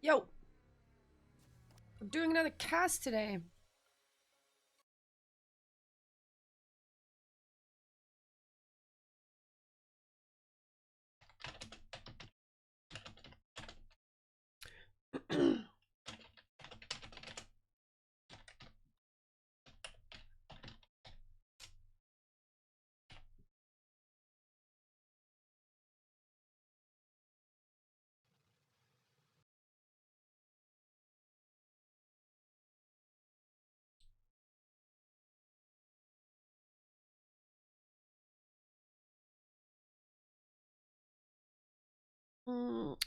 Yo, we're doing another cast today.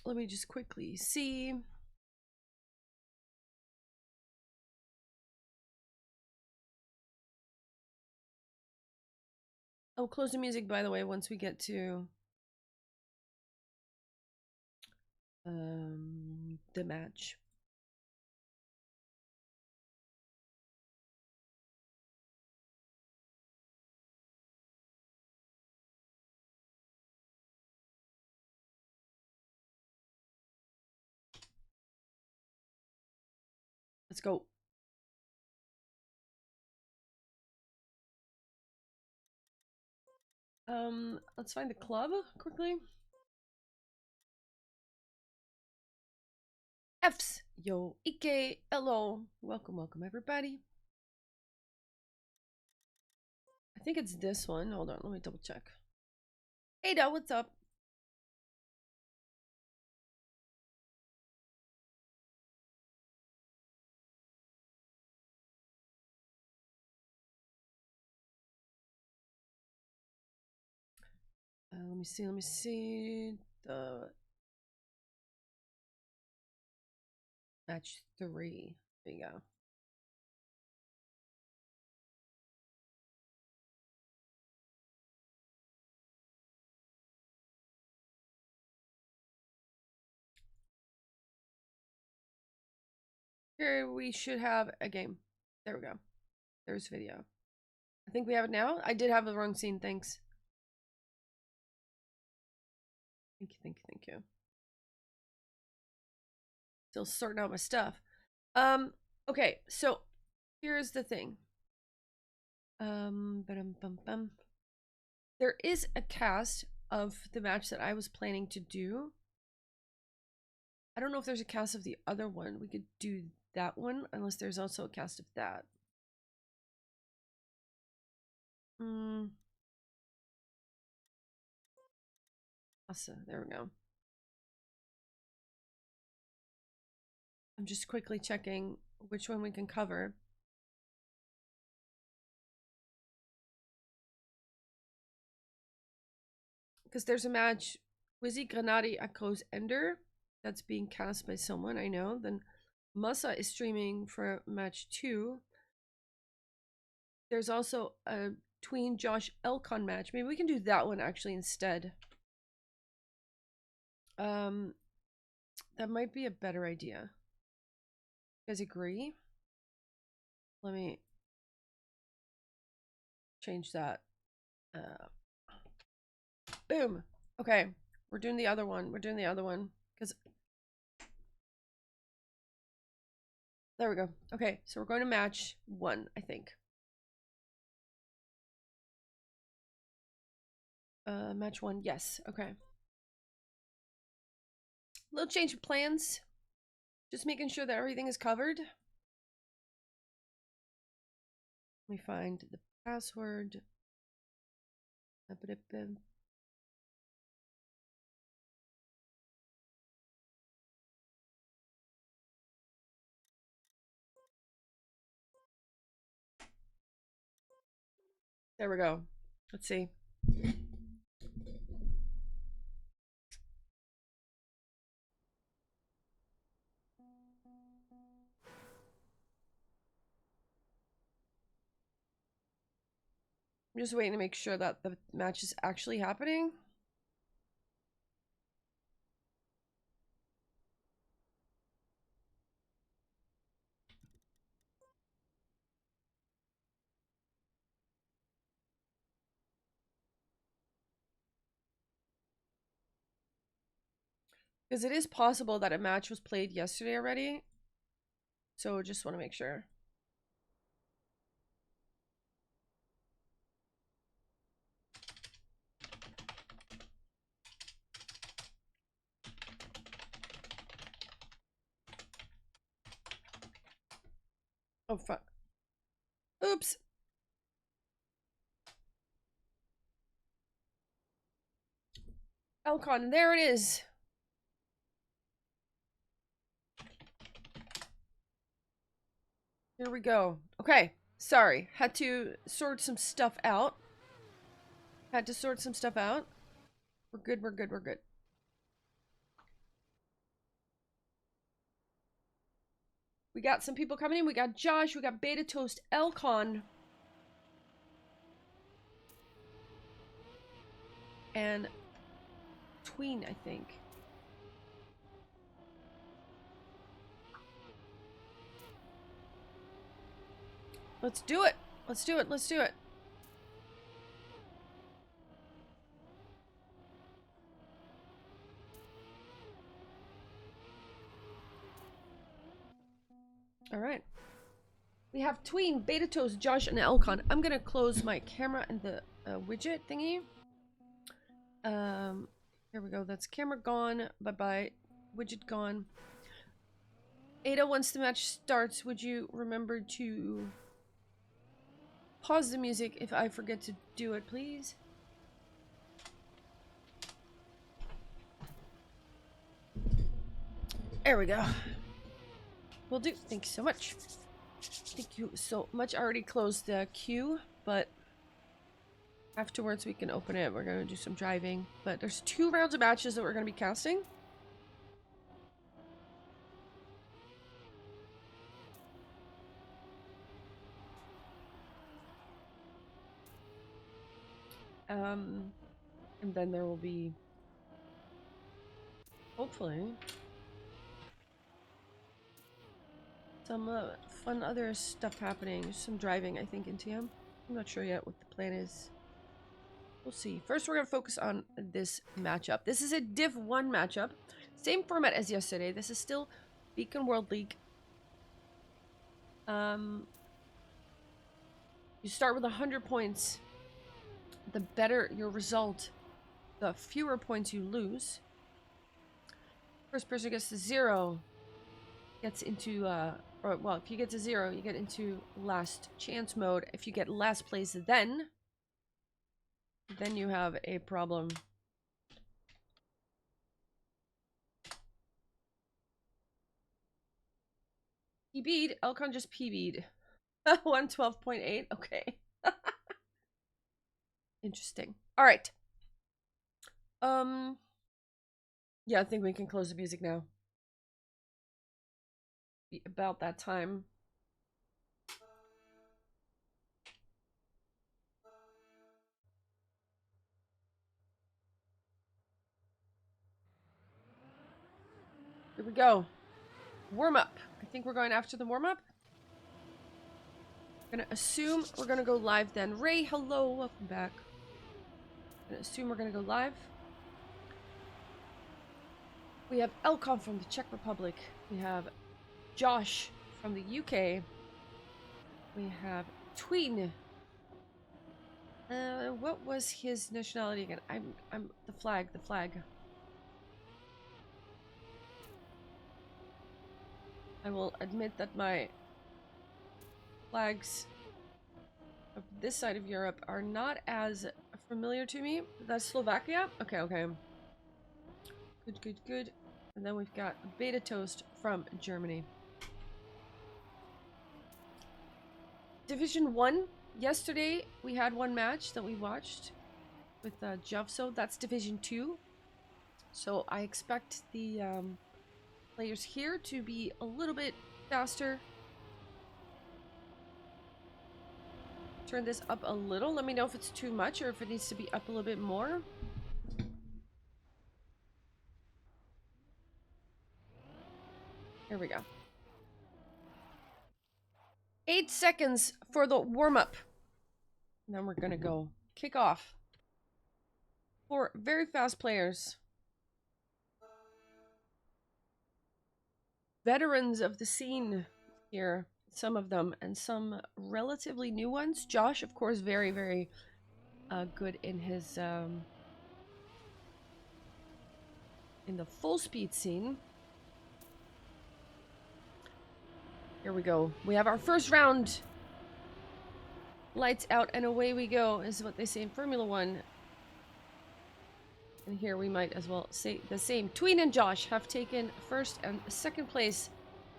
Let me just quickly see. I'll close the music, by the way, once we get to the match. Let's go. Let's find the club quickly. F's. Yo, Ike. Hello. Welcome, welcome, everybody. I think it's this one. Hold on, let me double check. Ada, what's up? Let me see, let me see. The match 3. There you go. Here we should have a game. There we go. There's video. I think we have it now. I did have the wrong scene. Thanks. Thank you, thank you, thank you. Still sorting out my stuff. Okay, so here's the thing. There is a cast of the match that I was planning to do. I don't know if there's a cast of the other one. We could do that one, unless there's also a cast of that. Awesome. There we go. I'm just quickly checking which one we can cover. Because there's a match, Whizzy, GranaDy, Acrose, Ender, that's being cast by someone I know. Then Masa is streaming for match 2. There's also a Tween Josh Elcon match. Maybe we can do that one actually instead. That might be a better idea. You guys agree? Let me change that. Boom. Okay, we're doing the other one. We're doing the other one because there we go. Okay, so we're going to match 1, I think. Match 1, yes. Okay. Little change of plans. Just making sure that everything is covered. Let me find the password. There we go. Let's see. I'm just waiting to make sure that the match is actually happening. Because it is possible that a match was played yesterday already. So just want to make sure. Oh, fuck. Oops. Elcon, there it is. Here we go. Okay, sorry. Had to sort some stuff out. We're good, we're good, we're good. We got some people coming in. We got Josh, we got Beta Toast, Elcon. And Tween, I think. Let's do it. Let's do it. Let's do it. All right. We have Tween, Beta Toast, Josh, and Elcon. I'm gonna close my camera and the widget thingy. Here we go. That's camera gone. Bye-bye. Widget gone. Ada, once the match starts, would you remember to pause the music if I forget to do it, please? There we go. Will do. Thank you so much. Thank you so much. I already closed the queue, but afterwards we can open it. We're gonna do some driving, but there's 2 rounds of matches that we're gonna be casting. And then there will be, hopefully, some fun other stuff happening. Some driving, I think, in TM. I'm not sure yet what the plan is. We'll see. First, we're going to focus on this matchup. This is a Div 1 matchup. Same format as yesterday. This is still Beacon World League. You start with 100 points. The better your result, the fewer points you lose. First person gets to 0 gets into, or well, if you get to 0, you get into last chance mode. If you get last place, then you have a problem. PB'd? Elcon just PB'd. 112.8? Okay. Interesting. Alright. Yeah, I think we can close the music now. Be about that time. Here we go. Warm up. I think we're going after the warm up. I'm gonna assume we're gonna go live then. Ray, hello, welcome back. I'm gonna assume we're gonna go live. We have Elcon from the Czech Republic. We have Josh from the UK. We have Tween. What was his nationality again? I'm the flag. I will admit that my flags of this side of Europe are not as familiar to me. That's Slovakia? Okay, okay. Good. And then we've got Beta Toast from Germany. Division 1. Yesterday, we had one match that we watched with Jovso. That's Division 2. So I expect the players here to be a little bit faster. Turn this up a little. Let me know if it's too much or if it needs to be up a little bit more. Here we go. 8 seconds for the warm-up. And then we're gonna go kick off. 4 very fast players. veterans of the scene here, some of them, and some relatively new ones. Josh, of course, very, very good in his in the full speed scene. Here we go. We have our first round. Lights out and away we go, is what they say in Formula One. And here we might as well say the same. Tween and Josh have taken first and second place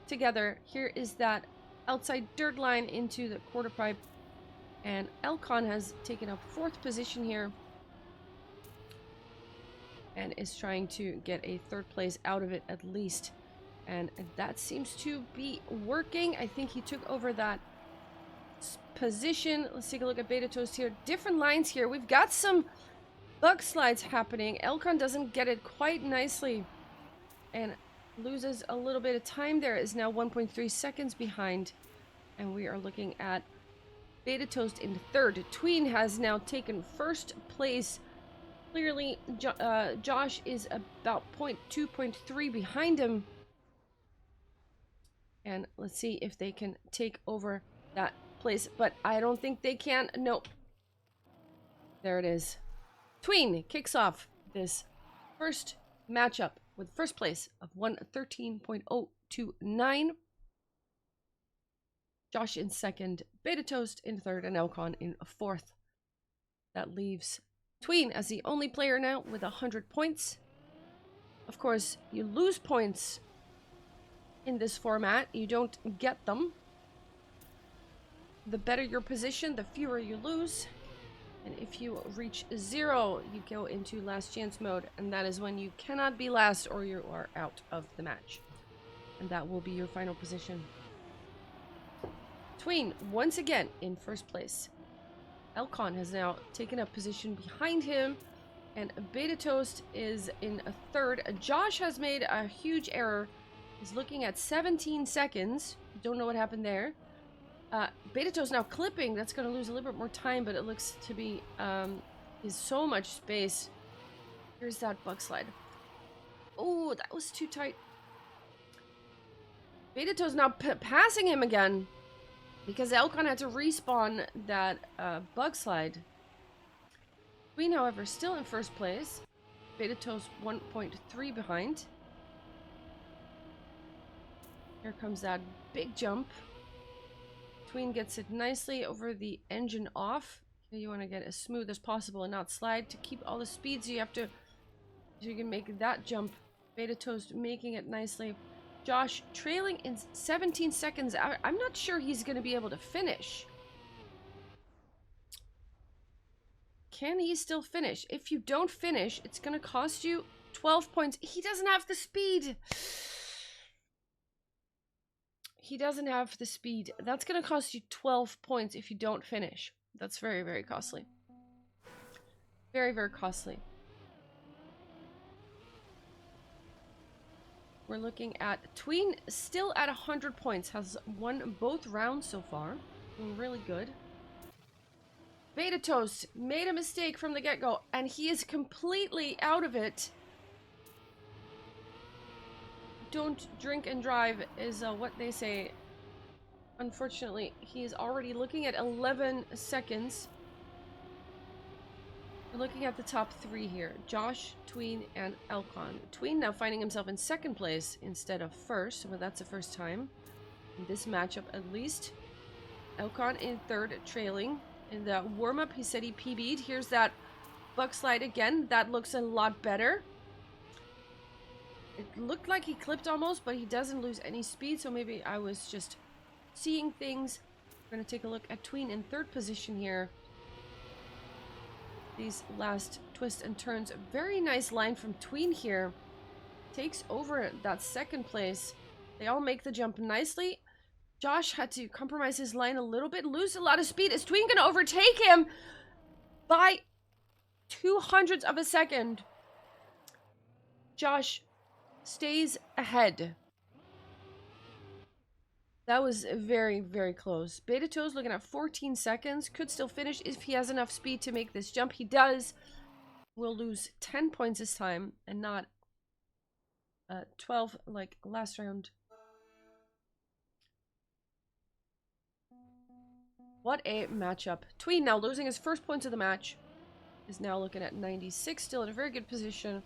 together. Here is that outside dirt line into the quarter pipe. And Elcon has taken up fourth position here. And is trying to get a third place out of it at least. And that seems to be working. I think he took over that position. Let's take a look at Beta Toast here. Different lines here. We've got some bug slides happening. Elcon doesn't get it quite nicely and loses a little bit of time there. Is now 1.3 seconds behind. And we are looking at Beta Toast in third. Tween has now taken first place. Clearly, Josh is about 0.2, 0.3 behind him. And let's see if they can take over that place. But I don't think they can. Nope. There it is. Tween kicks off this first matchup with first place of 1:13.029. Josh in second, Beta Toast in third, and Elcon in fourth. That leaves Tween as the only player now with 100 points. Of course, you lose points in this format. You don't get them. The better your position, the fewer you lose. And if you reach 0, you go into last chance mode, and that is when you cannot be last or you are out of the match. And that will be your final position. Tween, once again, in first place. Elcon has now taken up position behind him, and Beta Toast is in a third. Josh has made a huge error. He's looking at 17 seconds. Don't know what happened there. Beta Toast now clipping. That's going to lose a little bit more time, but it looks to be is so much space. Here's that bug slide. Oh, that was too tight. Beta Toast now passing him again because Elcon had to respawn that bug slide. Tween, however, still in first place. Beta Toast 1.3 behind. Here comes that big jump. Tween gets it nicely over the engine off. You want to get as smooth as possible and not slide to keep all the speeds. You have to, so you can make that jump. Beta Toast making it nicely. Josh trailing in 17 seconds. I'm not sure he's going to be able to finish. Can he still finish? If you don't finish, it's going to cost you 12 points. He doesn't have the speed. He doesn't have the speed. That's going to cost you 12 points if you don't finish. That's very, very costly. Very, very costly. We're looking at Tween still at 100 points. Has won both rounds so far. Doing really good. Beta Toast made a mistake from the get-go, and he is completely out of it. Don't drink and drive is what they say. Unfortunately, he is already looking at 11 seconds. We're looking at the top 3 here. Josh, Tween, and Elcon. Tween now finding himself in second place instead of first. Well, that's the first time in this matchup at least. Elcon in third, trailing. In the warm-up, he said he PB'd. Here's that bug slide again. That looks a lot better. It looked like he clipped almost, but he doesn't lose any speed, so maybe I was just seeing things. We're going to take a look at Tween in third position here. These last twists and turns. A very nice line from Tween here. Takes over that second place. They all make the jump nicely. Josh had to compromise his line a little bit, lose a lot of speed. Is Tween going to overtake him by 0.02 of a second? Josh stays ahead. That was very, very close. Beta Toast looking at 14 seconds. Could still finish if he has enough speed to make this jump. He does. Will lose 10 points this time and not 12 like last round. What a matchup. Tween now losing his first points of the match. Is now looking at 96, still in a very good position.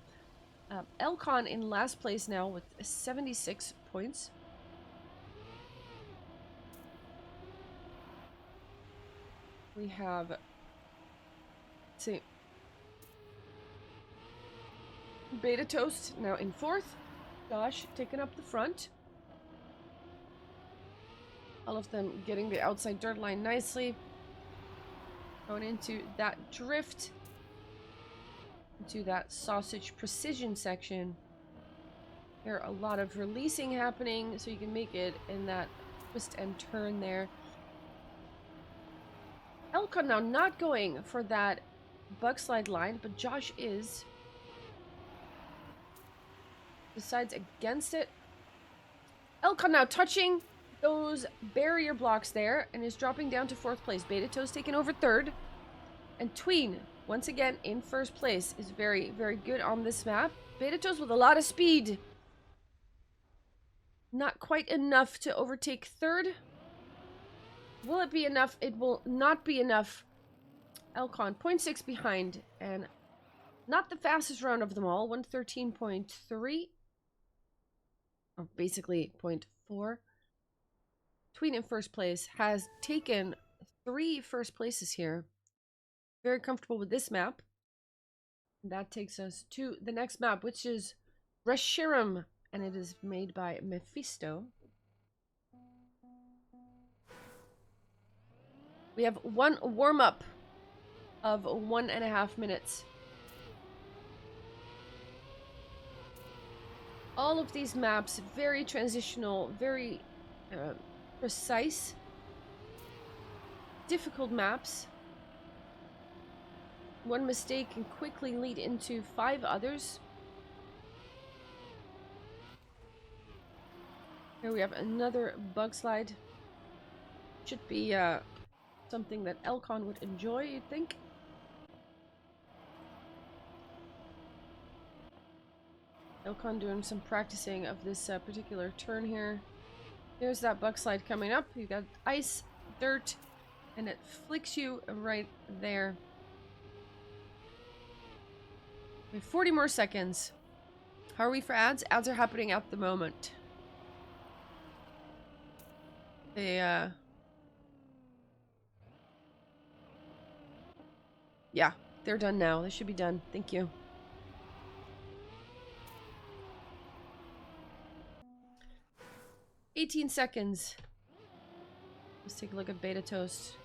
Elcon in last place now with 76 points. We have, let's see, Beta Toast now in fourth. Josh taking up the front. All of them getting the outside dirt line nicely. Going into that drift. Into that sausage precision section. There are a lot of releasing happening, so you can make it in that twist and turn there. Elcon now not going for that bug slide line, but Josh is. Decides against it. Elcon now touching those barrier blocks there and is dropping down to fourth place. Beta Toast taking over third. And Tween, once again, in first place, is very, very good on this map. Beta Toast with a lot of speed. Not quite enough to overtake third. Will it be enough? It will not be enough. Elcon, 0.6 behind, and not the fastest round of them all. 113.3. Or basically 0.4. Tween in first place has taken 3 first places here. Very comfortable with this map. And that takes us to the next map, which is Reshiram, and it is made by Mephisto. We have one warm-up of 1.5 minutes. All of these maps, very transitional, very precise, difficult maps. One mistake can quickly lead into 5 others. Here we have another bug slide. Should be something that Elcon would enjoy, you'd think. Elcon doing some practicing of this particular turn here. Here's that bug slide coming up. You got ice, dirt, and it flicks you right there. We have 40 more seconds. How are we for ads? Ads are happening at the moment. They, yeah, they're done now. They should be done. Thank you. $18 seconds. Let's take a look at Beta Toast.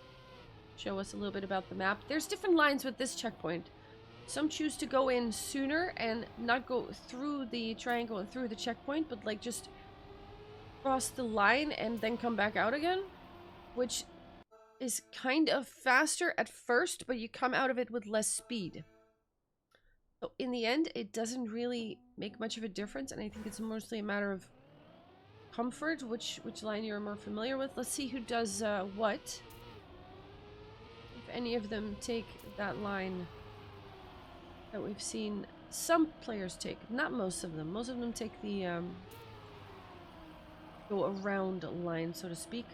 Show us a little bit about the map. There's different lines with this checkpoint. Some choose to go in sooner and not go through the triangle and through the checkpoint, but like just cross the line and then come back out again, which is kind of faster at first, but you come out of it with less speed. So in the end, it doesn't really make much of a difference, and I think it's mostly a matter of comfort, which line you're more familiar with. Let's see who does what. If any of them take that line that we've seen some players take. Not most of them. Most of them take the go around line, so to speak.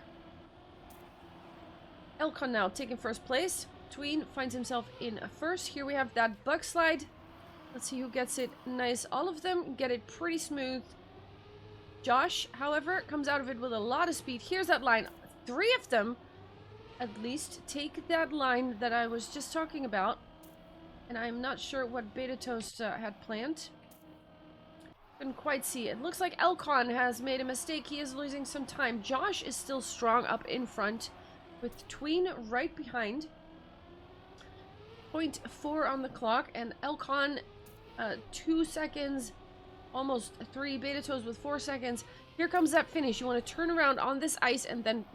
Elcon now taking first place. Tween finds himself in first. Here we have that bug slide. Let's see who gets it nice. All of them get it pretty smooth. Josh, however, comes out of it with a lot of speed. Here's that line. 3 of them, at least, take that line that I was just talking about. And I'm not sure what Beta Toast had planned. Couldn't quite see. It looks like Elcon has made a mistake. He is losing some time. Josh is still strong up in front, with Tween right behind. 0.4 on the clock, and Elcon 2 seconds, almost 3. Beta Toast with 4 seconds. Here comes that finish. You want to turn around on this ice and then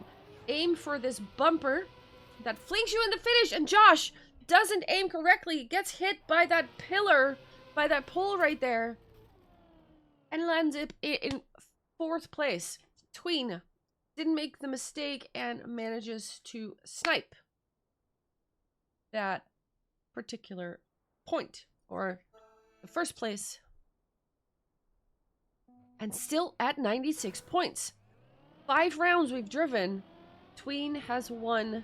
aim for this bumper that flings you in the finish, and Josh doesn't aim correctly. He gets hit by that pillar, by that pole right there, and lands it in 4th place. Tween didn't make the mistake and manages to snipe that particular point, or the first place, and still at 96 points. 5 rounds we've driven. Tween has won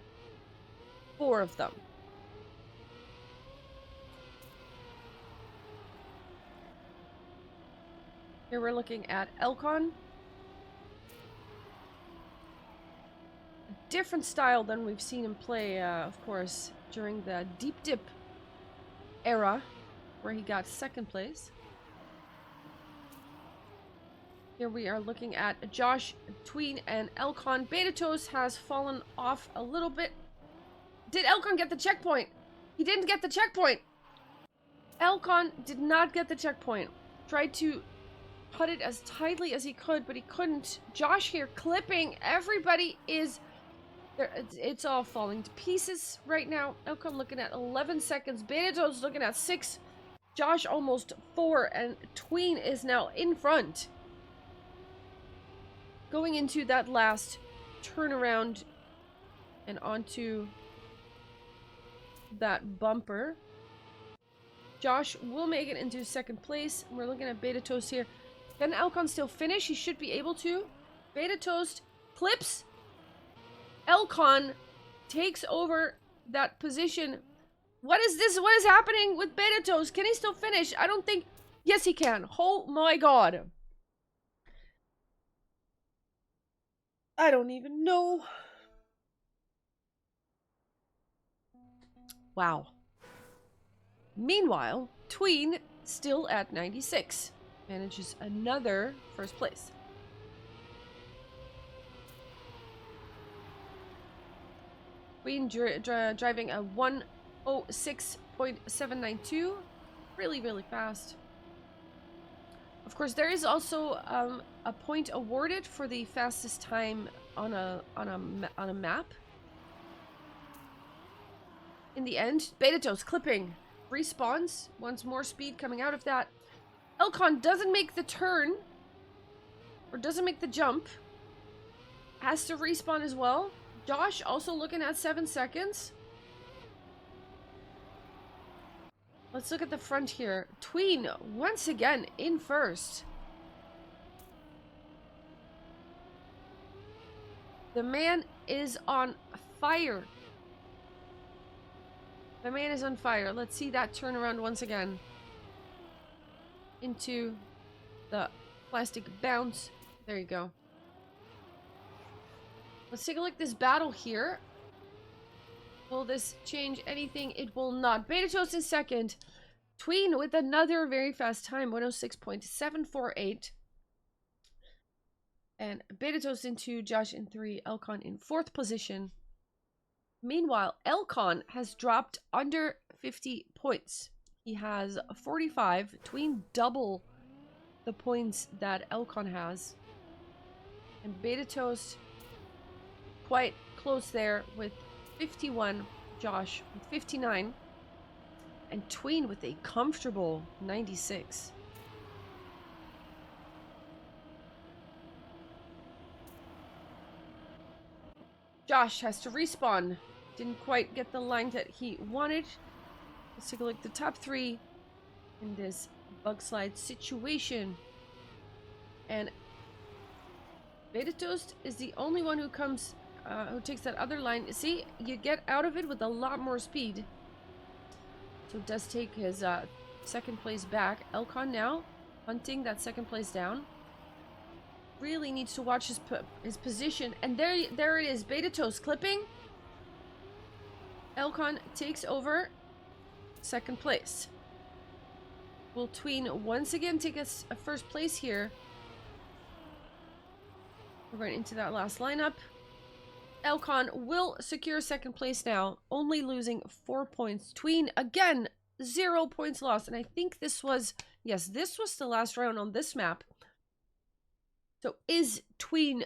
4 of them. Here we're looking at Elcon. A different style than we've seen him play, of course, during the Deep Dip era, where he got 2nd place. Here we are looking at Josh, Tween, and Elcon. Betatos has fallen off a little bit. Did Elcon get the checkpoint? He didn't get the checkpoint. Elcon did not get the checkpoint. Tried to cut it as tightly as he could, but he couldn't. Josh here clipping. Everybody is there. It's all falling to pieces right now. Elcon looking at 11 seconds. Betatos looking at 6. Josh almost 4, and Tween is now in front. Going into that last turnaround and onto that bumper. Josh will make it into 2nd place. We're looking at Beta Toast here. Can Elcon still finish? He should be able to. Beta Toast clips. Elcon takes over that position. What is this? What is happening with Beta Toast? Can he still finish? I don't think... Yes, he can. Oh my god. I don't even know. Wow. Meanwhile, Tween still at 96. Manages another 1st place. Tween driving a 1:06.792. Really, really fast. Of course, there is also a point awarded for the fastest time on a map. In the end, Betatos clipping, respawns, wants more speed coming out of that. Elcon doesn't make the turn, or doesn't make the jump. Has to respawn as well. Josh also looking at 7 seconds. Let's look at the front here. Tween, once again, in 1st. The man is on fire. The man is on fire. Let's see that turnaround once again. Into the plastic bounce. There you go. Let's take a look at this battle here. Will this change anything? It will not. Betatos in 2nd. Tween with another very fast time, 1:06.748. And Betatos in 2, Josh in 3, Elcon in 4th position. Meanwhile, Elcon has dropped under 50 points. He has 45. Tween double the points that Elcon has. And Betatos quite close there with 51, Josh with 59, and Tween with a comfortable 96. Josh has to respawn. Didn't quite get the line that he wanted. Let's take a look at the top 3 in this bug slide situation. And Beta Toast is the only one who comes who takes that other line. See, you get out of it with a lot more speed. So it does take his 2nd place back. Elcon now hunting that 2nd place down. Really needs to watch his position. And there it is. Beta Toast clipping. Elcon takes over 2nd place. Will Tween once again take us a 1st place here? We're going into that last lineup. Elcon will secure 2nd place now, only losing 4 points. Tween, again, 0 points lost. And I think this was, yes, this was the last round on this map. So is Tween,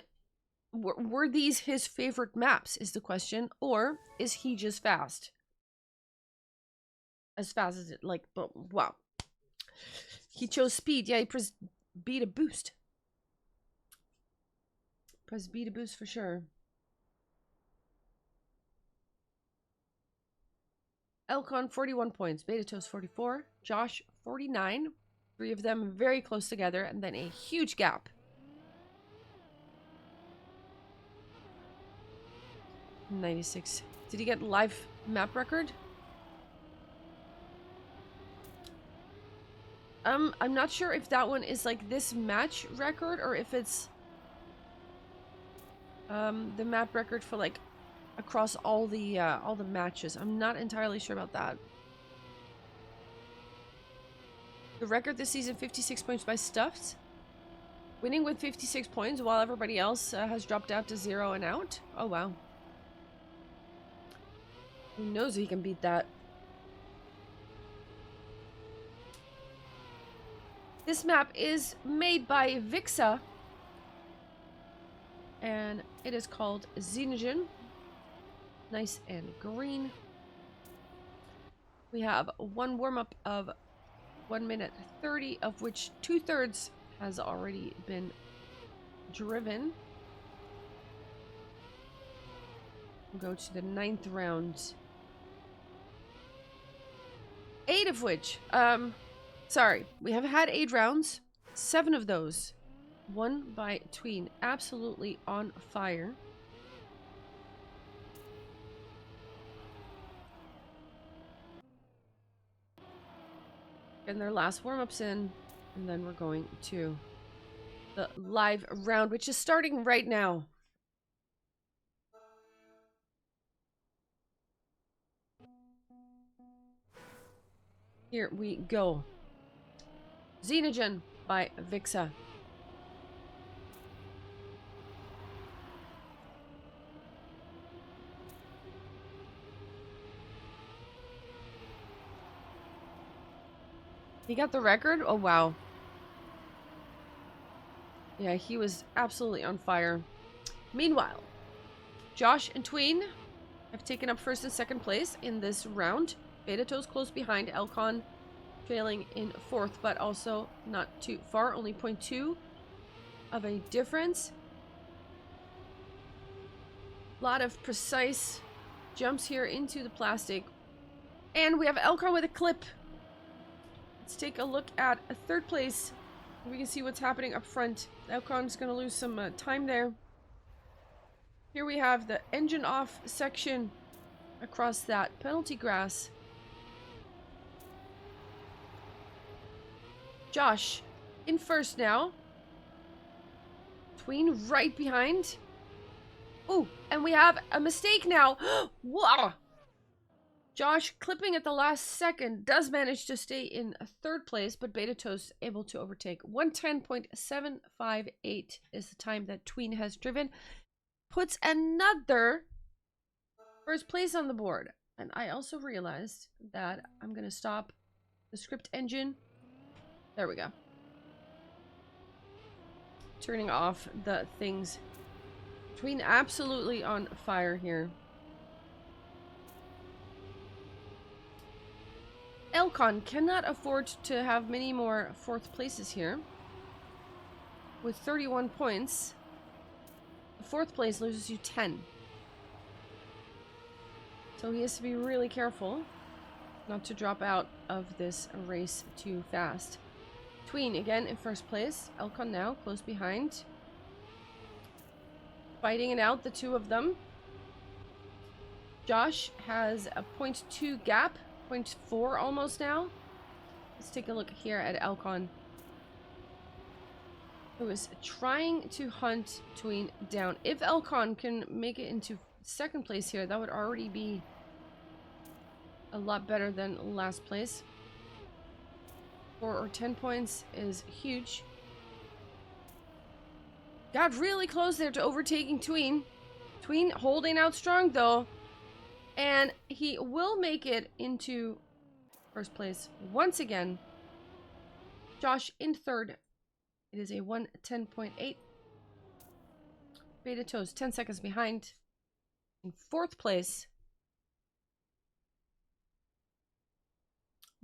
were these his favorite maps, is the question? Or is he just fast? As fast as it, like, wow. He chose speed. Yeah, he pressed B to boost. Press B to boost for sure. Elcon 41 points, Beta Toast 44, Josh 49. 3 of them very close together, and then a huge gap. 96. Did he get live map record. I'm not sure if that one is like this match record or if it's the map record for like across all the matches. I'm not entirely sure about that. The record this season, 56 points by Stuffed. Winning with 56 points while everybody else has dropped out to 0 and out. Oh, wow. Who knows if he can beat that? This map is made by Vixa. And it is called Xenogen. Nice and green. We have one warm-up of 1 minute 30, of which 2/3 has already been driven. We'll go to the 9th round. 8 of which, sorry, we have had 8 rounds. 7 of those won by Tween. Absolutely on fire. And their last warm-ups in, and then we're going to the live round, which is starting right now. Here we go. Xenogen by Vixa. He got the record? Oh, wow. Yeah, he was absolutely on fire. Meanwhile, Josh and Tween have taken up 1st and 2nd place in this round. BetaToes close behind. Elcon trailing in 4th, but also not too far. Only 0.2 of a difference. A lot of precise jumps here into the plastic. And we have Elcon with a clip. Let's take a look at a 3rd place. We can see what's happening up front. Elcon's going to lose some time there. Here we have the engine off section across that penalty grass. Josh in 1st now. Tween right behind. Oh, and we have a mistake now. Whoa! Josh, clipping at the last second, does manage to stay in 3rd place, but BetaToast able to overtake. 110.758 is the time that Tween has driven. Puts another 1st place on the board. And I also realized that I'm going to stop the script engine. There we go. Turning off the things. Tween absolutely on fire here. Elcon cannot afford to have many more 4th places here. With 31 points, the 4th place loses you 10. So he has to be really careful not to drop out of this race too fast. Tween again in 1st place. Elcon now close behind. Fighting it out, the two of them. Josh has a 0.2 gap. 0.4 almost now. Let's take a look here at Elcon, who is trying to hunt Tween down. If Elcon can make it into 2nd place here, that would already be a lot better than last place. 4 or 10 points is huge. Got really close there to overtaking Tween. Tween holding out strong though. And he will make it into 1st place once again. Josh in 3rd. It is a 110.8. BetaToast 10 seconds behind. In 4th place.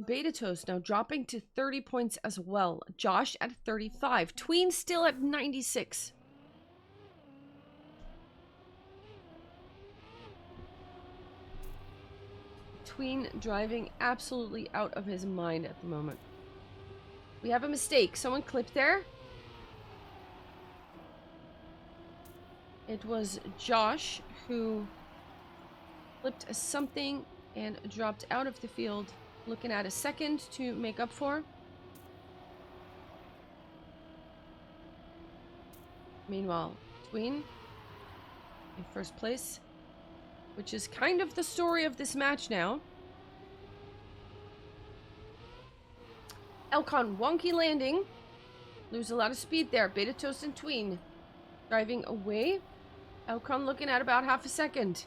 BetaToast now dropping to 30 points as well. Josh at 35. Tween still at 96. Tween driving absolutely out of his mind at the moment. We have a mistake. Someone clipped there. It was Josh who flipped something and dropped out of the field. Looking at a second to make up for. Meanwhile, Tween in first place, which is kind of the story of this match now. Elcon, wonky landing. Lose a lot of speed there. Beta Toast and Tween driving away. Elcon looking at about half a second.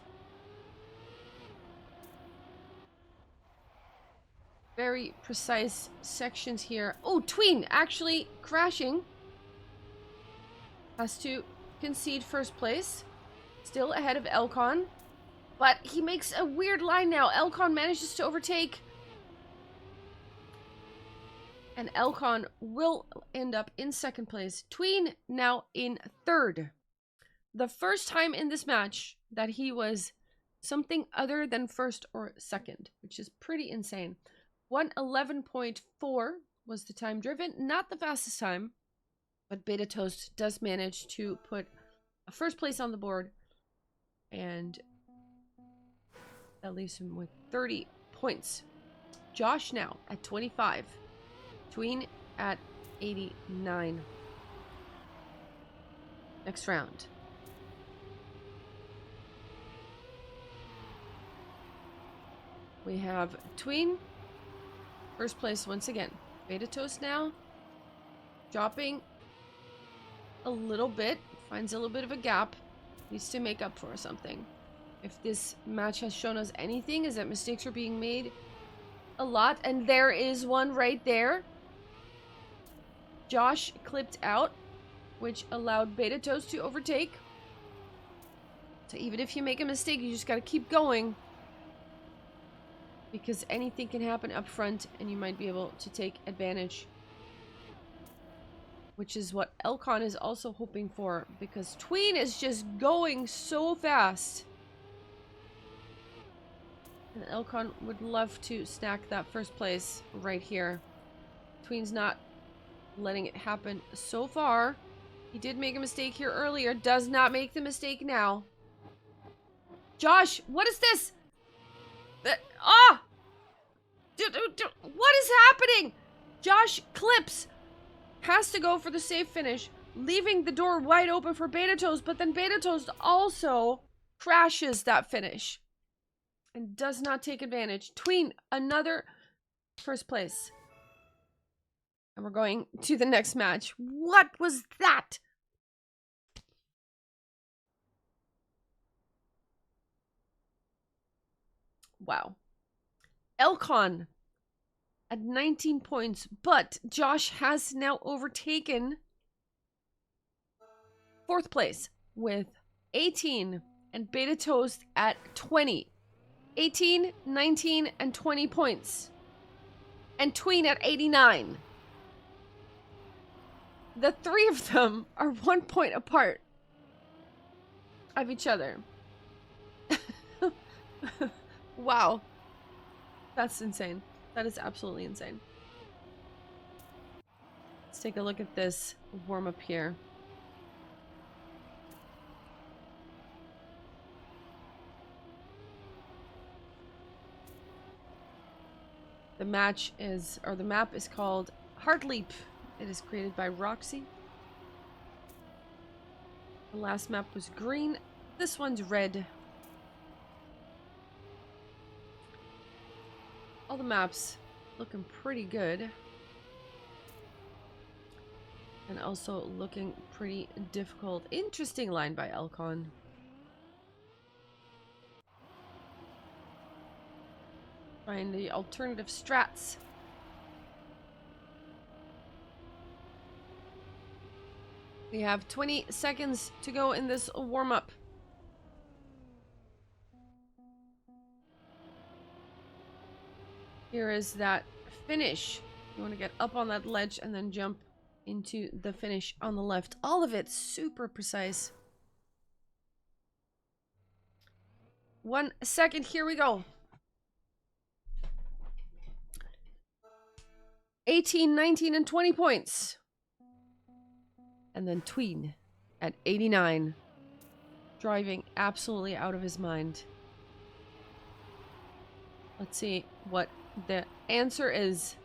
Very precise sections here. Oh, Tween actually crashing. Has to concede first place. Still ahead of Elcon. But he makes a weird line now. Elcon manages to overtake. And Elcon will end up in second place. Tween now in third. The first time in this match that he was something other than first or second, which is pretty insane. 1:11.4 was the time driven. Not the fastest time, but Beta Toast does manage to put a first place on the board. And that leaves him with 30 points. Josh now at 25. Tween at 89. Next round. We have Tween. First place once again. Beta Toast now. Dropping a little bit. Finds a little bit of a gap. Needs to make up for something. If this match has shown us anything, is that mistakes are being made a lot. And there is one right there. Josh clipped out, which allowed Beta Toast to overtake. So even if you make a mistake, you just gotta keep going. Because anything can happen up front, and you might be able to take advantage. Which is what Elcon is also hoping for, because Tween is just going so fast. And Elcon would love to snack that first place right here. Tween's not letting it happen so far. He did make a mistake here earlier. Does not make the mistake now. Josh, what is this? What is happening? Josh clips. Has to go for the safe finish, leaving the door wide open for Beta Toast, but then Beta Toast also crashes that finish and does not take advantage. Tween, another first place. And we're going to the next match. What was that? Wow. Elcon at 19 points, but Josh has now overtaken fourth place with 18 and Beta Toast at 20. 18, 19, and 20 points. And Tween at 89. The three of them are 1 point apart of each other. Wow. That's insane. That is absolutely insane. Let's take a look at this warm-up here. The match is, or the map is called Heart Leap. It is created by Roxy. The last map was green. This one's red. All the maps looking pretty good. And also looking pretty difficult. Interesting line by Elcon. Trying the alternative strats. We have 20 seconds to go in this warm-up. Here is that finish. You want to get up on that ledge and then jump into the finish on the left. All of it super precise. 1 second, here we go. 18, 19, and 20 points. And then Tween at 89. Driving absolutely out of his mind. Let's see what the answer is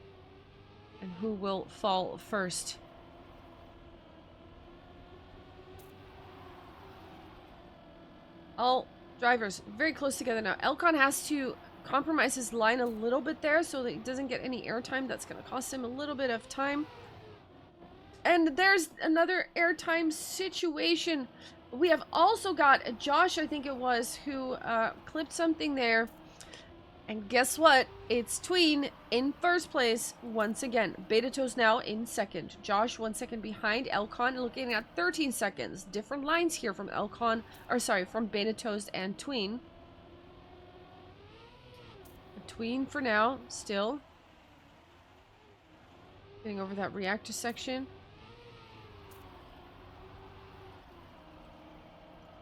and who will fall first. All drivers very close together now. Elcon has to compromise his line a little bit there so that he doesn't get any airtime. That's going to cost him a little bit of time. And there's another airtime situation. We have also got Josh, I think it was, who clipped something there. And guess what? It's Tween in first place once again. BetaToast now in second. Josh 1 second behind Elcon, looking at 13 seconds. Different lines here from Elcon, or sorry, from BetaToast and Tween. Tween for now, still. Getting over that reactor section.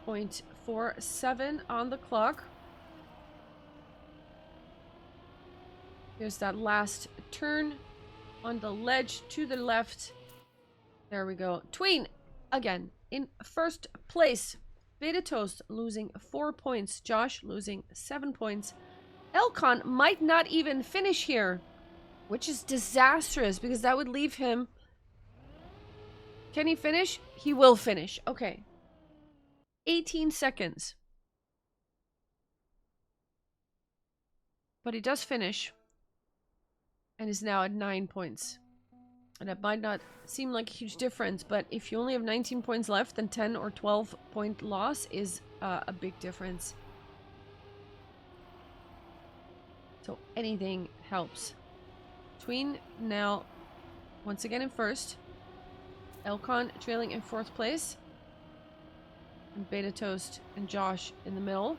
0.47 on the clock. Here's that last turn on the ledge to the left. There we go. Tween, again, in first place. BetaToast losing 4 points. Josh losing 7 points. Elcon might not even finish here, which is disastrous because that would leave him... Can he finish? He will finish. Okay. 18 seconds. But he does finish. And is now at 9 points. And it might not seem like a huge difference, but if you only have 19 points left, then 10 or 12 point loss is a big difference. So anything helps. Tween now once again in first. Elcon trailing in fourth place. And BetaToast and Josh in the middle.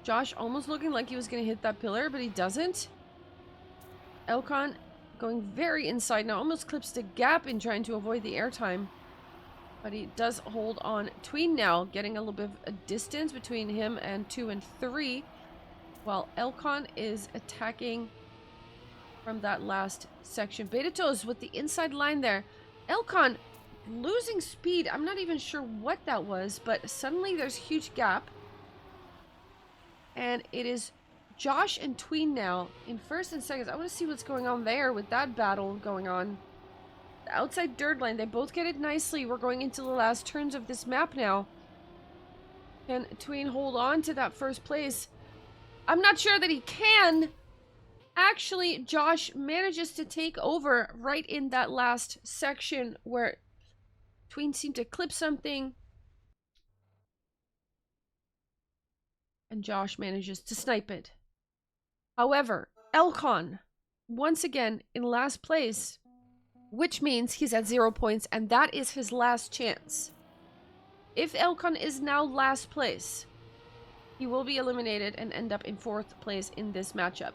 Josh almost looking like he was going to hit that pillar, but he doesn't. Elcon going very inside now. Almost clips the gap in trying to avoid the airtime. But he does hold on. Tween now getting a little bit of a distance between him and 2 and 3. While Elcon is attacking from that last section. BetaToast with the inside line there. Elcon losing speed. I'm not even sure what that was, but suddenly there's a huge gap. And it is Josh and Tween now in first and second. I want to see what's going on there with that battle going on. The outside dirt line, they both get it nicely. We're going into the last turns of this map now. Can Tween hold on to that first place? I'm not sure that he can. Actually, Josh manages to take over right in that last section where Tween seemed to clip something. And Josh manages to snipe it. However, Elcon, once again in last place, which means he's at 0 points, and that is his last chance. If Elcon is now last place, he will be eliminated and end up in fourth place in this matchup.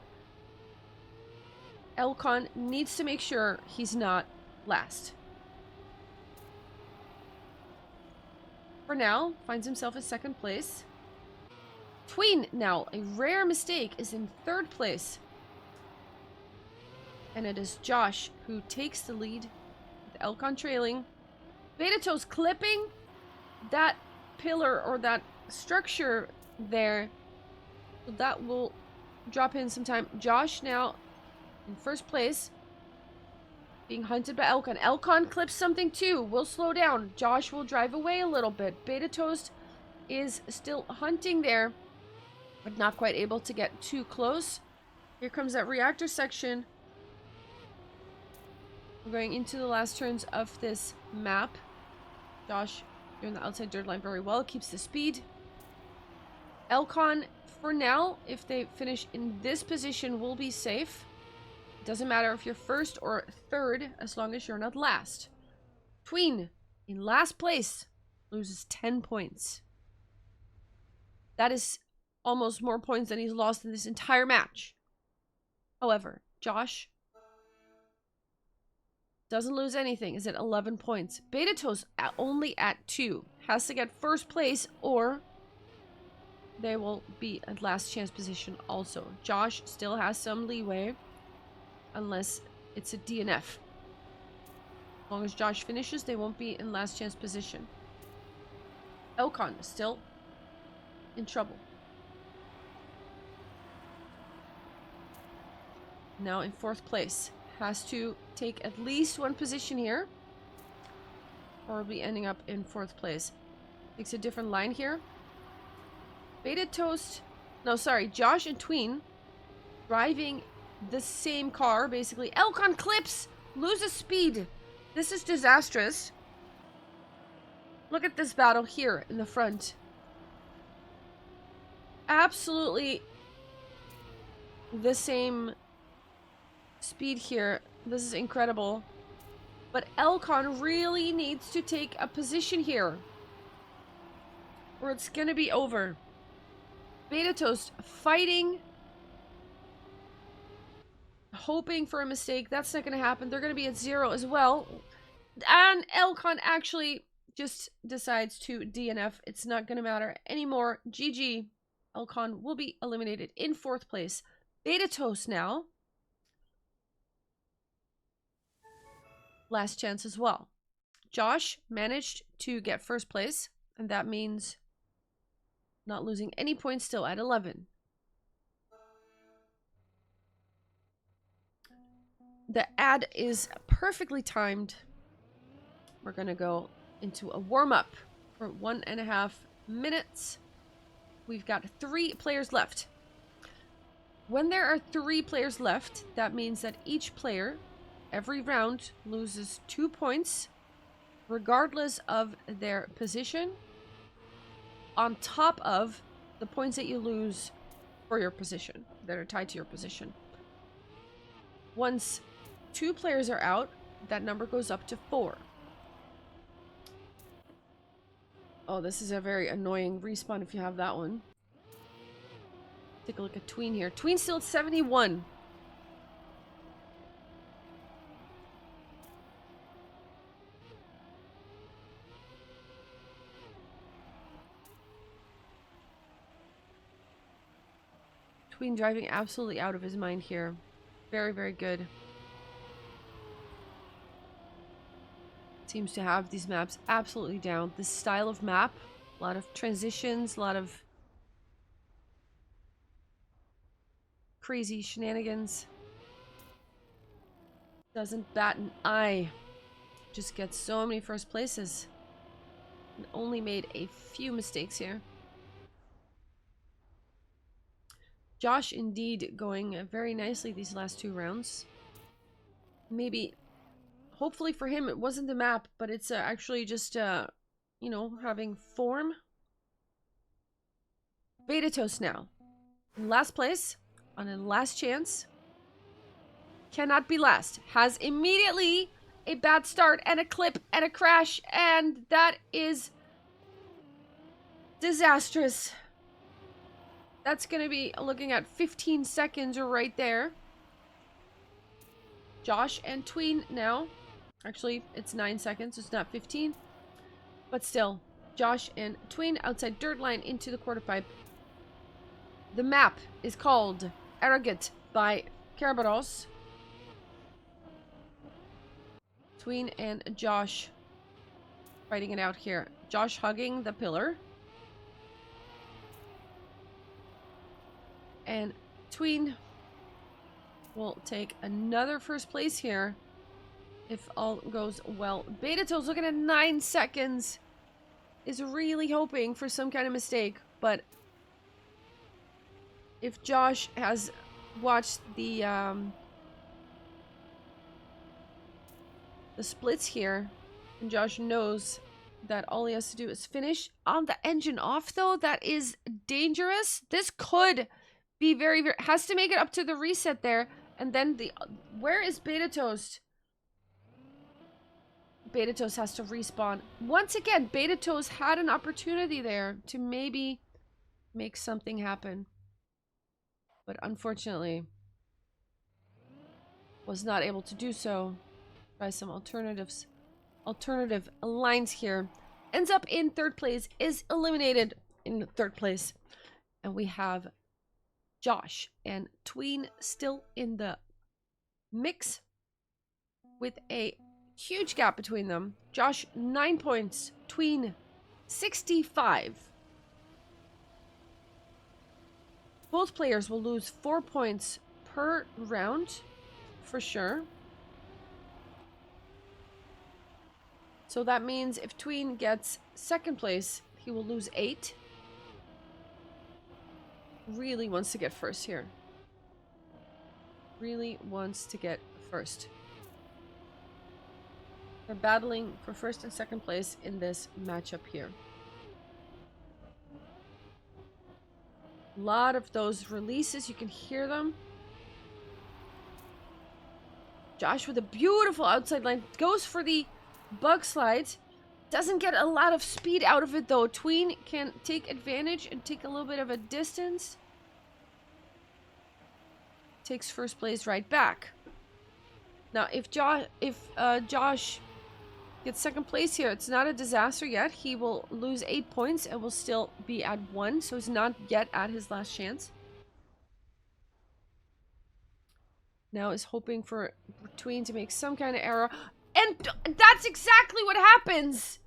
Elcon needs to make sure he's not last. For now, finds himself in second place. Tween now, a rare mistake, is in third place. And it is Josh who takes the lead with Elcon trailing. BetaToast clipping that pillar or that structure there. So that will drop in some time. Josh now in first place, being hunted by Elcon. Elcon clips something too. Will slow down. Josh will drive away a little bit. BetaToast is still hunting there, but not quite able to get too close. Here comes that reactor section. We're going into the last turns of this map. Josh doing the outside dirt line very well. Keeps the speed. Elcon, for now, if they finish in this position, will be safe. It doesn't matter if you're first or third, as long as you're not last. Tween, in last place, loses 10 points. That is almost more points than he's lost in this entire match. However, Josh doesn't lose anything, is at 11 points. BetaToast only at 2. Has to get first place or they will be at last chance position also. Josh still has some leeway unless it's a DNF. As long as Josh finishes, they won't be in last chance position. Elcon is still in trouble. now in 4th place. Has to take at least one position here, or will be ending up in 4th place. Takes a different line here. Beta Toast, no, sorry, Josh and Tween driving the same car, basically. Elcon clips, loses speed. This is disastrous. Look at this battle here in the front. Absolutely the same speed here. This is incredible. But Elcon really needs to take a position here, or it's gonna be over. Beta Toast fighting, hoping for a mistake. That's not gonna happen. They're gonna be at 0 as well. And Elcon actually just decides to DNF. It's not gonna matter anymore. GG. Elcon will be eliminated in 4th place. Beta Toast now. Last chance as well. Josh managed to get 1st place, and that means not losing any points, still at 11. The ad is perfectly timed. We're gonna go into a warm-up for 1.5 minutes. We've got 3 players left. When there are 3 players left, that means that each player, every round, loses 2 points, regardless of their position, on top of the points that you lose for your position, that are tied to your position. Once 2 players are out, that number goes up to 4. Oh, this is a very annoying respawn if you have that one. Take a look at Tween here. Tween's still at 71. Tween driving absolutely out of his mind here. Very, very good. Seems to have these maps absolutely down. This style of map, a lot of transitions, a lot of crazy shenanigans. Doesn't bat an eye. Just gets so many 1st places. And only made a few mistakes here. Josh indeed going very nicely these last 2 rounds. Maybe, hopefully for him, it wasn't the map, but it's actually just, you know, having form. Beta Toast now. In last place, on a last chance. Cannot be last. Has immediately a bad start and a clip and a crash, and that is disastrous. That's going to be looking at 15 seconds right there. Josh and Tween now. Actually, it's 9 seconds. It's not 15. But still, Josh and Tween outside dirt line into the quarter pipe. The map is called Arrogant by Kerberos. Tween and Josh fighting it out here. Josh hugging the pillar. And Tween will take another 1st place here if all goes well. Beta Toast looking at 9 seconds. Is really hoping for some kind of mistake, but if Josh has watched the splits here, and Josh knows that all he has to do is finish on the engine off, though, that is dangerous. This could be very, very... Has to make it up to the reset there. And then the... Where is Beta Toast? Beta Toast has to respawn. Once again, Beta Toast had an opportunity there to maybe make something happen. But unfortunately, was not able to do so. Try some alternatives. Alternative lines here. Ends up in 3rd place. Is eliminated in 3rd place. And we have Josh and Tween still in the mix with a huge gap between them. Josh 9 points, Tween 65. Both players will lose 4 points per round, for sure. So that means if Tween gets second place, he will lose 8. Really wants to get first here. Really wants to get first. They're battling for first and second place in this matchup here. A lot of those releases, you can hear them. Josh with a beautiful outside line goes for the bug slide. Doesn't get a lot of speed out of it though. Tween can take advantage and take a little bit of a distance. Takes first place right back. Now, if Josh gets second place here, it's not a disaster yet. He will lose 8 points and will still be at 1, so he's not yet at his last chance. Now is hoping for Tween to make some kind of error. And that's exactly what happens!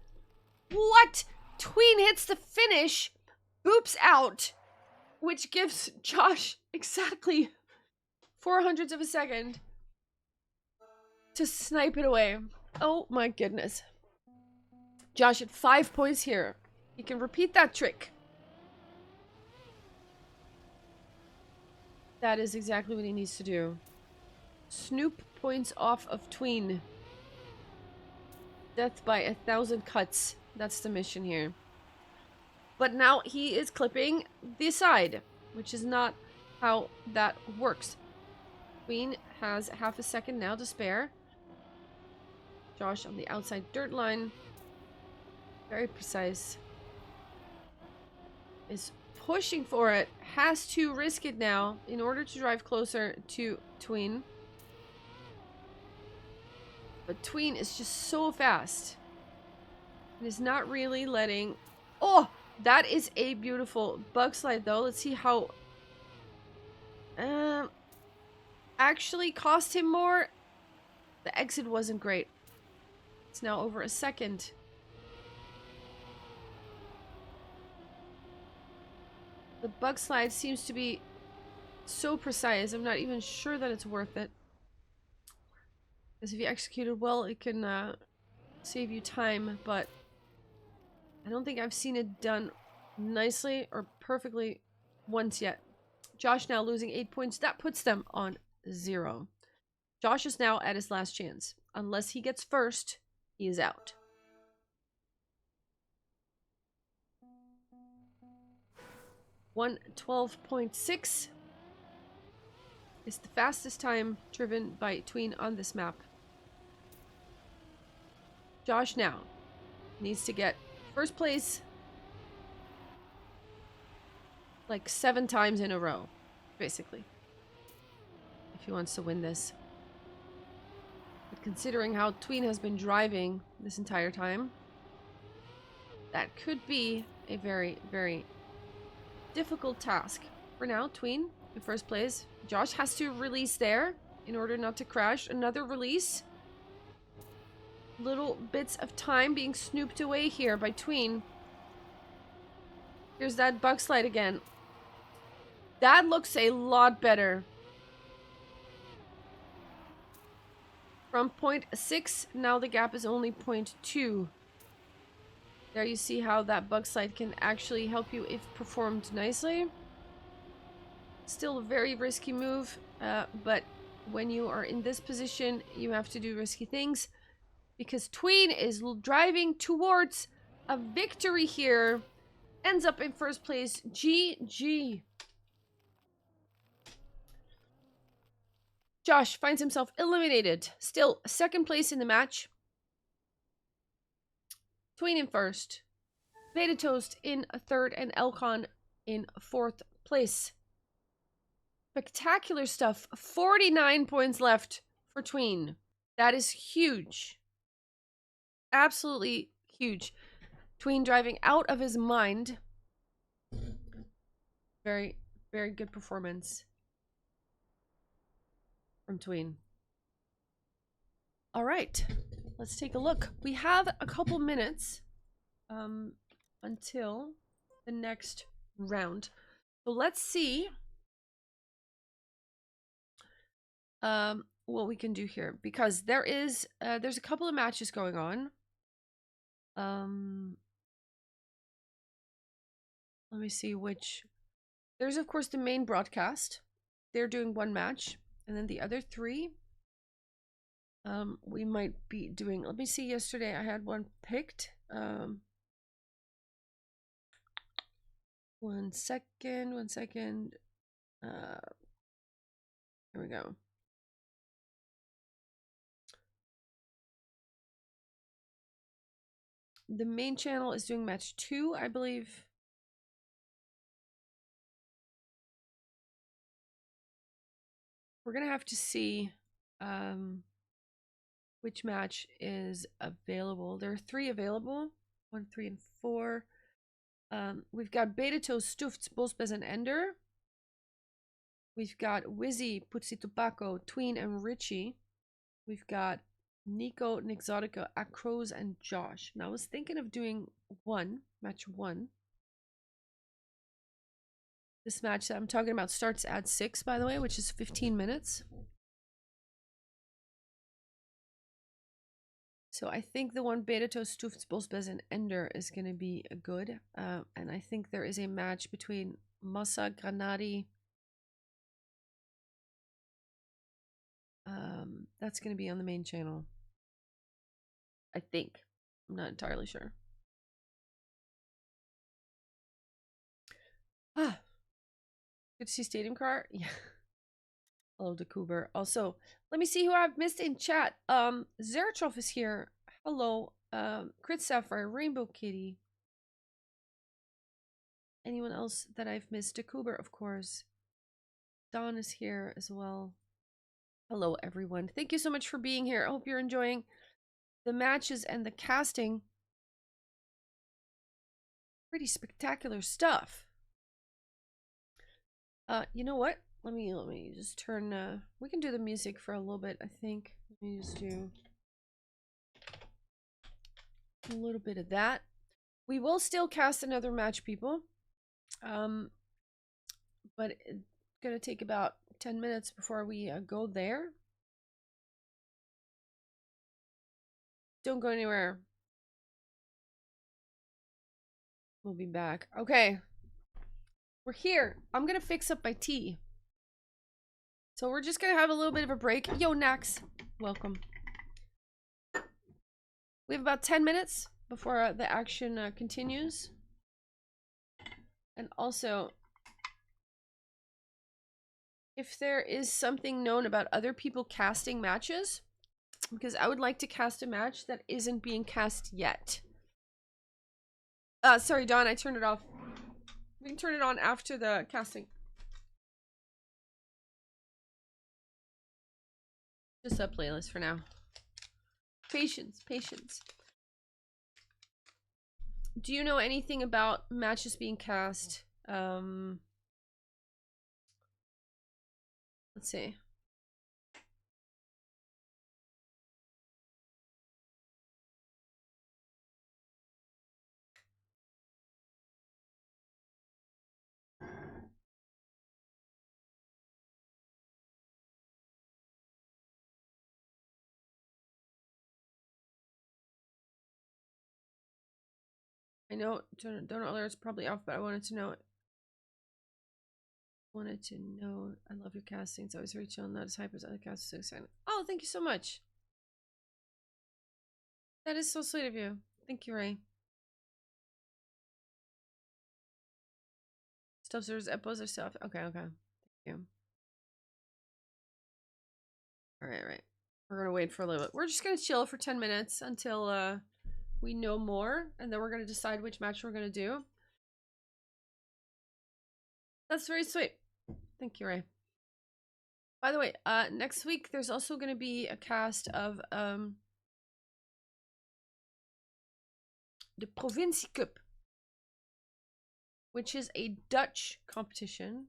What? Tween hits the finish, boops out, which gives Josh exactly 0.04 of a second to snipe it away. Oh my goodness. Josh at 5 points here. He can repeat that trick. That is exactly what he needs to do. Snoop points off of Tween. Death by 1,000 cuts. That's the mission here. But now he is clipping the side, which is not how that works. Tween has half a second now to spare. Josh on the outside dirt line. Very precise. Is pushing for it. Has to risk it now in order to drive closer to Tween. But Tween is just so fast. It is not really letting... Oh! That is a beautiful bug slide though. Let's see how... actually cost him more. The exit wasn't great. It's now over a second. The bug slide seems to be so precise. I'm not even sure that it's worth it. Because if you execute it well, it can save you time, but I don't think I've seen it done nicely or perfectly once yet. Josh now losing 8 points. That puts them on 0. Josh is now at his last chance. Unless he gets first, he is out. .112.6 is the fastest time driven by Tween on this map. Josh now needs to get first place like 7 times in a row, basically, if he wants to win this. But considering how Tween has been driving this entire time, that could be a very, very difficult task. For now, Tween in first place. Josh has to release there in order not to crash. Another release. Little bits of time being snooped away here by Tween. Here's that bug slide again. That looks a lot better. From 0.6, now the gap is only 0.2. There you see how that bug slide can actually help you if performed nicely. Still a very risky move, but when you are in this position, you have to do risky things. Because Tween is driving towards a victory here. Ends up in first place. GG. Josh finds himself eliminated. Still second place in the match. Tween in first. Beta Toast in third and Elcon in fourth place. Spectacular stuff. 49 points left for Tween. That is huge. Absolutely huge. Tween driving out of his mind. Very, very good performance from Tween. All right, let's take a look. We have a couple minutes until the next round. So let's see what we can do here, because there's a couple of matches going on. Let me see which. There's of course the main broadcast. They're doing one match, and then the other three we might be doing. Let me see. Yesterday I had one picked. 1 second, 1 second. Here we go. The main channel is doing match 2, I believe. We're gonna have to see which match is available. There are 3 available. 1, 3, and 4. We've got Beteto, Stufts, Bosbez, and Ender. We've got Whizzy, Putsi Tobacco, Tween, and Richie. We've got Nico, Nixotica, Acrose, and Josh. Now I was thinking of doing match 1. This match that I'm talking about starts at 6, by the way, which is 15 minutes. So I think the one Beteto, Stufts, Bosbez, and Ender is going to be good. And I think there is a match between Massa, GranaDy. That's going to be on the main channel. I think. I'm not entirely sure. Ah. Good to see Stadium Car. Yeah. Hello, DeCuber. Also, let me see who I've missed in chat. Zeratrov is here. Hello. Crit Sapphire, Rainbow Kitty. Anyone else that I've missed? DeCuber, of course. Don is here as well. Hello, everyone. Thank you so much for being here. I hope you're enjoying the matches and the casting. Pretty spectacular stuff. You know what? Let me just turn. We can do the music for a little bit. I think. Let me just do a little bit of that. We will still cast another match, people. But it's gonna take about 10 minutes before we go there. Don't go anywhere. We'll be back. Okay. We're here. I'm gonna fix up my tea. So we're just gonna have a little bit of a break. Yo, Nax. Welcome. We have about 10 minutes before the action continues. And also, if there is something known about other people casting matches, because I would like to cast a match that isn't being cast yet. Sorry, Don, I turned it off. We can turn it on after the casting. Just a playlist for now. Patience, patience. Do you know anything about matches being cast? Let's see. I know donut alert's probably off, but I wanted to know. I love your casting. It's always very chill, not as hype as other casters. So excited. Oh, thank you so much. That is so sweet of you. Thank you, Ray. Stuff serves epos or stuff. Okay, okay. Thank you. Alright. We're gonna wait for a little bit. We're just gonna chill for 10 minutes until we know more, and then we're gonna decide which match we're gonna do. That's very sweet. Thank you, Ray. By the way, next week there's also gonna be a cast of the Provincie Cup, which is a Dutch competition.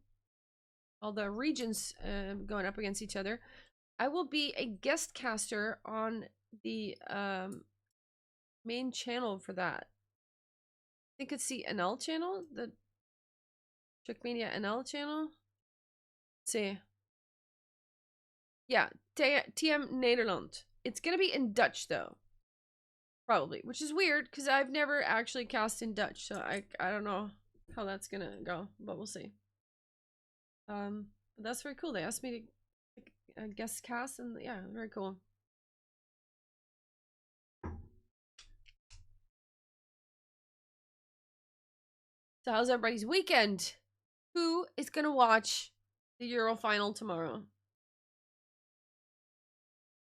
All the regions going up against each other. I will be a guest caster on the main channel for that. I think it's the NL channel, the Trickmania NL channel. Let's see. Yeah, TM Nederland. It's gonna be in Dutch though, probably, which is weird because I've never actually cast in Dutch, so I don't know how that's gonna go, but we'll see. But that's very cool. They asked me to guest cast, and yeah, very cool. So how's everybody's weekend? Who is gonna watch the Euro final tomorrow?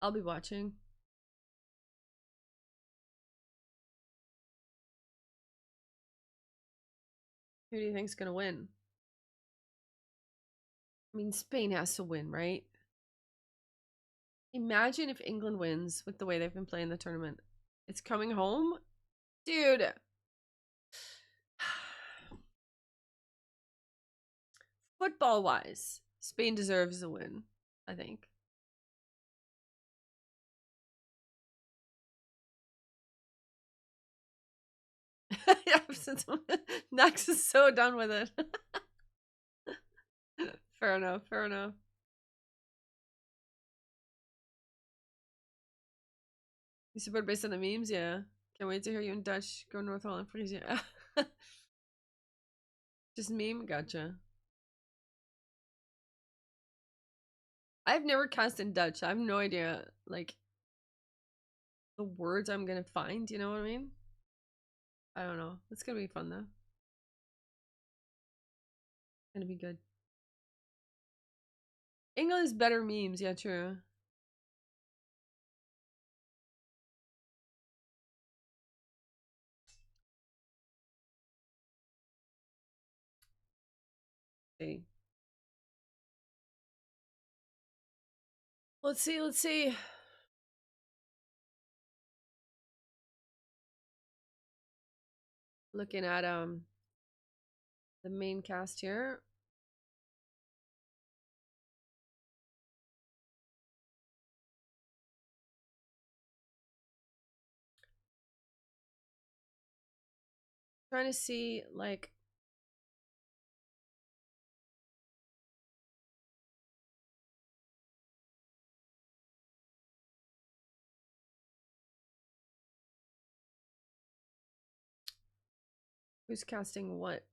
I'll be watching. Who do you think's gonna win? I mean, Spain has to win, right? Imagine if England wins with the way they've been playing the tournament. It's coming home? Dude. Football wise, Spain deserves a win, I think. Yeah, since Nax is so done with it. Fair enough, fair enough. You support based on the memes? Yeah. Can't wait to hear you in Dutch. Go North Holland, Frisia. Just meme? Gotcha. I've never cast in Dutch. I have no idea, like, the words I'm gonna find, you know what I mean? I don't know. It's gonna be fun, though. Gonna be good. England is better memes. Yeah, true. See. Let's see, let's see. Looking at the main cast here. Trying to see like who's casting what.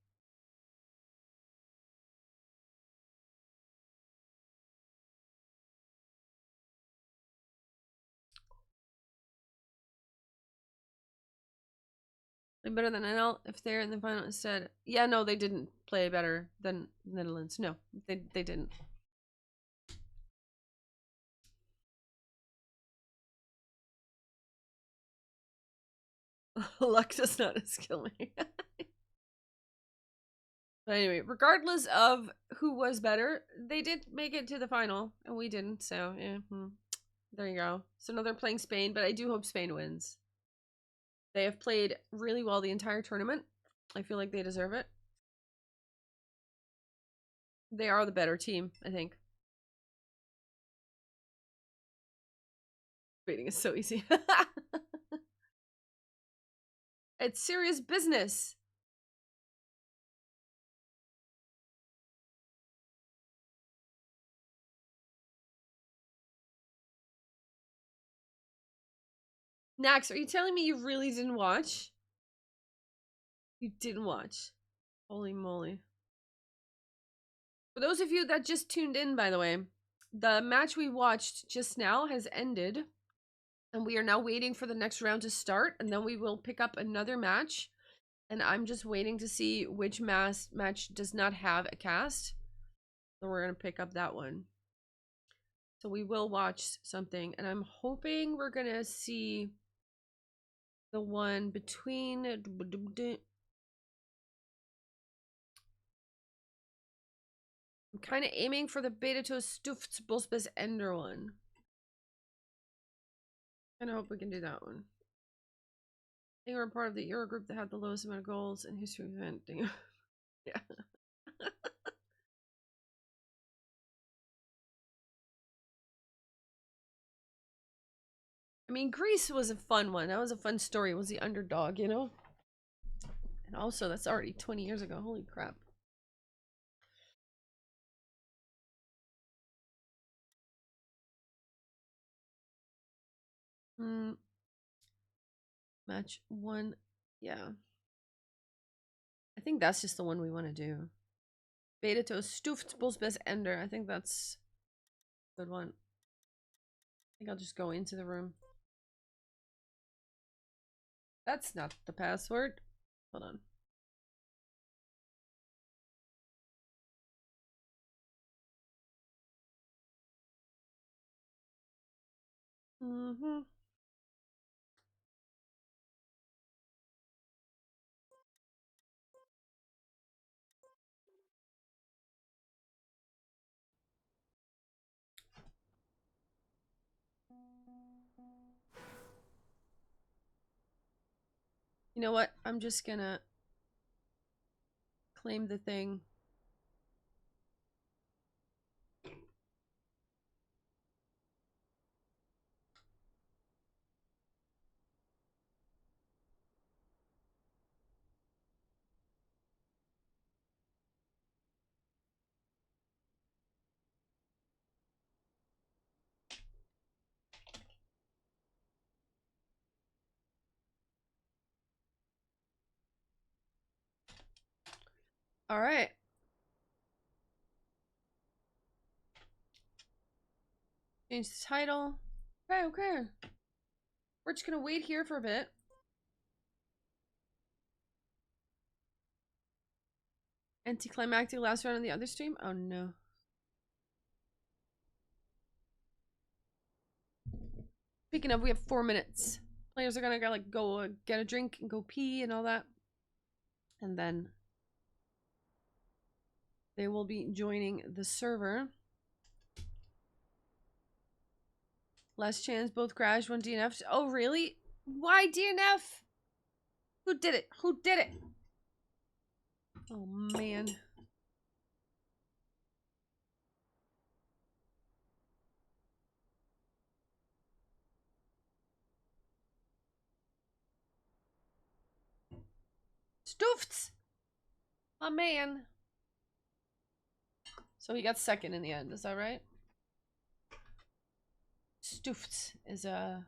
Like better than NL if they're in the final instead. Yeah, no, they didn't play better than Netherlands. No, they didn't. Luck does not skill me. But anyway, regardless of who was better, they did make it to the final, and we didn't. So yeah, there you go. So now they're playing Spain, but I do hope Spain wins. They have played really well the entire tournament. I feel like they deserve it. They are the better team, I think. Waiting is so easy. It's serious business. Nax, are you telling me you really didn't watch? You didn't watch. Holy moly. For those of you that just tuned in, by the way, the match we watched just now has ended. And we are now waiting for the next round to start. And then we will pick up another match. And I'm just waiting to see which match does not have a cast. So we're going to pick up that one. So we will watch something. And I'm hoping we're going to see the one between... I'm kind of aiming for the Beta to Stuft Bosbes Ender one. I hope we can do that one. I think we're part of the Euro group that had the lowest amount of goals in history of event. Yeah. I mean, Greece was a fun one. That was a fun story. It was the underdog, you know? And also, that's already 20 years ago. Holy crap. Mm, match 1. Yeah. I think that's just the one we want to do. Beta to Stuft Bosbes Ender. I think that's a good one. I think I'll just go into the room. That's not the password. Hold on. Mm-hmm. You know what? I'm just gonna claim the thing. All right. Change the title. Okay, okay. We're just gonna wait here for a bit. Anticlimactic last round on the other stream? Oh no. Speaking of, we have 4 minutes. Players are gonna go get a drink and go pee and all that. And then they will be joining the server. Last chance, both crashed, 1 DNF. Oh, really? Why DNF? Who did it? Who did it? Oh, man. Stoofts! My man. So he got second in the end, is that right? Stoofts is a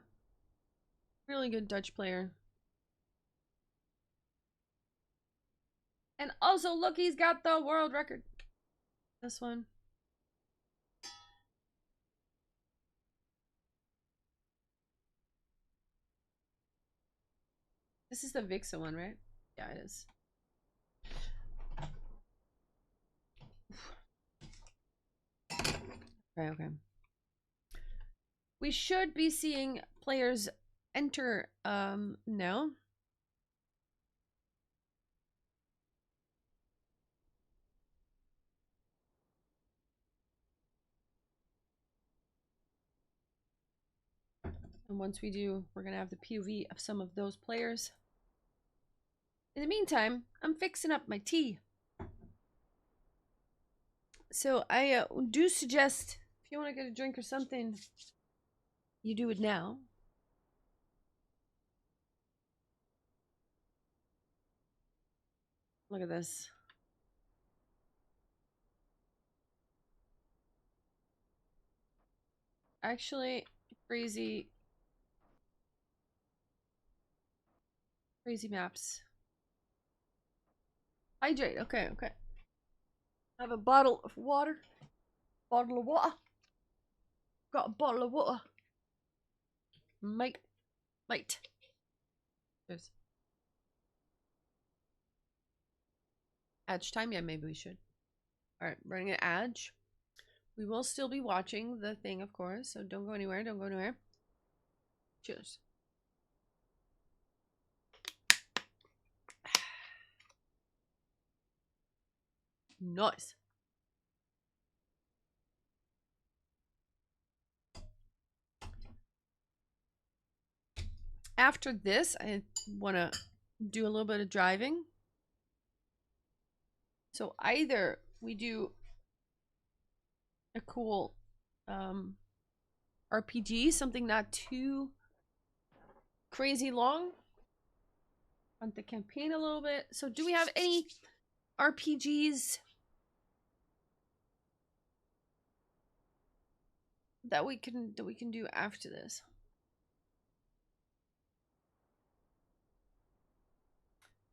really good Dutch player. And also, look, he's got the world record. This one. This is the Vixa one, right? Yeah, it is. Okay, okay. We should be seeing players enter now. And once we do, we're gonna have the POV of some of those players. In the meantime, I'm fixing up my tea. So I do suggest, if you want to get a drink or something, you do it now. Look at this. Actually, crazy maps. Hydrate. Okay, okay. I have a bottle of water. Bottle of water. Got a bottle of water. Mate. Cheers. Edge time? Yeah, maybe we should. Alright, running an edge. We will still be watching the thing, of course, so don't go anywhere. Don't go anywhere. Cheers. Nice. After this, I want to do a little bit of driving. So either we do a cool RPG, something not too crazy long, on the campaign a little bit. So do we have any RPGs that we can do after this?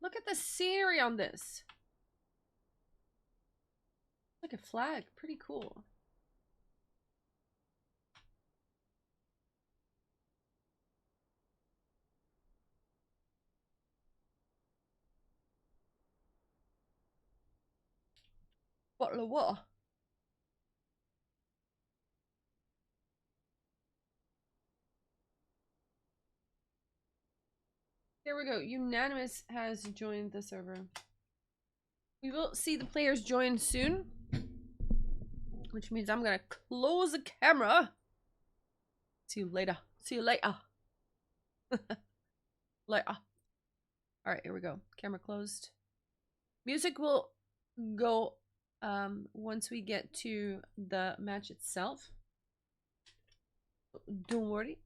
Look at the scenery on this. Like a flag. Pretty cool. Bottle of water. There we go. Unanimous has joined the server. We will see the players join soon, which means I'm gonna close the camera. See you later. See you later. Later. All right, here we go. Camera closed. Music will go once we get to the match itself. Don't worry.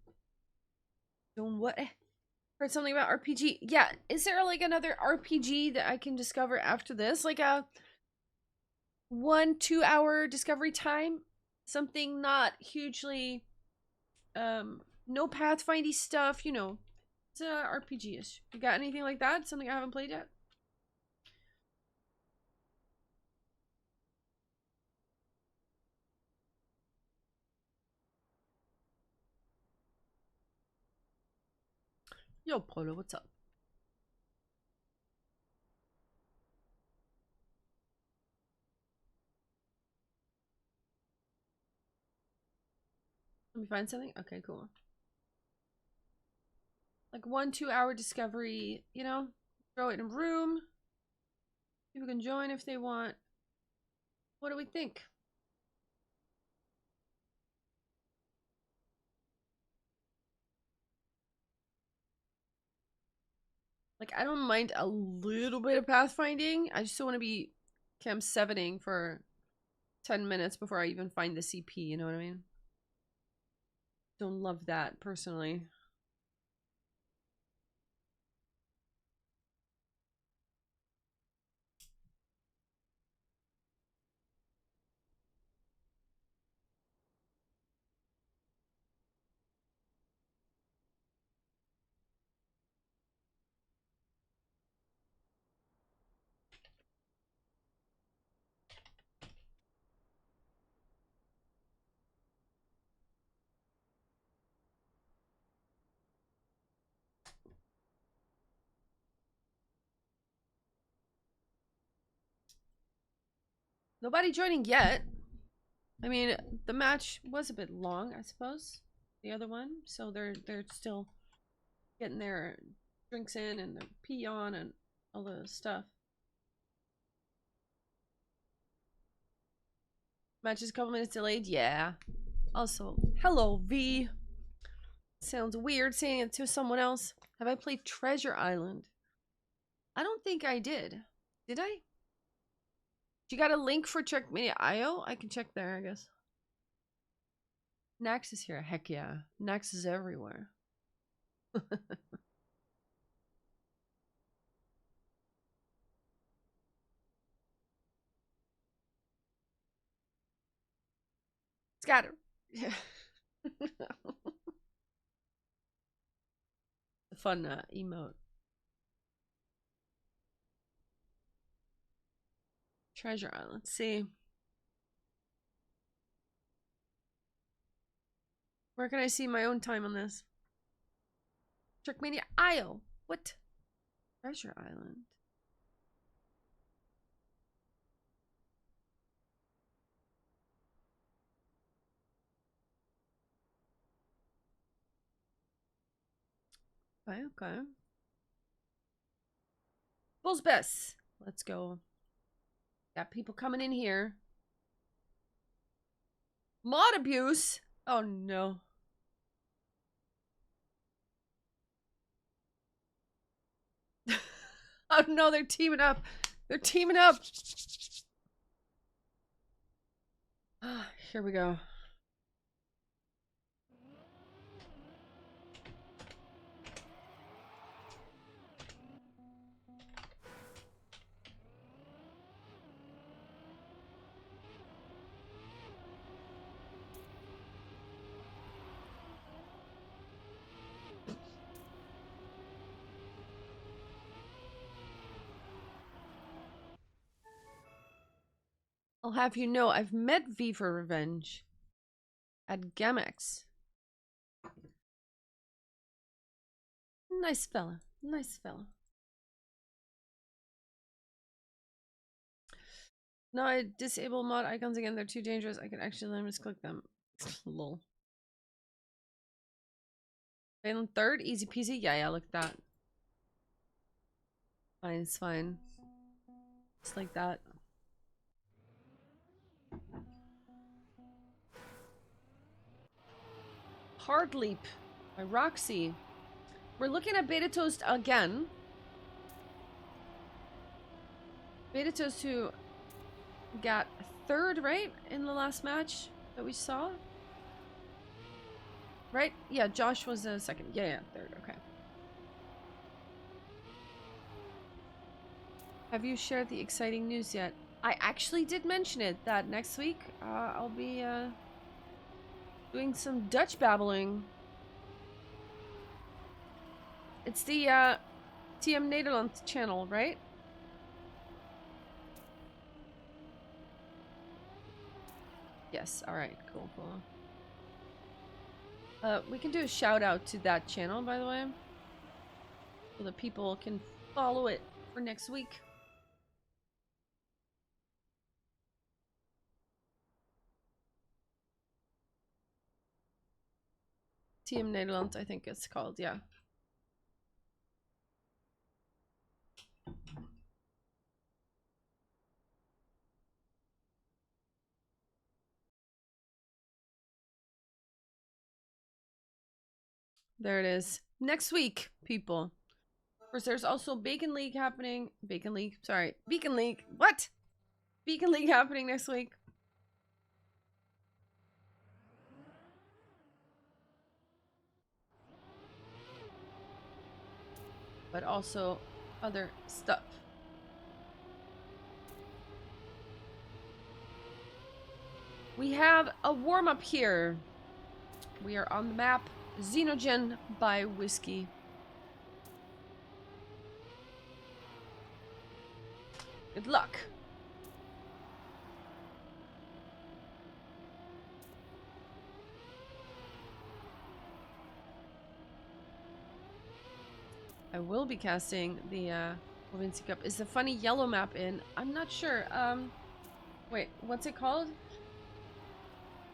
Don't worry. Heard something about RPG. Yeah, is there like another RPG that I can discover after this? Like a 1-2 hour discovery time? Something not hugely no pathfinding stuff, you know. It's RPG-ish. You got anything like that? Something I haven't played yet? Yo, Polo, what's up? Let me find something. Okay, cool. Like 1-2 hour discovery, you know? Throw it in a room. People can join if they want. What do we think? Like, I don't mind a little bit of pathfinding. I just don't want to be Cam 7ing for 10 minutes before I even find the CP, you know what I mean? Don't love that, personally. Nobody joining yet. I mean, the match was a bit long, I suppose. The other one, so they're still getting their drinks in and their pee on and all the stuff. Match is a couple minutes delayed, yeah. Also, hello V. Sounds weird saying it to someone else. Have I played Treasure Island? I don't think I did. Did I? You got a link for Checkmania IO? I can check there, I guess. Nax is here. Heck yeah. Nax is everywhere. Scatter. Yeah. Fun emote. Treasure Island. Let's see. Where can I see my own time on this? Trackmania IO. What? Treasure Island. Okay, okay. Bull's best. Let's go. Got people coming in here. Mod abuse. Oh no. Oh no, they're teaming up. They're teaming up. Here we go. I'll have you know I've met V for Revenge at Gamex. Nice fella. Nice fella. No, I disable mod icons again. They're too dangerous. I can actually let me just click them. Lol. Phelan third? Easy peasy? Yeah, look at that. Fine, it's fine. Just like that. Hard Leap by Roxy. We're looking at Beta Toast again. Beta Toast who got third, right? In the last match that we saw. Right? Yeah, Josh was a second. Yeah, third. Okay. Have you shared the exciting news yet? I actually did mention it, that next week I'll be doing some Dutch babbling. It's the TM Nederland channel, right? Yes, alright, cool. We can do a shout out to that channel, by the way, so that people can follow it for next week. TM Nederland, I think it's called, yeah. There it is. Next week, people. Of course, there's also Bacon League happening. Beacon League What? Beacon League happening next week. But also other stuff. We have a warm-up here. We are on the map. Xenogen by Whiskey. Good luck. I will be casting the Vinci Cup. Is the funny yellow map in? I'm not sure. Wait, what's it called?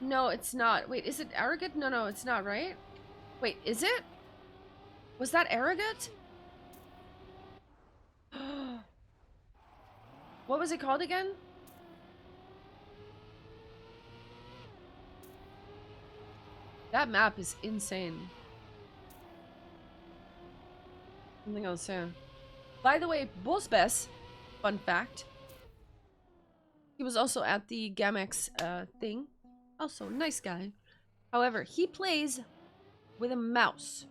No, it's not. Wait, is it Arrogant? No, it's not, right? Wait, is it? Was that Arrogant? What was it called again? That map is insane. Something else, yeah. By the way, Bosbes, fun fact, he was also at the Gamex thing. Also, nice guy. However, he plays with a mouse.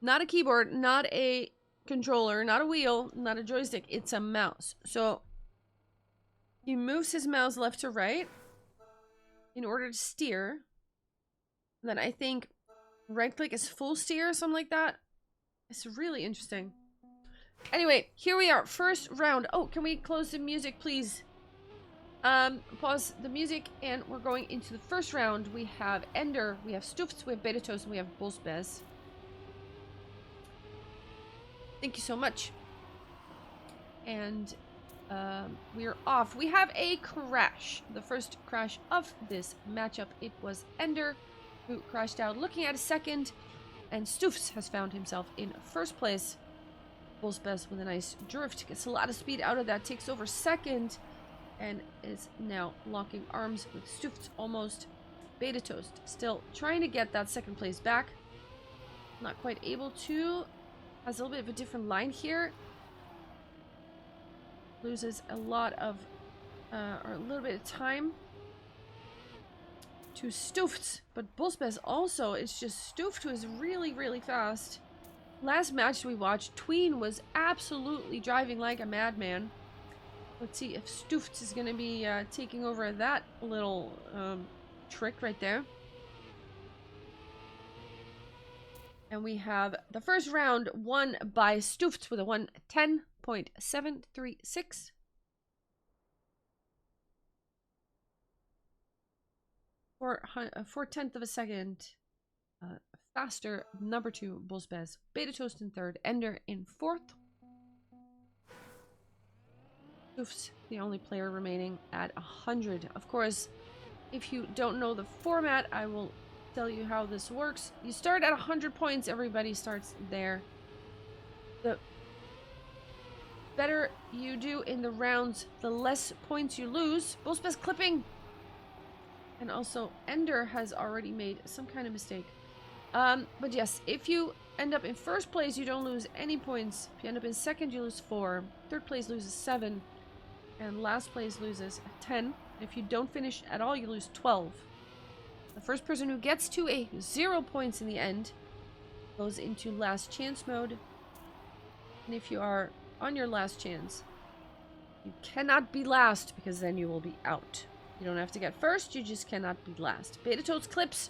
Not a keyboard, not a controller, not a wheel, not a joystick. It's a mouse. So he moves his mouse left to right in order to steer. And then I think right click is full steer or something like that. It's really interesting. Anyway, here we are. First round. Oh, can we close the music, please? Pause the music, and we're going into the first round. We have Ender, we have Stoofs, we have Beta Toast, and we have Bosbes. Thank you so much. And we're off. We have a crash. The first crash of this matchup. It was Ender who crashed out, looking at a second, and Stoofs has found himself in first place. Bosbes with a nice drift, gets a lot of speed out of that, takes over second, and is now locking arms with Stoofs almost. Beta Toast still trying to get that second place back. Not quite able to. Has a little bit of a different line here. Loses a lot of, or a little bit of time to Stoofs. But Bosbes also, it's just Stoofs who is really, really fast. Last match we watched, Tween was absolutely driving like a madman. Let's see if Stoofs is going to be taking over that little trick right there. And we have the first round won by Stoofs with a 110.736. 4/10 of a second faster. Number 2, Bullsbez. Beta Toast in 3rd. Ender in 4th. Oofs, the only player remaining at 100. Of course, if you don't know the format, I will tell you how this works. You start at 100 points. Everybody starts there. The better you do in the rounds, the less points you lose. Bullsbez clipping. And also, Ender has already made some kind of mistake. But yes, if you end up in 1st place, you don't lose any points. If you end up in 2nd, you lose 4. 3rd place loses 7. And last place loses 10. If you don't finish at all, you lose 12. The first person who gets to a 0 points in the end goes into last chance mode. And if you are on your last chance, you cannot be last, because then you will be out. You don't have to get 1st, you just cannot be last. Beta Toad's clips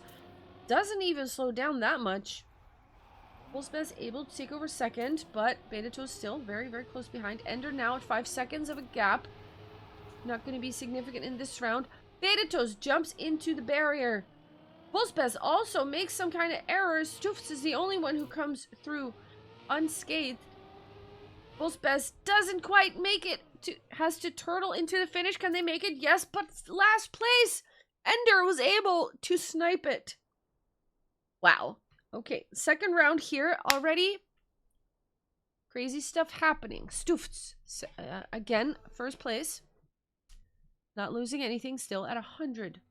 doesn't even slow down that much. Bullsbez able to take over 2nd, but Beta Toad's still very, very close behind. Ender now at 5 seconds of a gap. Not going to be significant in this round. Beta Toast jumps into the barrier. Bullsbez also makes some kind of error. Stoofs is the only one who comes through unscathed. Bullsbez doesn't quite make it. Has to turtle into the finish. Can they make it? Yes, but last place. Ender was able to snipe it. Wow. Okay, 2nd round here already. Crazy stuff happening. Stoofs, again, 1st place. Not losing anything, still at 100.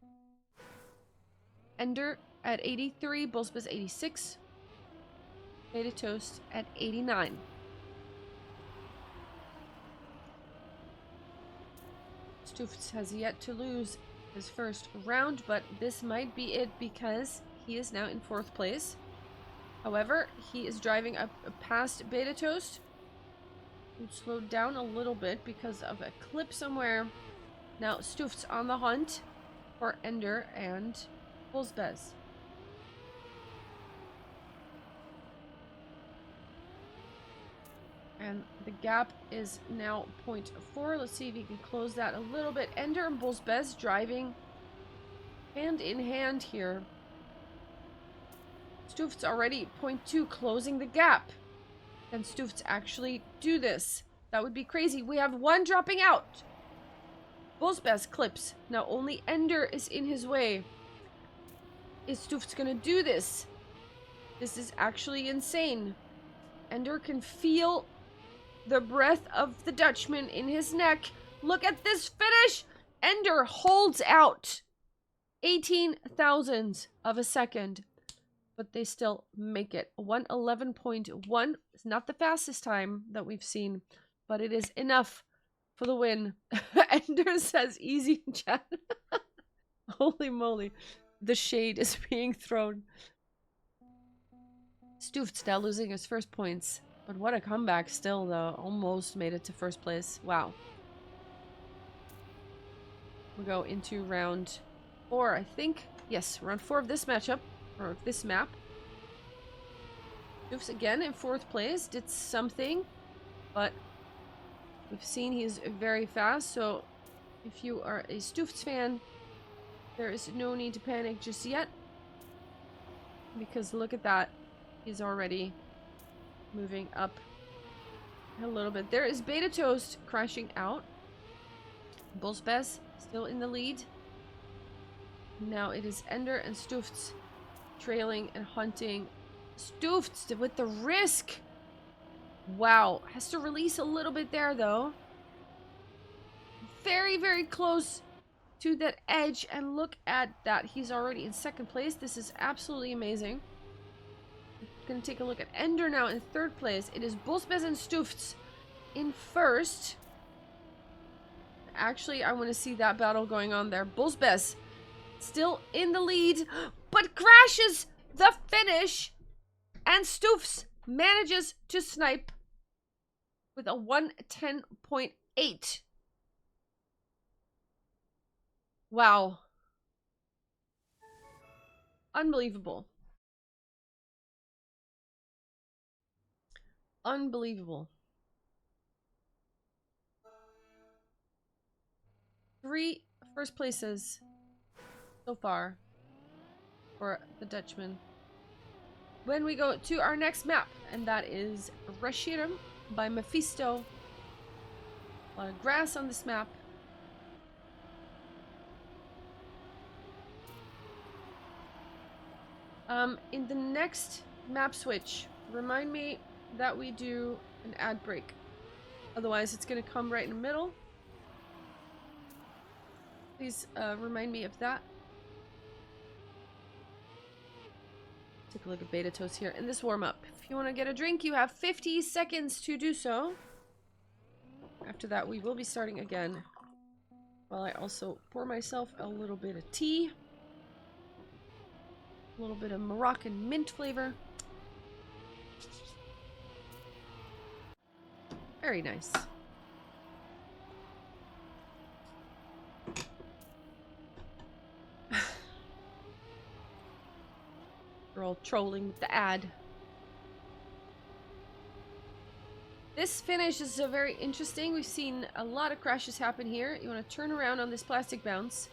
Ender at 83, Bullsbez 86. Beta Toast at 89. Stoofs has yet to lose his 1st round, but this might be it because he is now in 4th place. However, he is driving up past Beta Toast, who slowed down a little bit because of a clip somewhere. Now, Stoofs on the hunt for Ender and Bullsbez. And the gap is now 0.4. Let's see if he can close that a little bit. Ender and Bullsbez driving hand in hand here. Stoofs already 0.2, closing the gap. Can Stoofs actually do this? That would be crazy. We have 1 dropping out. Bullsbez clips. Now only Ender is in his way. Is Stoofs gonna do this? This is actually insane. Ender can feel the breath of the Dutchman in his neck. Look at this finish. Ender holds out 18 thousandths of a second, but they still make it. 1:11.1 is not the fastest time that we've seen, but it is enough for the win. Ender says easy in chat. Holy moly. The shade is being thrown. Stoofs now losing his 1st points. But what a comeback still, though. Almost made it to 1st place. Wow. We'll go into round 4, I think. Yes, round 4 of this matchup. Or of this map. Stoofs again in 4th place. Did something. But we've seen he's very fast. So if you are a Stoofs fan, there is no need to panic just yet. Because look at that. He's already moving up a little bit. There is Beta Toast crashing out. Bullsbez still in the lead. Now it is Ender and Stoofs trailing and hunting. Stoofs with the risk. Wow. Has to release a little bit there, though. Very, very close to that edge. And look at that. He's already in 2nd place. This is absolutely amazing. Gonna take a look at Ender now in 3rd place. It is Bullsbez and Stoofs in 1st. Actually, I want to see that battle going on there. Bullsbez still in the lead, but crashes the finish, and Stoofs manages to snipe with a 1:10.8. Wow. Unbelievable. Unbelievable. 3 first places so far. for the Dutchman. When we go to our next map, and that is Reshiram by Mephisto. A lot of grass on this map. In the next map switch, remind me that we do an ad break. Otherwise, it's going to come right in the middle. Please remind me of that. Take a look at Beta Toast here in this warm-up. If you want to get a drink, you have 50 seconds to do so. After that, we will be starting again. While I also pour myself a little bit of tea. A little bit of Moroccan mint flavor. Very nice. We're all trolling with the ad. This finish is very interesting. We've seen a lot of crashes happen here. You want to turn around on this plastic bounce.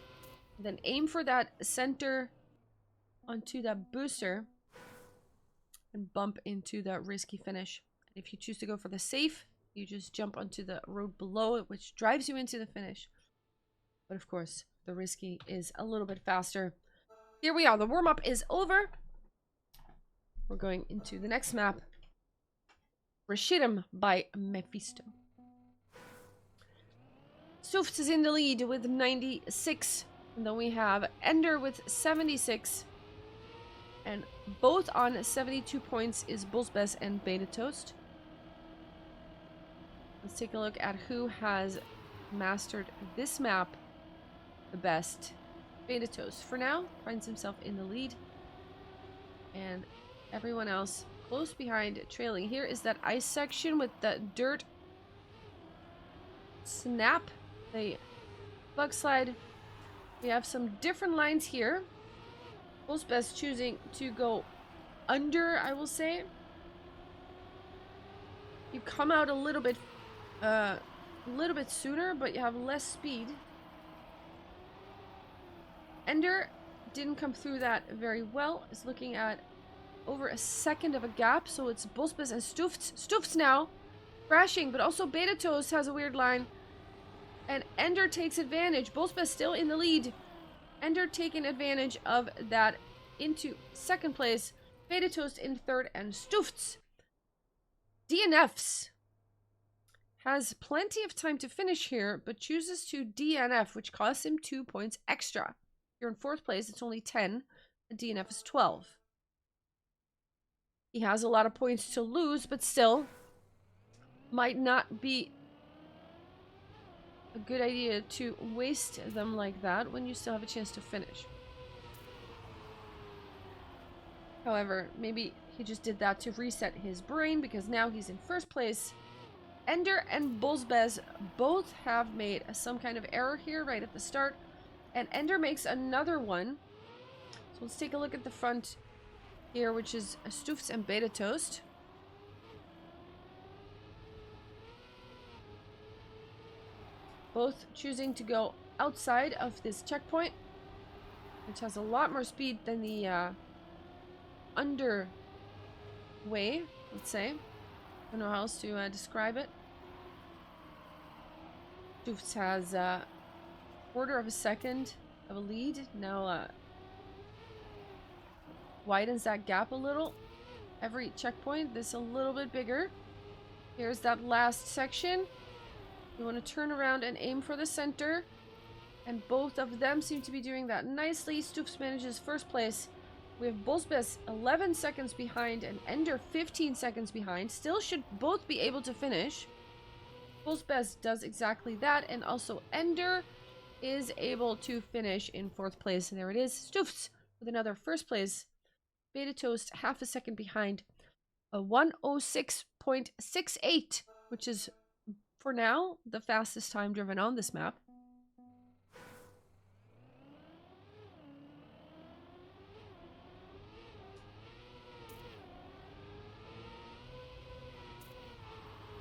Then aim for that center onto that booster. And bump into that risky finish. If you choose to go for the safe, you just jump onto the road below it, which drives you into the finish. But of course, the risky is a little bit faster. Here we are. The warm-up is over. We're going into the next map. Reshiram by Mephisto. Soofts is in the lead with 96. And then we have Ender with 76. And both on 72 points is Bullsbess and Beta Toast. Let's take a look at who has mastered this map the best. Beta Toast, for now, finds himself in the lead. And everyone else close behind, trailing. Here is that ice section with the dirt snap, the bug slide. We have some different lines here. Bullsbess choosing to go under, I will say. You come out a little bit sooner, but you have less speed. Ender didn't come through that very well. Is looking at over a second of a gap, so it's Bullsbess and Stoofts. Stoofts now crashing, but also Beta Toast has a weird line. And Ender takes advantage. Bullsbess still in the lead. Ender taking advantage of that into second place. Beta Toast in third, and Stoofts DNFs. Has plenty of time to finish here, but chooses to DNF, which costs him 2 points extra. You're in fourth place, it's only 10. A DNF is 12. He has a lot of points to lose, but still might not be a good idea to waste them like that when you still have a chance to finish. However, maybe he just did that to reset his brain, because now he's in first place. Ender and Bullsbess both have made some kind of error here right at the start. And Ender makes another one. So let's take a look at the front here, which is Stoofts and Beta Toast. Both choosing to go outside of this checkpoint, which has a lot more speed than the under way, let's say. I don't know how else to describe it. Stoofts has a quarter of a second of a lead. Now widens that gap a little. Every checkpoint, this a little bit bigger. Here's that last section. You want to turn around and aim for the center. And both of them seem to be doing that nicely. Stoofts manages first place. We have Bullsbess 11 seconds behind and Ender 15 seconds behind. Still should both be able to finish. Bullsbess does exactly that, and also Ender is able to finish in fourth place. And there it is. Stoofts with another first place. Beta Toast half a second behind. A 1:06.68, which is, for now, the fastest time driven on this map.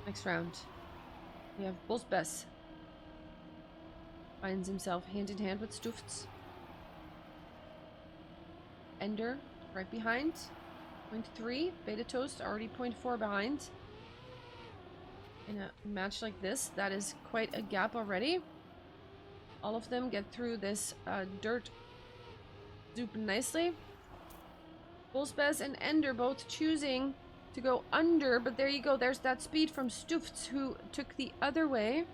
Next round, we have Bullsbess. Finds himself hand in hand with Stoofts. Ender right behind. 0.3. Beta Toast already 0.4 behind. In a match like this, that is quite a gap already. All of them get through this dirt super nicely. Bullspez and Ender both choosing to go under, but there you go. There's that speed from Stoofts, who took the other way.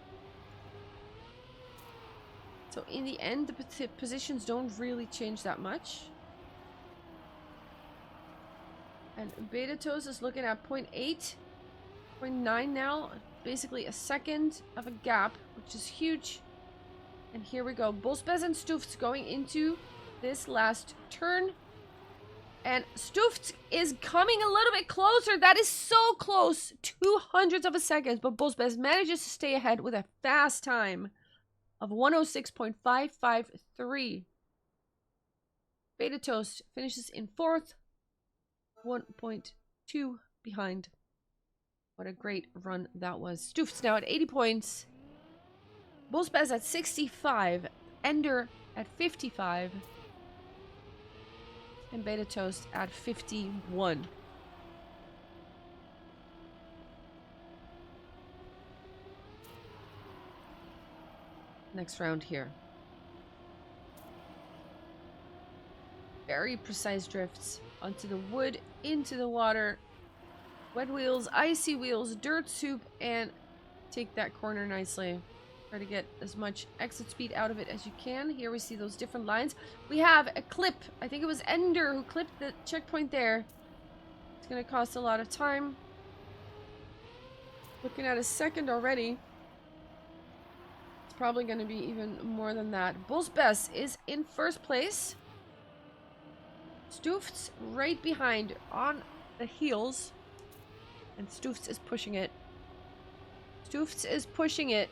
So in the end, the positions don't really change that much. And Beta Toast is looking at 0.8, 0.9 now. Basically a second of a gap, which is huge. And here we go. Bullspez and Stoofts going into this last turn. And Stoofts is coming a little bit closer. That is so close. 0.02 of a second. But Bullspez manages to stay ahead with a fast time of 106.553. Beta Toast finishes in 4th. 1.2 behind. What a great run that was. Stoofts now at 80 points. Bullspez at 65. Ender at 55. And Beta Toast at 51. Next round here. Very precise drifts onto the wood, into the water. Wet wheels, icy wheels, dirt soup, and take that corner nicely. Try to get as much exit speed out of it as you can. Here we see those different lines. We have a clip. I think it was Ender who clipped the checkpoint there. It's going to cost a lot of time. Looking at a second already. It's probably going to be even more than that. Bullspez is in first place. Stoofts right behind on the heels. And Stoofts is pushing it. Stoofts is pushing it.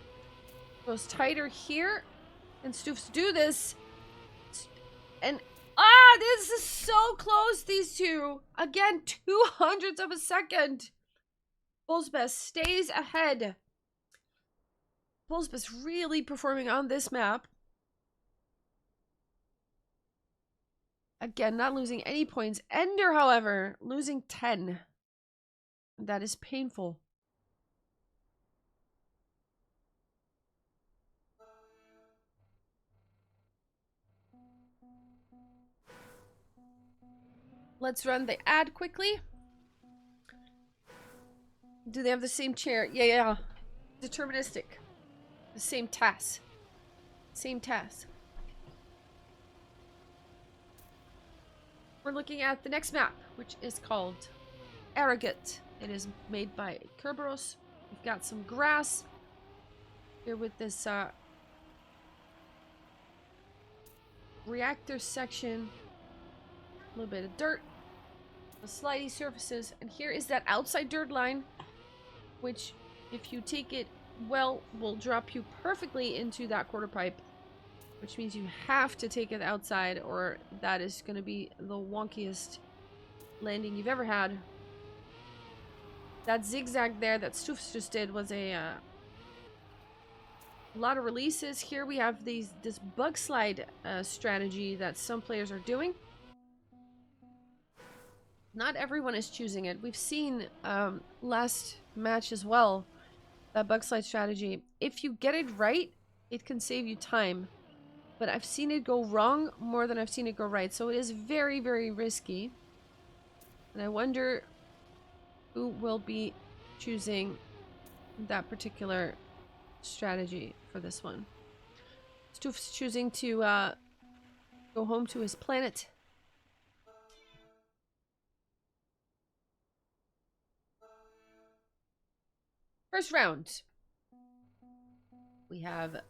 Goes tighter here. And Stoofts do this. And this is so close, these two. Again, 0.02 of a second. Bullspez stays ahead. Bullspez really performing on this map. Again, not losing any points. Ender, however, losing 10. That is painful. Let's run the ad quickly. Do they have the same chair? Yeah. Deterministic. The same task. Same task. We're looking at the next map, which is called Arrogate. It is made by Acrose. We've got some grass here with this reactor section. A little bit of dirt. The slidey surfaces. And here is that outside dirt line, which, if you take it well, will drop you perfectly into that quarter pipe. Which means you have to take it outside, or that is going to be the wonkiest landing you've ever had. That zigzag there that Stoofs just did was a lot of releases. Here we have this bug slide strategy that some players are doing. Not everyone is choosing it. We've seen last match as well, that bug slide strategy. If you get it right, it can save you time. But I've seen it go wrong more than I've seen it go right. So it is very, very risky. And I wonder who will be choosing that particular strategy for this one. Stoof's choosing to go home to his planet. First round. We have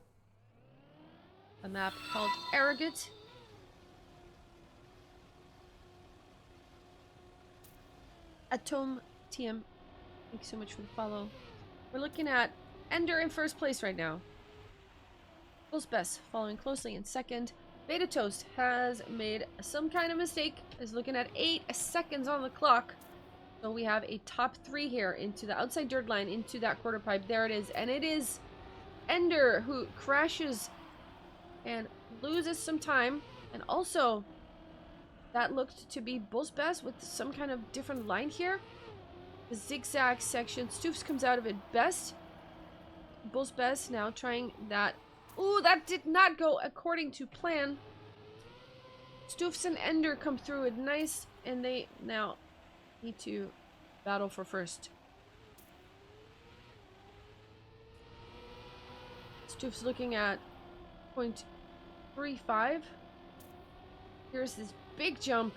a map called Arrogate. Atom TM, thank you so much for the follow. We're looking at Ender in first place right now. Bullspez following closely in second. Beta Toast has made some kind of mistake, is looking at 8 seconds on the clock. So we have a top 3 here into the outside dirt line, into that quarter pipe. There it is. And it is Ender who crashes and loses some time. And also That looked to be Bullsbez with some kind of different line here. The zigzag section. Stoofs comes out of it best. Bullsbez now trying that. Ooh, that did not go according to plan. Stoofs and Ender come through it nice, and they now need to battle for first. Stoofs looking at 0.35. Here's this big jump.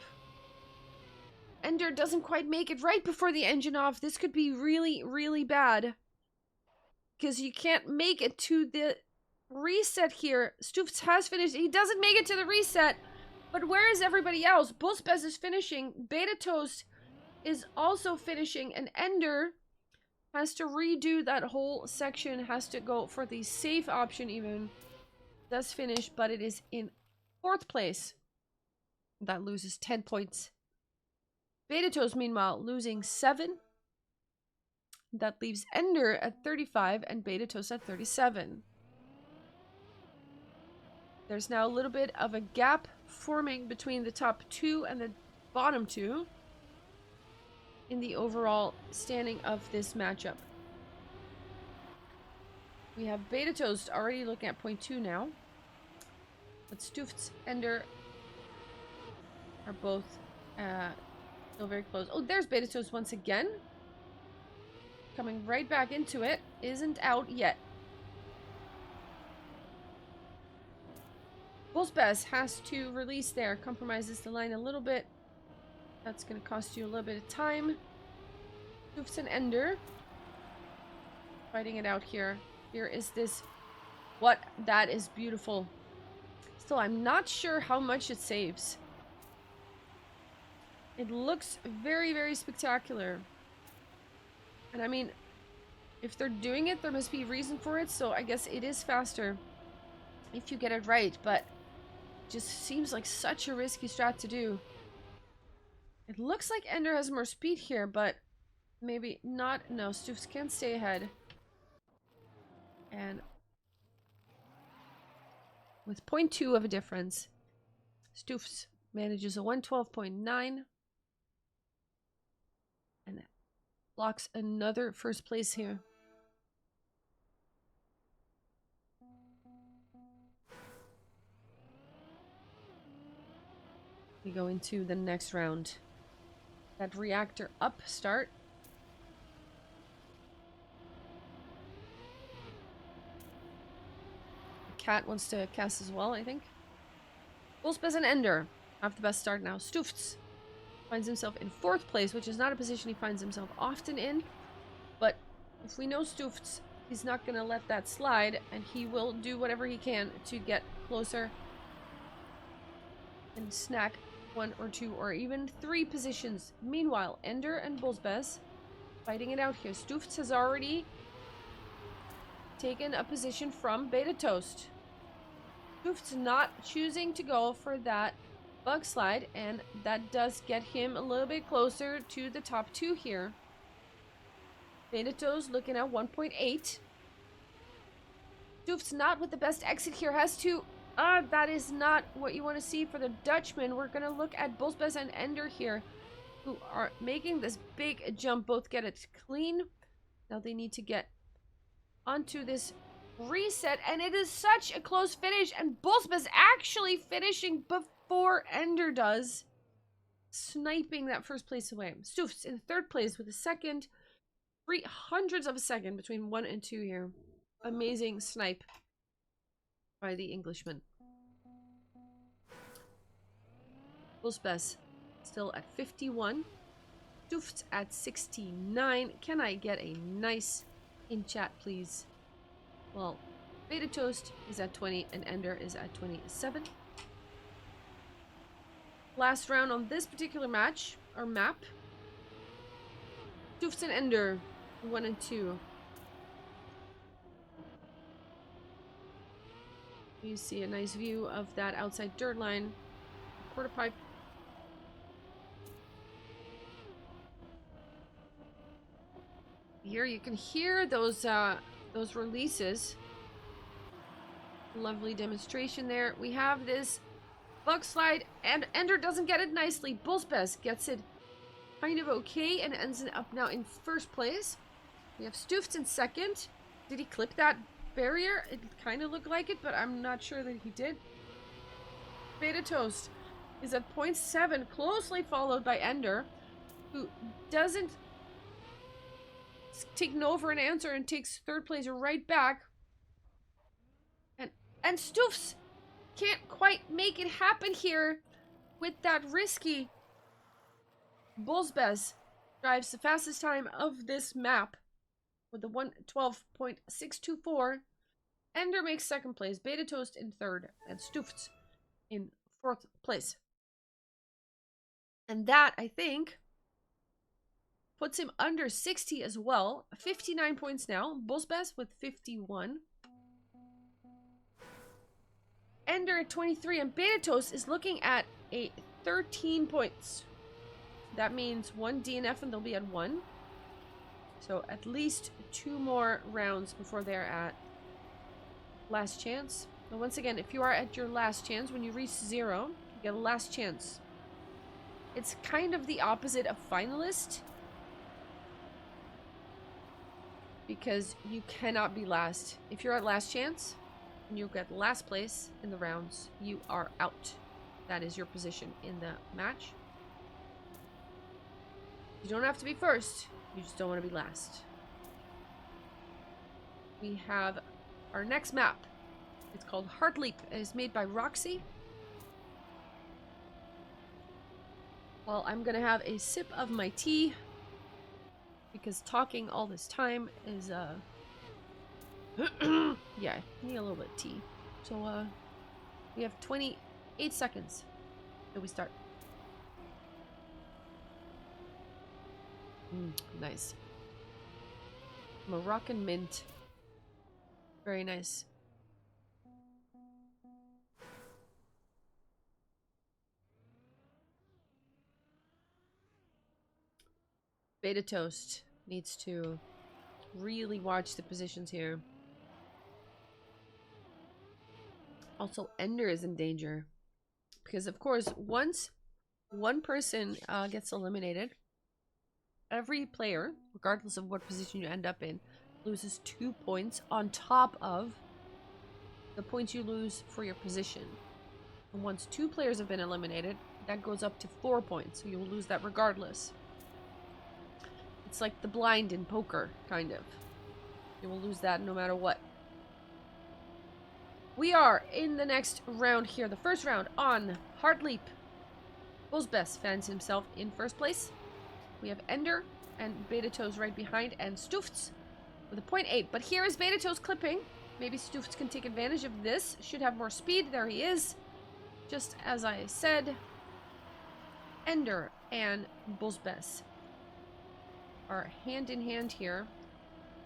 Ender doesn't quite make it right before the engine off. This could be really, really bad. Because you can't make it to the reset here. Stoofs has finished. He doesn't make it to the reset. But where is everybody else? Bullsbez is finishing. Beta Toast is also finishing. And Ender has to redo that whole section. Has to go for the safe option even. Does finish, but it is in 4th place. That loses 10 points. Beta Toast, meanwhile, losing 7. That leaves Ender at 35 and Beta Toast at 37. There's now a little bit of a gap forming between the top 2 and the bottom 2 in the overall standing of this matchup. We have Beta Toast already looking at 0.2 now. But Stoofs, Ender are both still very close. Oh, there's Beta Toast once again. Coming right back into it. Isn't out yet. Bullsbez has to release there. Compromises the line a little bit. That's going to cost you a little bit of time. Stoofs and Ender fighting it out here. Here is this. What? That is beautiful. Still, I'm not sure how much it saves. It looks very, very spectacular. And I mean, if they're doing it, there must be a reason for it. So I guess it is faster if you get it right. But it just seems like such a risky strat to do. It looks like Ender has more speed here, but maybe not. No, Stoofs can't stay ahead. And with 0.2 of a difference, Stoofs manages a 112.9 and blocks another first place here. We go into the next round. That reactor up start. Cat wants to cast as well, I think. Bullsbez and Ender have the best start now. Stoofs finds himself in 4th place, which is not a position he finds himself often in. But if we know Stoofs, he's not going to let that slide, and he will do whatever he can to get closer and snack 1 or 2 or even 3 positions. Meanwhile, Ender and Bullsbez fighting it out here. Stoofs has already taken a position from Beta Toast. Stoofs not choosing to go for that bug slide, and that does get him a little bit closer to the top 2 here. Beta Toast looking at 1.8. Stoofs not with the best exit here, has to... that is not what you want to see for the Dutchman. We're going to look at Bullsbez and Ender here, who are making this big jump. Both get it clean. Now they need to get onto this reset, and it is such a close finish, and Bullsbez actually finishing before Ender does, sniping that first place away. Stoofs in 3rd place with a second, 300ths of a second between 1 and 2 here. Amazing snipe by the Englishman. Bullsbez still at 51. Stoofs at 69. Can I get a nice in chat, please? Well, Beta Toast is at 20 and Ender is at 27. Last round on this particular match, or map. Stoofs and Ender, 1 and 2. You see a nice view of that outside dirt line. Quarter pipe. Here you can hear those releases. Lovely demonstration there. We have this Bug slide, and Ender doesn't get it nicely. Bullsbez gets it kind of okay and ends up now in first place. We have Stoofts in second. Did he clip that barrier? It kind of looked like it, but I'm not sure that he did. Beta Toast is at 0.7, closely followed by Ender, who doesn't take no for an answer and takes third place right back. And Stoofs can't quite make it happen here with that risky. Bullsbez drives the fastest time of this map with the 1:12.624. Ender makes second place, Beta Toast in third, and Stoofts in fourth place. And that, I think, puts him under 60 as well. 59 points now. Bullsbez with 51. Ender at 23, and Beta Toast is looking at a 13 points. That means one DNF and they'll be at 1. So at least 2 more rounds before they're at last chance. But once again, if you are at your last chance, when you reach 0, you get a last chance. It's kind of the opposite of finalist, because you cannot be last. If you're at last chance and you get last place in the rounds, you are out. That is your position in the match. You don't have to be first, you just don't want to be last. We have our next map. It's called Heart Leap. It is made by Roxy. Well, I'm gonna have a sip of my tea, because talking all this time is yeah, I need a little bit of tea. So we have 28 seconds till we start. Nice. Moroccan mint. Very nice. Beta Toast needs to really watch the positions here. Also, Ender is in danger, because of course, once one person gets eliminated, every player, regardless of what position you end up in, loses 2 points on top of the points you lose for your position. And once 2 players have been eliminated, that goes up to 4 points, so you'll lose that regardless. It's like the blind in poker, kind of. You will lose that no matter what. We are in the next round here, the first round on Heart Leap. Bullsbez finds himself in first place. We have Ender and Beta Toast right behind, and Stoofts with a 0.8. But here is Beta Toast clipping. Maybe Stoofts can take advantage of this. Should have more speed. There he is. Just as I said, Ender and Bullsbez are hand in hand here,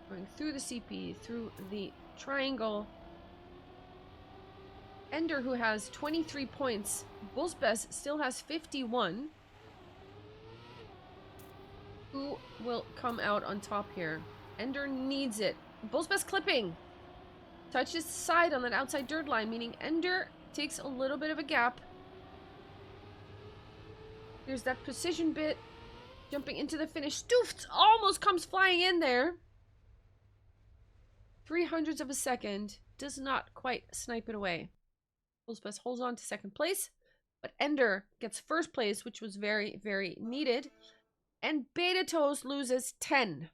going through the CP, through the triangle. Ender, who has 23 points. Bullsbez still has 51. Who will come out on top here? Ender needs it. Bullsbez clipping. Touches the side on that outside dirt line, meaning Ender takes a little bit of a gap. There's that precision bit. Jumping into the finish. Stoofts almost comes flying in there. 300ths of a second. Does not quite snipe it away. Bullsbez holds on to second place, but Ender gets first place, which was very, very needed. And Beta Toast loses 10.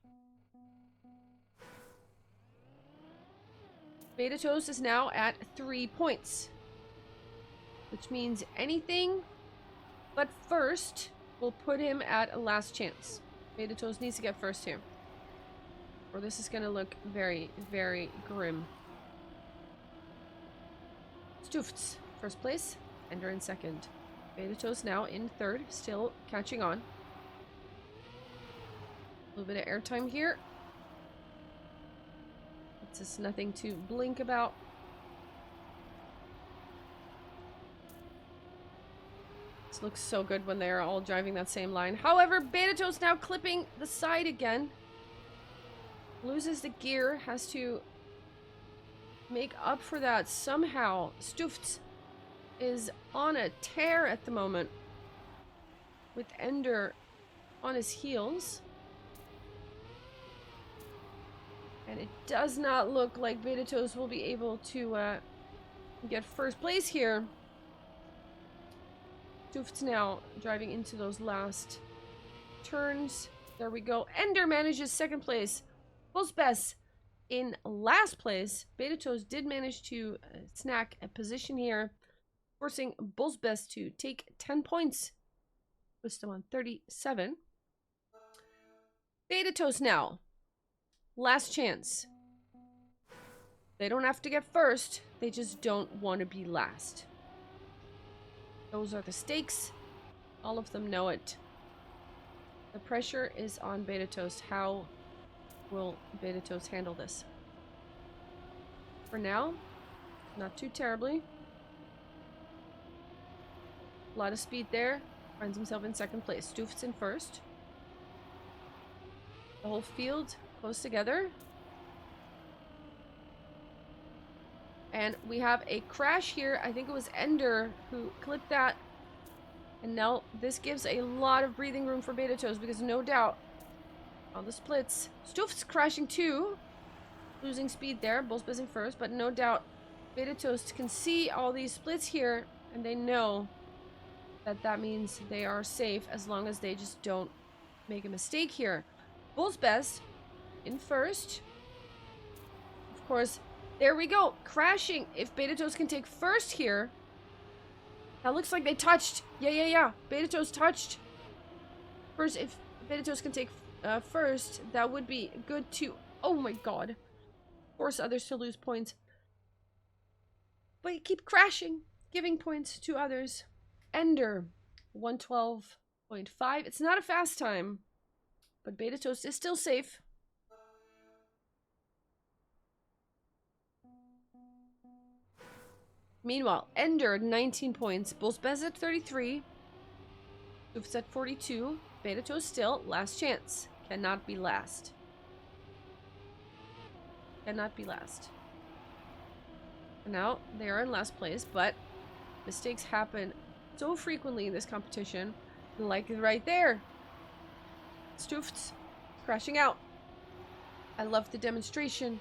Beta Toast is now at 3 points, which means anything but first will put him at a last chance. Beta Toast needs to get first here, or this is going to look very, very grim. Stoofts, first place. Ender in second. Beta Toast now in third, still catching on. A little bit of airtime here. It's just nothing to blink about. This looks so good when they're all driving that same line. However, Beta Toast now clipping the side again. Loses the gear, has to make up for that somehow. Stoofts is on a tear at the moment, with Ender on his heels. And it does not look like Betatos will be able to get first place here. Doof's now driving into those last turns. There we go. Ender manages second place. Buzbes in last place. Betatos did manage to snack a position here, forcing Buzbes to take 10 points. We're still on 37. Betatos now. Last chance. They don't have to get first. They just don't want to be last. Those are the stakes. All of them know it. The pressure is on Betatos. How will Betatos handle this? For now, not too terribly. A lot of speed there. Finds himself in second place. Doof's in first. The whole field close together. And we have a crash here. I think it was Ender who clipped that. And now this gives a lot of breathing room for Betatos, because no doubt on the splits, Stoof's crashing too. Losing speed there. Buzbes in first, but no doubt Betatos can see all these splits here, and they know that that means they are safe as long as they just don't make a mistake here. Buzbes in first. Of course, there we go. Crashing. If Betatos can take first here. That looks like they touched. Yeah. Betatos touched. First, if Betatos can take first, that would be good too. Oh my god. Force others to lose points. But you keep crashing. Giving points to others. Ender. 112.5. It's not a fast time. But Betatos is still safe. Meanwhile, Ender 19 points. Buzbes at 33. Doof's at 42. Betatos still. Last chance. Cannot be last. Cannot be last. And now they are in last place, but mistakes happen so frequently in this competition. Like right there. Stoof's crashing out. I love the demonstration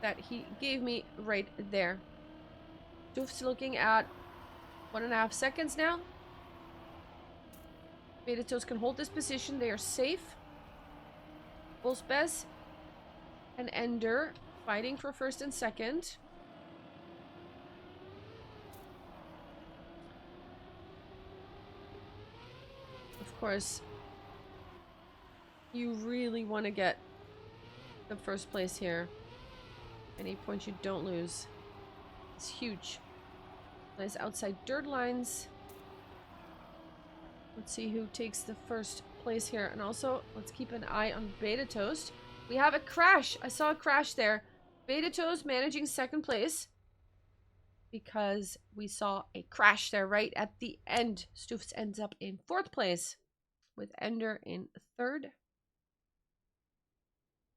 that he gave me right there. Doof's looking at 1.5 seconds now. Betatos can hold this position. They are safe. Buzbes and Ender fighting for first and second. Of course, you really want to get the first place here. Any points you don't lose. It's huge. Nice outside dirt lines. Let's see who takes the first place here. And also, let's keep an eye on Betatos. We have a crash. I saw a crash there. Betatos managing second place. Because we saw a crash there right at the end. Stoofs ends up in fourth place. With Ender in third.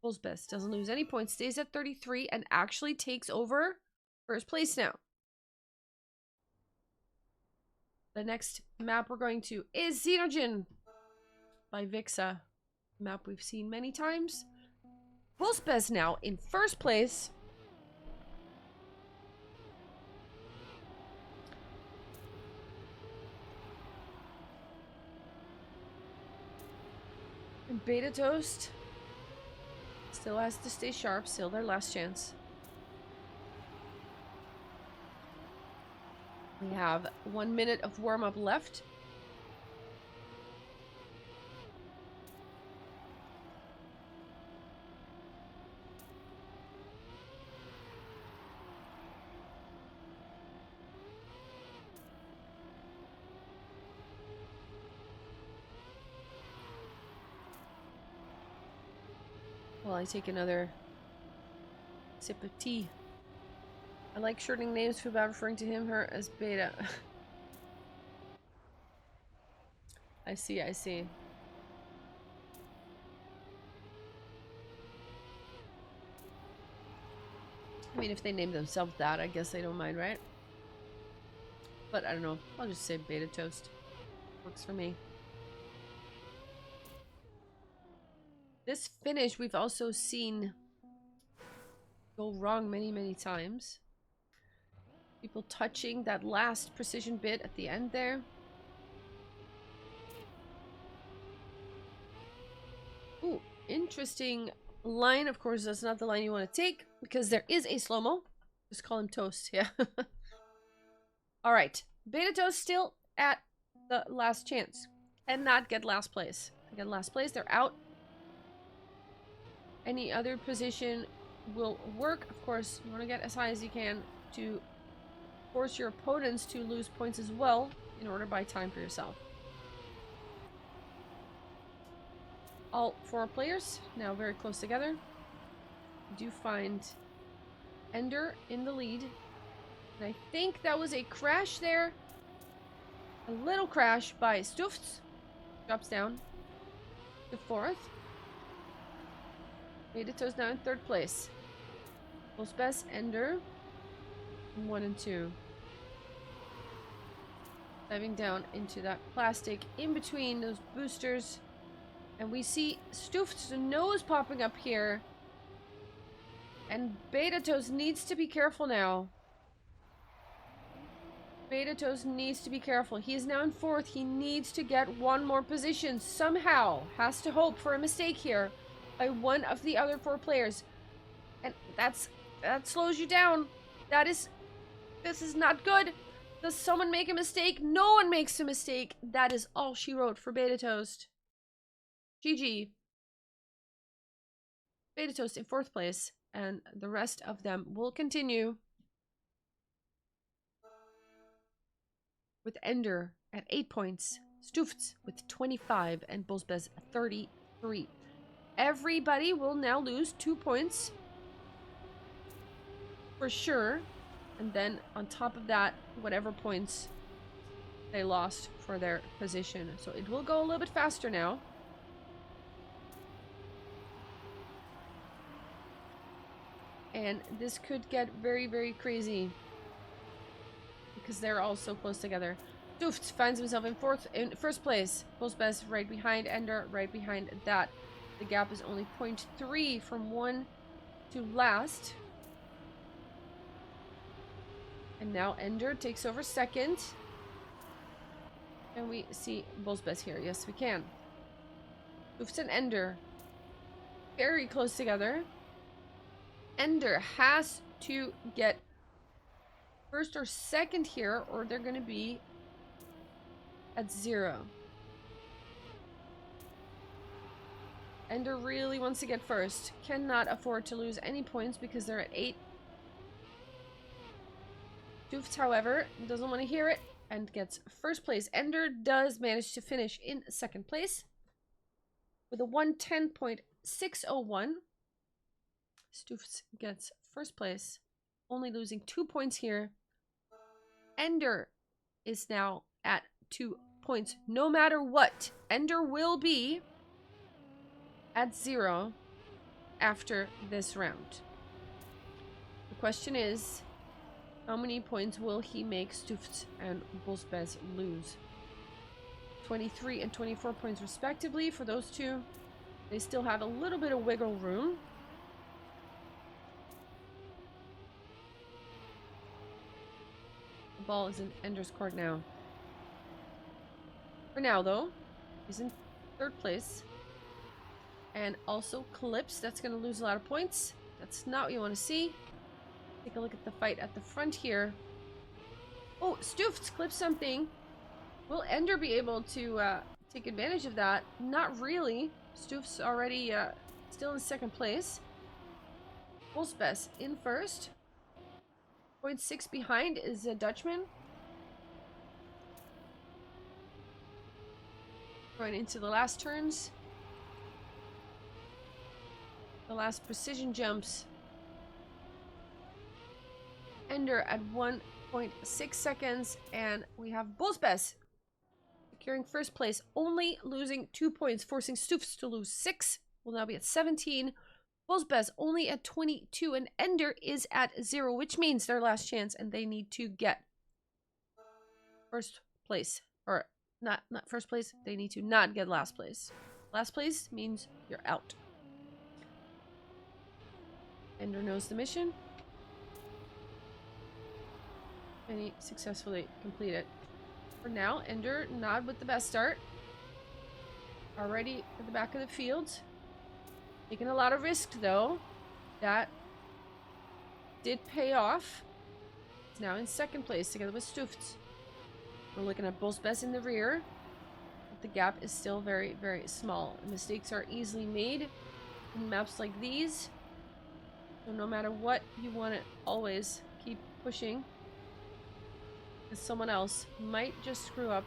Buzbes doesn't lose any points, stays at 33, and actually takes over first place now. The next map we're going to is Xenogen by Vixa. Map we've seen many times. Buzbes now in first place. And Betatos still has to stay sharp, still their last chance. We have 1 minute of warm-up left. While I take another sip of tea. I like shortening names without referring to him, her as Beta. I see. I mean, if they name themselves that, I guess I don't mind, right? But I don't know. I'll just say beta toast. Works for me. This finish we've also seen go wrong many, many times. People touching that last precision bit at the end there. Ooh, interesting line. Of course, that's not the line you want to take because there is a slow-mo. Just call him toast, yeah. All right, beta toast still at the last chance. Cannot get last place. They get last place, they're out. Any other position will work. Of course, you want to get as high as you can to force your opponents to lose points as well in order to buy time for yourself. All 4 players now very close together. You do find Ender in the lead. And I think that was a crash there. A little crash by Stoofts. Drops down to 4th. Medito's now in 3rd place. Most best Ender 1 and 2. Diving down into that plastic in between those boosters. And we see Stoof's nose popping up here. And Beta Toast needs to be careful now. Beta Toast needs to be careful. He is now in 4th. He needs to get 1 more position somehow. Has to hope for a mistake here by one of the other 4 players. And that slows you down. This is not good. Does someone make a mistake? No one makes a mistake. That is all she wrote for Beta Toast. GG. Beta Toast in 4th place, and the rest of them will continue. With Ender at 8 points, Stoofts with 25, and Bosbez 33. Everybody will now lose 2 points. For sure. And then on top of that, whatever points they lost for their position. So it will go a little bit faster now. And this could get very, very crazy. Because they're all so close together. Stoofts finds himself in 1st place. Bosbez right behind Ender, right behind that. The gap is only 0.3 from 1 to last. And now Ender takes over 2nd. And we see Bosbez here. Yes, we can. Stoofts and Ender very close together. Ender has to get 1st or 2nd here, or they're going to be at 0. Ender really wants to get 1st. Cannot afford to lose any points because they're at 8. Stoofts, however, doesn't want to hear it and gets 1st place. Ender does manage to finish in 2nd place with a 110.601. Stoofts gets 1st place, only losing 2 points here. Ender is now at 2 points. No matter what, Ender will be at 0 after this round. The question is, how many points will he make Stoofts and Bosbez lose? 23 and 24 points respectively for those two. They still have a little bit of wiggle room. The ball is in Ender's court now. For now, though, he's in 3rd place. And also Clips. That's going to lose a lot of points. That's not what you want to see. Take a look at the fight at the front here. Oh, Stoofts clips something. Will Ender be able to take advantage of that? Not really. Stoofts already still in 2nd place. Bosbez in 1st. 0.6 behind is a Dutchman. Going into the last turns. The last precision jumps. Ender at 1.6 seconds, and we have Bosbez securing 1st place, only losing 2 points, forcing Stoofts to lose 6. Will now be at 17. Bosbez only at 22, and Ender is at 0, which means their last chance, and they need to get first place. Or not first place. They need to not get last place. Last place means you're out. Ender knows the mission. And he successfully completed. For now, Ender not with the best start. Already at the back of the field. Taking a lot of risk though. That did pay off. He's now in second place together with Stuft. We're looking at Bosbes in the rear. But the gap is still very, very small. Mistakes are easily made in maps like these. So no matter what, you want to always keep pushing. Because someone else might just screw up.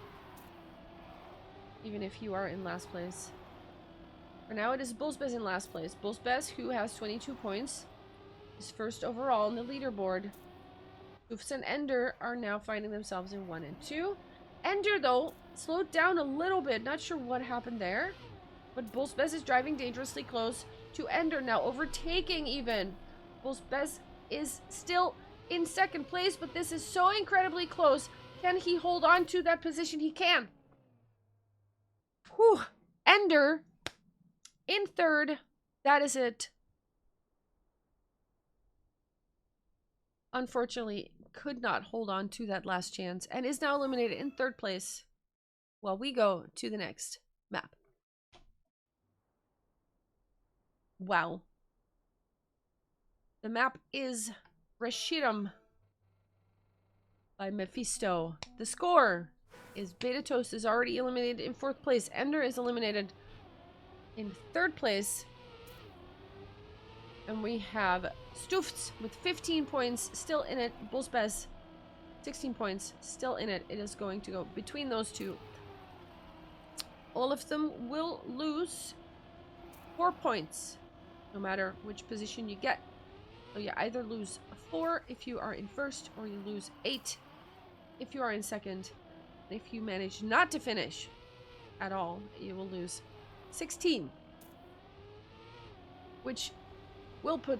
Even if you are in last place. For now it is Bosbes in last place. Bosbes, who has 22 points, is first overall on the leaderboard. Oofs and Ender are now finding themselves in 1 and 2. Ender, though, slowed down a little bit. Not sure what happened there. But Bosbes is driving dangerously close to Ender now, overtaking even. Bosbes is still in second place, but this is so incredibly close. Can he hold on to that position? He can. Whew. Ender in third. That is it. Unfortunately, could not hold on to that last chance and is now eliminated in third place while we go to the next map. Wow. The map is Reshiram by Mephisto. The score is Beta Toast is already eliminated in fourth place. Ender is eliminated in third place. And we have Stufts with 15 points still in it. Bosbes, 16 points still in it. It is going to go between those two. All of them will lose 4 points, no matter which position you get. So you either lose 4 if you are in first, or you lose 8 if you are in second. And if you manage not to finish at all, you will lose 16. Which will put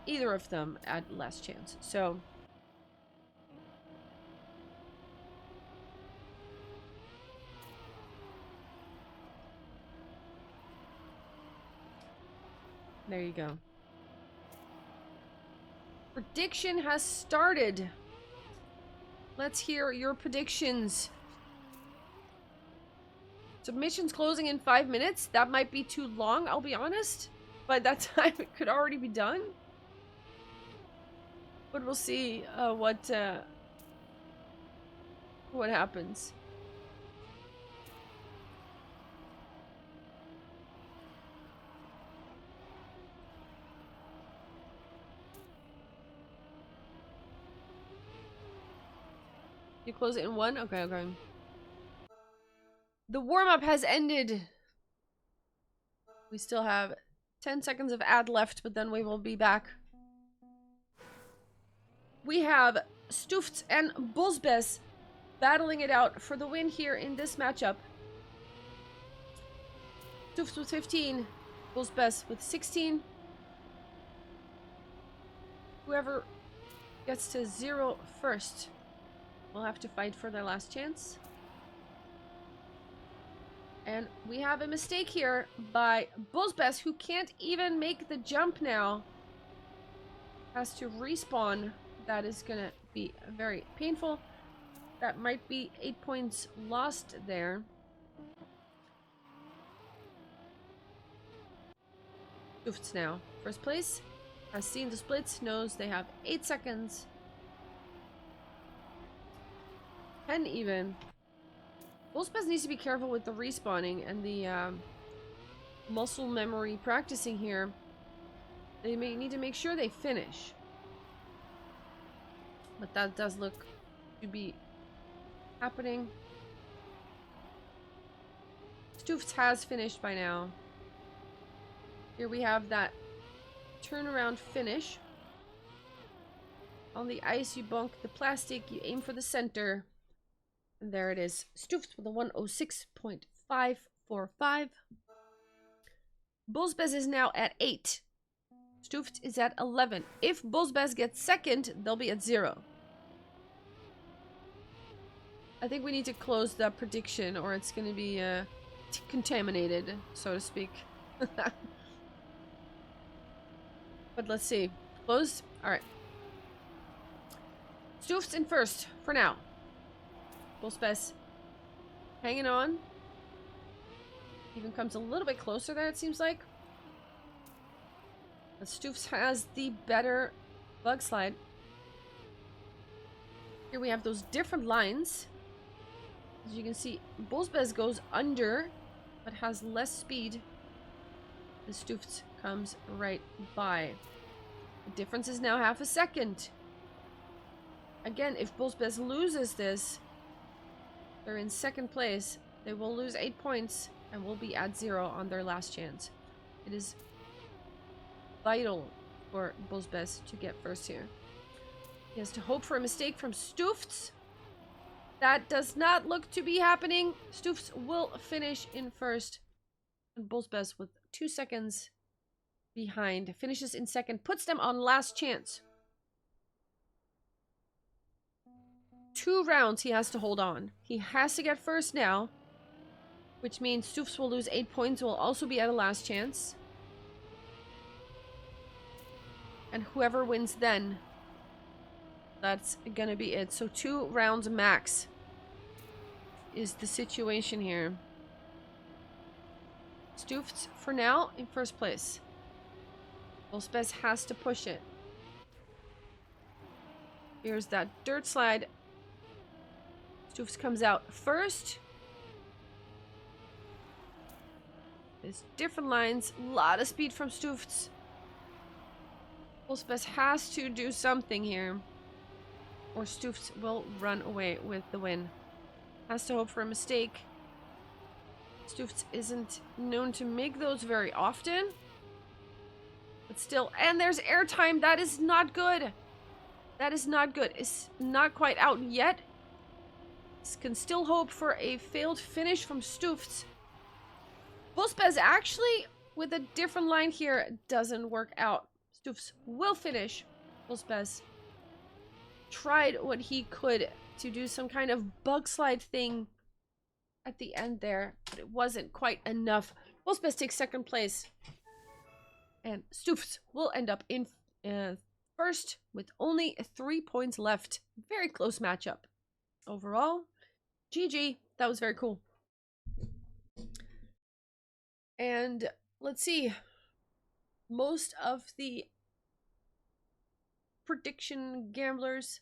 either of them at last chance. So there you go. Prediction has started. Let's hear your predictions. Submissions closing in 5 minutes. That might be too long, I'll be honest. By that time, it could already be done. But we'll see what happens. You close it in 1? Okay, okay. The warm-up has ended. We still have 10 seconds of ad left, but then we will be back. We have Stufts and Bosbes battling it out for the win here in this matchup. Stufts with 15, Bosbes with 16. Whoever gets to 0 first will have to fight for their last chance. And we have a mistake here by Bosbes, who can't even make the jump now. Has to respawn. That is going to be very painful. That might be 8 points lost there. Oofts now. First place. Has seen the splits. Knows they have 8 seconds. 10 even. Bosbes needs to be careful with the respawning and the muscle memory practicing here. They may need to make sure they finish. But that does look to be happening. Stufts has finished by now. Here we have that turnaround finish. On the ice, you bonk the plastic, you aim for the center. And there it is. Stufts with a 106.545. Bosbes is now at 8. Stufts is at 11. If Bosbes gets second, they'll be at 0. I think we need to close the prediction or it's going to be contaminated, so to speak. But let's see. Close. All right. Stoof's in first for now. Full space. Hanging on. Even comes a little bit closer there, it seems like. But Stoofs has the better bug slide. Here we have those different lines. As you can see, Bullsbez goes under, but has less speed. The Stoofs comes right by. The difference is now half a second. Again, if Bullsbez loses this, they're in second place. They will lose 8 points and will be at 0 on their last chance. It is vital for Bullsbez to get first here. He has to hope for a mistake from Stoofs. That does not look to be happening. Stoofs will finish in first. And Bullsbez with 2 seconds behind. Finishes in second. Puts them on last chance. 2 rounds he has to hold on. He has to get first now. Which means Stoofs will lose 8 points. Will also be at a last chance. And whoever wins then, that's gonna be it. So 2 rounds max is the situation here. Stoofs, for now, in first place. Bullsbez has to push it. Here's that dirt slide. Stoofs comes out first. There's different lines. A lot of speed from Stoofs. Bullsbez has to do something here, or Stoofs will run away with the win. Has to hope for a mistake. Stoofs isn't known to make those very often. But still, and there's airtime. That is not good. That is not good. It's not quite out yet. Can still hope for a failed finish from Stoofs. Bullsbez actually, with a different line here, doesn't work out. Stoofs will finish. Bullsbez tried what he could to do some kind of bug slide thing at the end there, but it wasn't quite enough. Bullsbez takes second place. And Stoofs will end up in first with only 3 points left. Very close matchup. Overall, GG. That was very cool. And let's see. Most of the prediction gamblers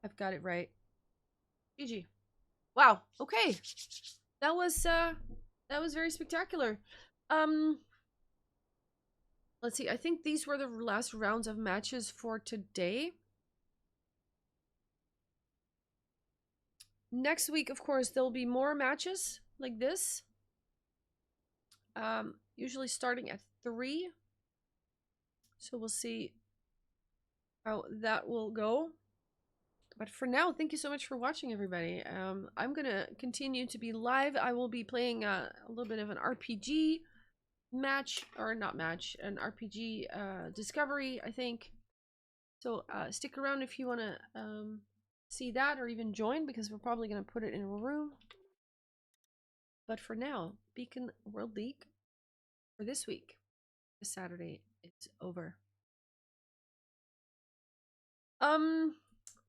have got it right. GG. Wow. Okay. That was very spectacular. Let's see. I think these were the last rounds of matches for today. Next week, of course, there'll be more matches like this. Usually starting at 3. So we'll see how that will go. But for now, thank you so much for watching, everybody. I'm gonna continue to be live. I will be playing a little bit of an RPG match, or not match, an RPG discovery, I think. So stick around if you want to see that, or even join, because we're probably going to put it in a room. But for now, Beacon World League for this week, this Saturday, it's over.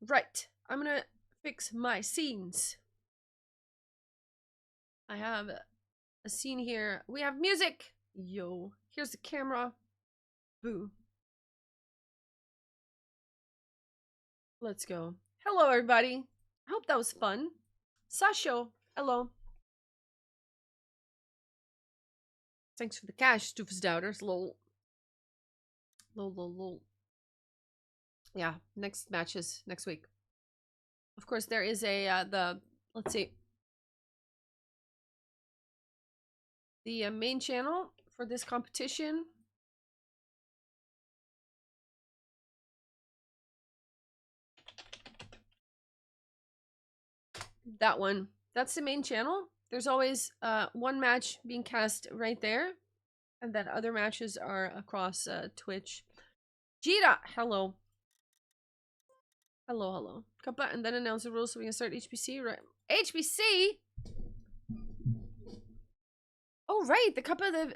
Right. I'm gonna fix my scenes. I have a scene here. We have music. Yo. Here's the camera. Boo. Let's go. Hello, everybody. I hope that was fun. Sasho. Hello. Thanks for the cash, Stoofs Doubters. Lol. Lol, lol, lol. Yeah, next matches next week. Of course, there is a, let's see. The main channel for this competition. That one. That's the main channel. There's always one match being cast right there. And then other matches are across Twitch. Jira, hello. Hello, hello. Kappa, and then announce the rules so we can start HPC, right? HPC? Oh, right, the Cup of the...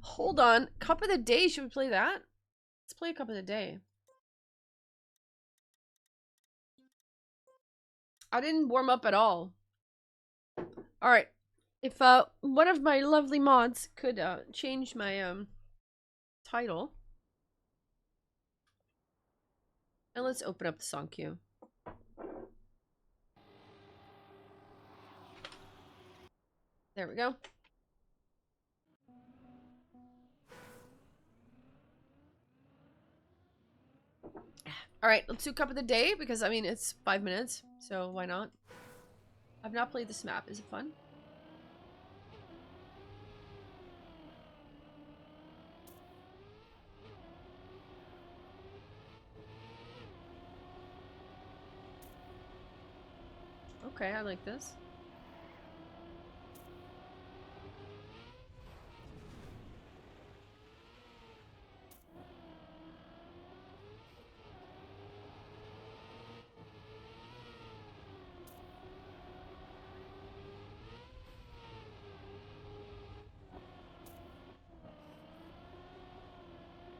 Hold on. Cup of the Day, should we play that? Let's play a Cup of the Day. I didn't warm up at all. Alright. If one of my lovely mods could change my title. And let's open up the song queue. There we go. Alright, let's do Cup of the Day because I mean it's 5 minutes, so why not? I've not played this map. Is it fun? Okay, I like this.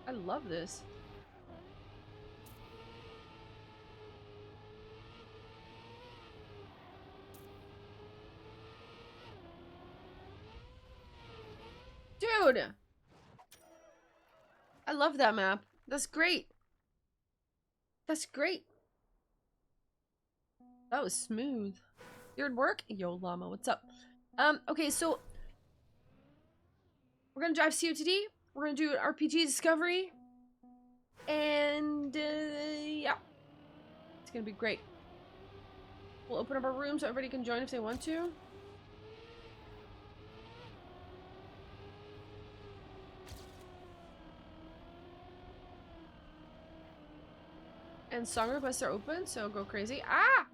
I love this. Dude! I love that map. That's great. That's great. That was smooth. Weird work? Yo, llama, what's up? Okay, so we're gonna drive COTD. We're gonna do an RPG discovery. And yeah. It's gonna be great. We'll open up our room so everybody can join if they want to. And song requests are open, so go crazy. Ah!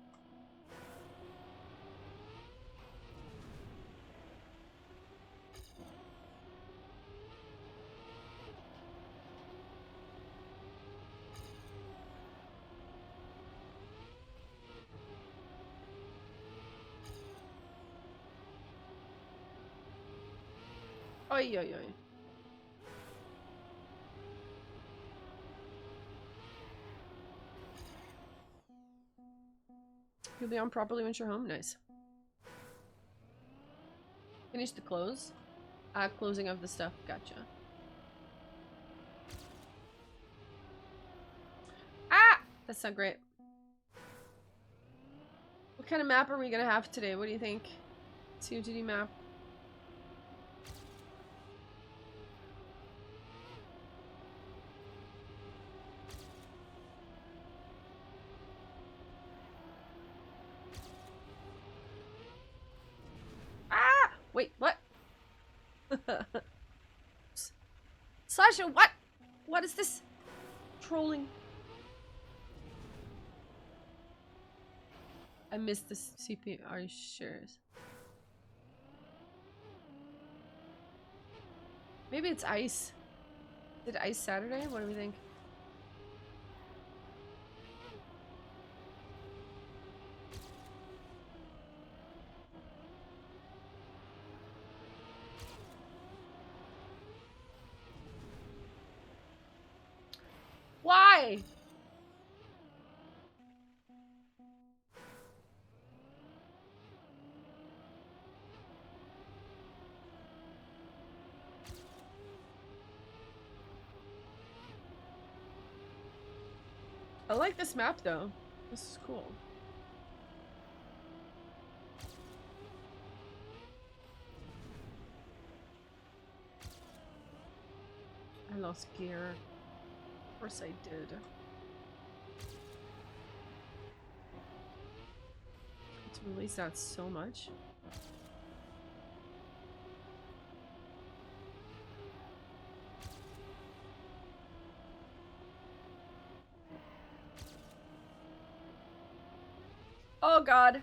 Oi, oi, oi. You'll be on properly once you're home. Nice. Finish the close. Closing of the stuff. Gotcha. Ah! That's not great. What kind of map are we gonna have today? What do you think? COTD map. Ah! Wait, what? Sasha, what? What is this? Trolling. I missed this CPU. Are you sure? Maybe it's ice. Did ice Saturday? What do we think? Why? I like this map though. This is cool. I lost gear. Of course I did. To release that so much. Oh god.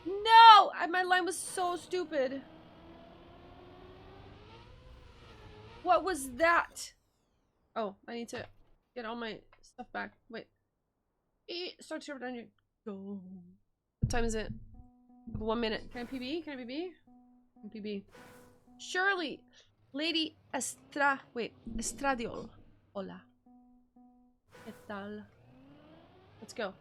No! My line was so stupid. What was that? Oh, I need to get all my stuff back. Wait. Start to down your go. What time is it? 1 minute. Can I PB? Can I PB? PB. Shirley! Lady Estradiol. Hola. ¿Qué tal? Let's go.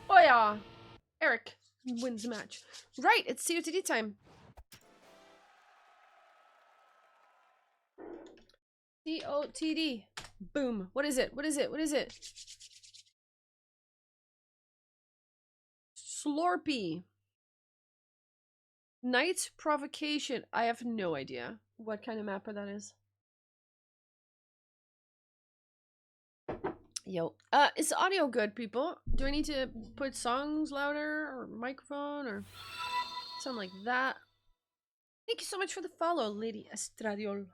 Oh yeah! Eric wins the match. Right, it's COTD time. COTD. Boom. What is it? What is it? What is it? Slorpy. Night Provocation. I have no idea what kind of mapper that is. Yo. Is the audio good, people? Do I need to put songs louder or microphone or something like that? Thank you so much for the follow, Lady Estradiol.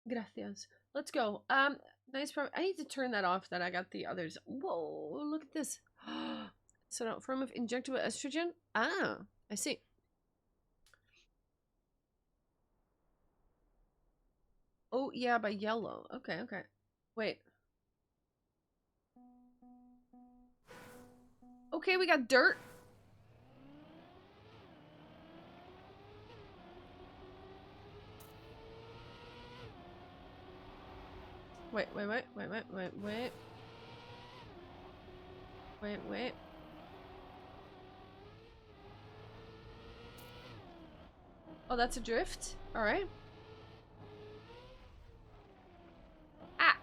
Gracias. Let's go. Nice. I need to turn that off. That I got the others. Whoa! Look at this. So, no, form of injectable estrogen. Ah, I see. Oh yeah, by yellow. Okay, okay. Wait. Okay, we got dirt. Wait. Oh, that's a drift? Alright. Ah!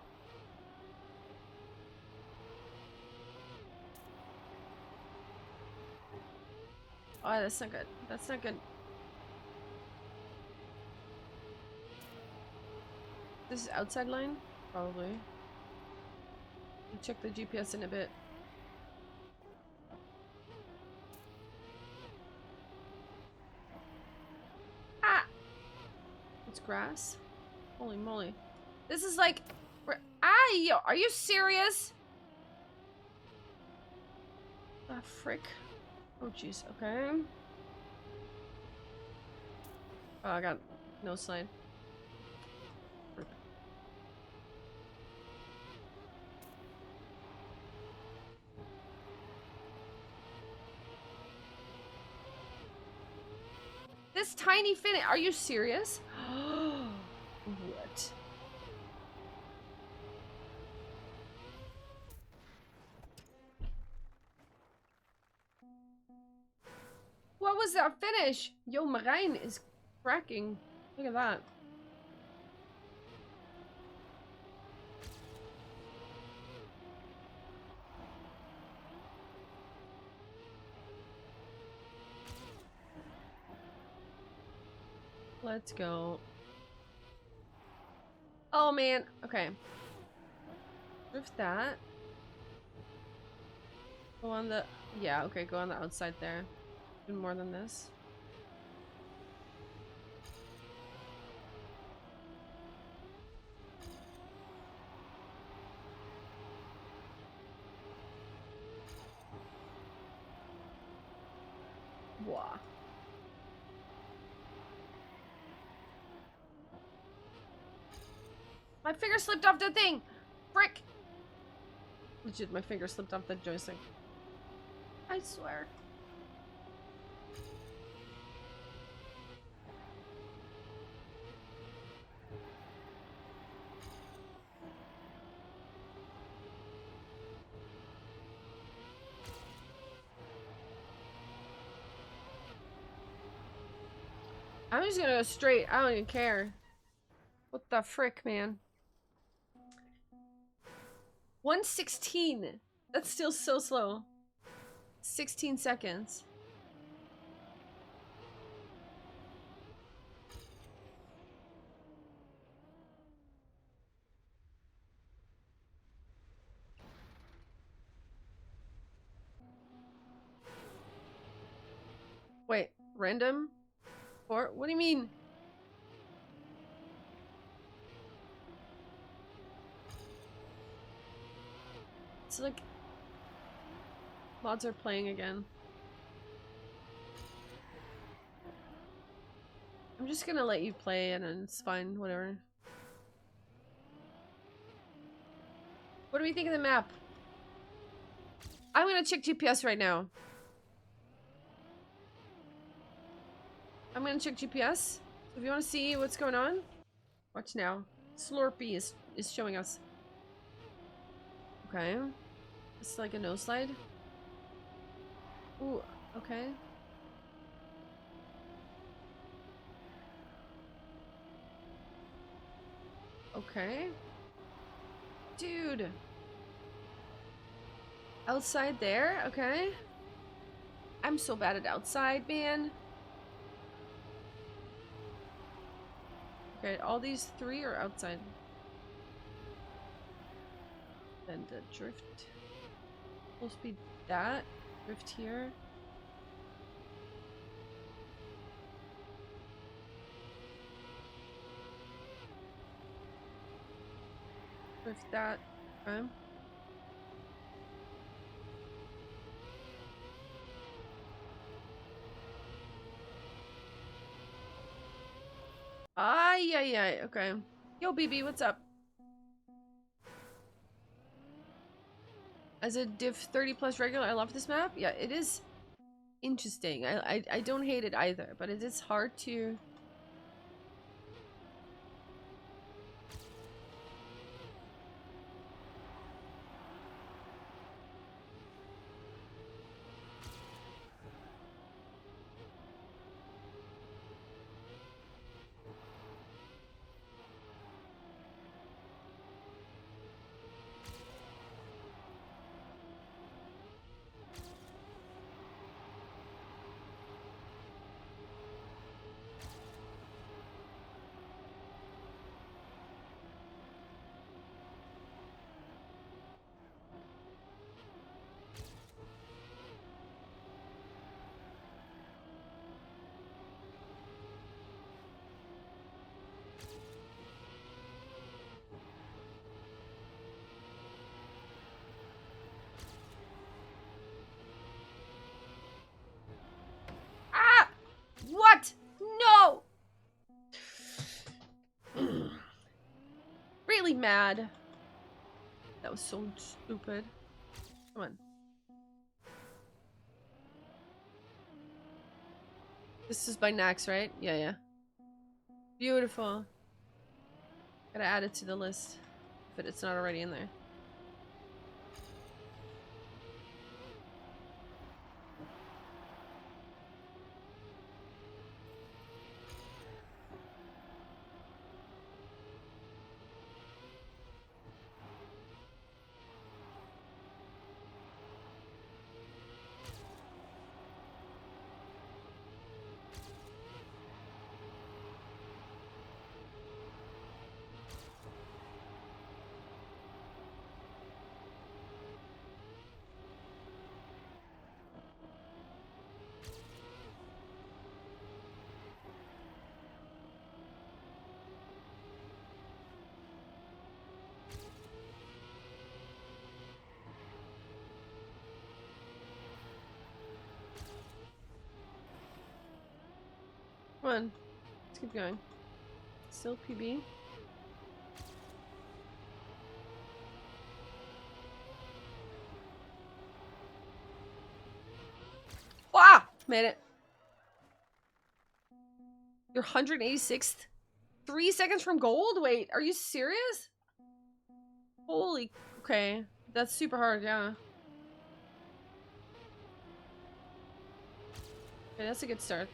Oh, that's not good. That's not good. This is outside line? Probably. We'll check the GPS in a bit. Ah! It's grass. Holy moly. This is like... Are you serious? Ah, frick. Oh, jeez. Okay. Oh, I got no slide. This tiny fin. Are you serious? What? What was that finish? Yo, Marijn is cracking. Look at that. Let's go. Oh, man. Okay. Drift that. Go on the... Yeah, okay. Go on the outside there. Do more than this. Wah. My finger slipped off the thing! Frick! Legit, my finger slipped off the joystick. I swear. I'm just gonna go straight. I don't even care. What the frick, man? 1:16. That's still so slow. 16 seconds. Wait, random? Or what do you mean? It's like Mods are playing again. I'm just gonna let you play and then it's fine, whatever. What do we think of the map? I'm gonna check GPS right now. I'm gonna check GPS. So if you wanna see what's going on, watch now. Slurpee is showing us. Okay. It's like a no slide. Ooh, okay. Okay. Dude. Outside there? Okay. I'm so bad at outside, man. Okay, all these three are outside. Then the drift. Full speed that. Drift here. Drift that. Okay. Ay, ay, ay. Okay. Yo, BB, what's up? As a div 30 plus regular, I love this map. Yeah, it is interesting. I don't hate it either, but it is hard to... Ah! What? No! Really mad. That was so stupid. Come on. This is by Nax, right? Yeah, yeah. Beautiful. Gotta add it to the list. If it's not already in there. Come on. Let's keep going. Still PB. Ah! Made it. You're 186th? 3 seconds from gold? Wait, are you serious? Holy... Okay. That's super hard, yeah. Okay, that's a good start.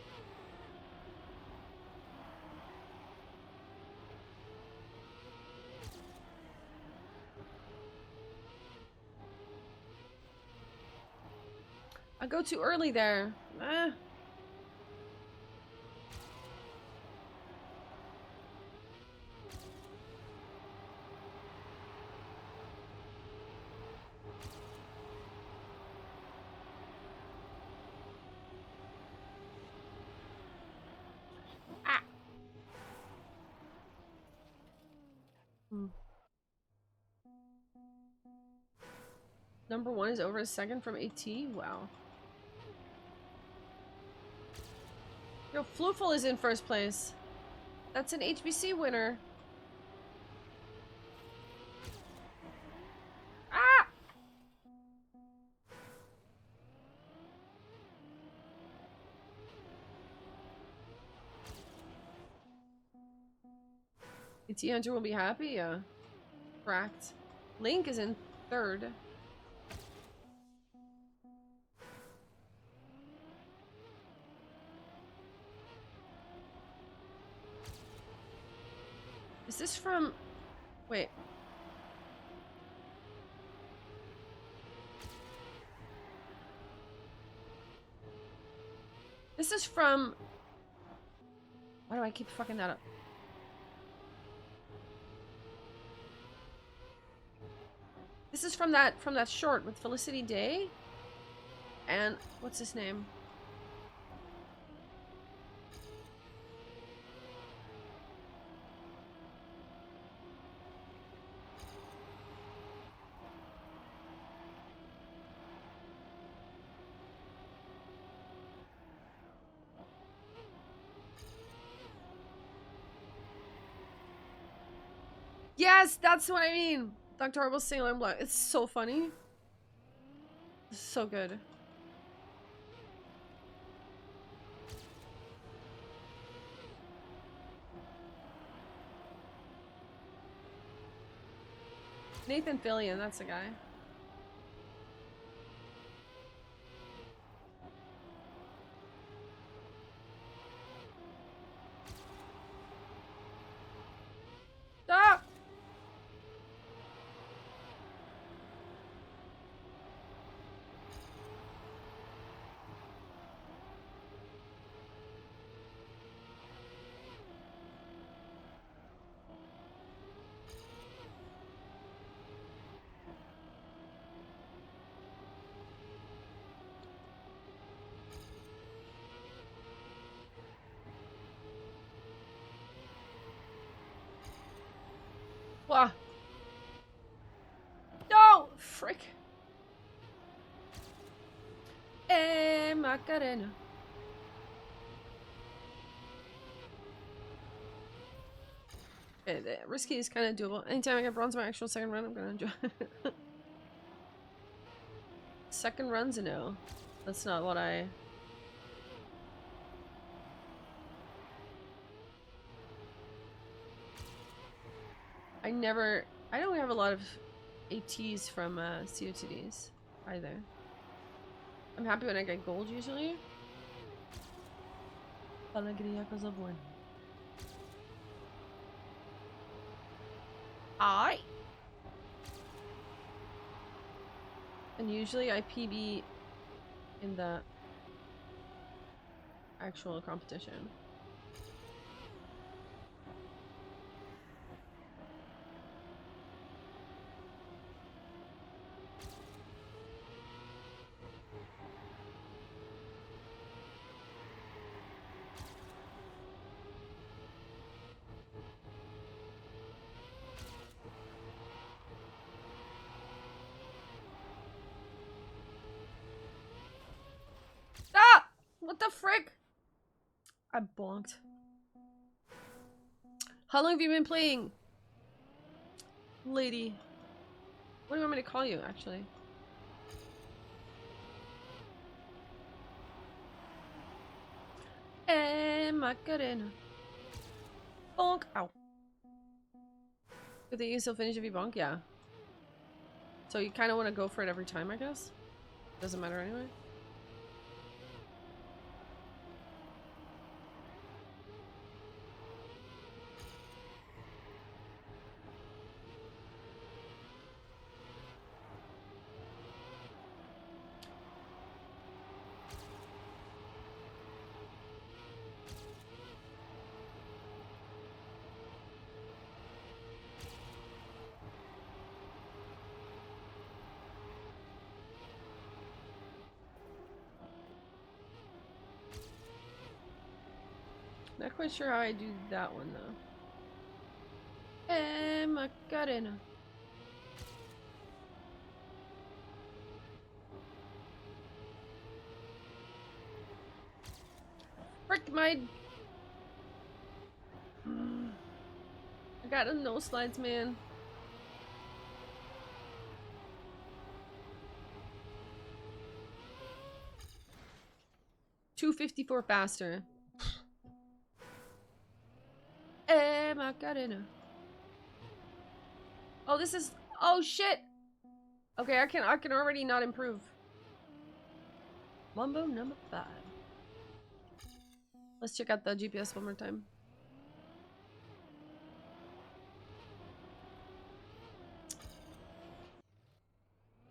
I go too early there. Ah. Ah. Hmm. Number 1 is over a second from AT? Wow. Yo, Flooful is in first place. That's an HBC winner. Ah! AT Hunter will be happy? Yeah. Correct. Link is in third. Is this from... Wait. This is from... Why do I keep fucking that up? This is from that short with Felicity Day. And what's his name? Yes, that's what I mean. Dr. Horrible's single and black. It's so funny. It's so good. Nathan Fillion, that's the guy. Stop! Wah. No! Frick. Macarena. Okay, risky is kind of doable. Anytime I get bronze on my actual second run, I'm gonna enjoy it. Second run's a no. That's not what I... I don't have a lot of ATs from COTDs either. I'm happy when I get gold usually. Alegria cosa buena. And usually I PB in the actual competition. Ah! What the frick? I bonked. How long have you been playing? Lady. What do you want me to call you, actually? Macarena. Bonk. Ow. Good thing you can still finish if you bonk? Yeah. So you kind of want to go for it every time, I guess? Doesn't matter anyway. Not quite sure how I do that one though. Macarena. Frick my... I got no slides, man. $2.54 faster. Macarena. Oh, this is... Oh, shit! Okay, I can already not improve. Mambo number 5. Let's check out the GPS one more time.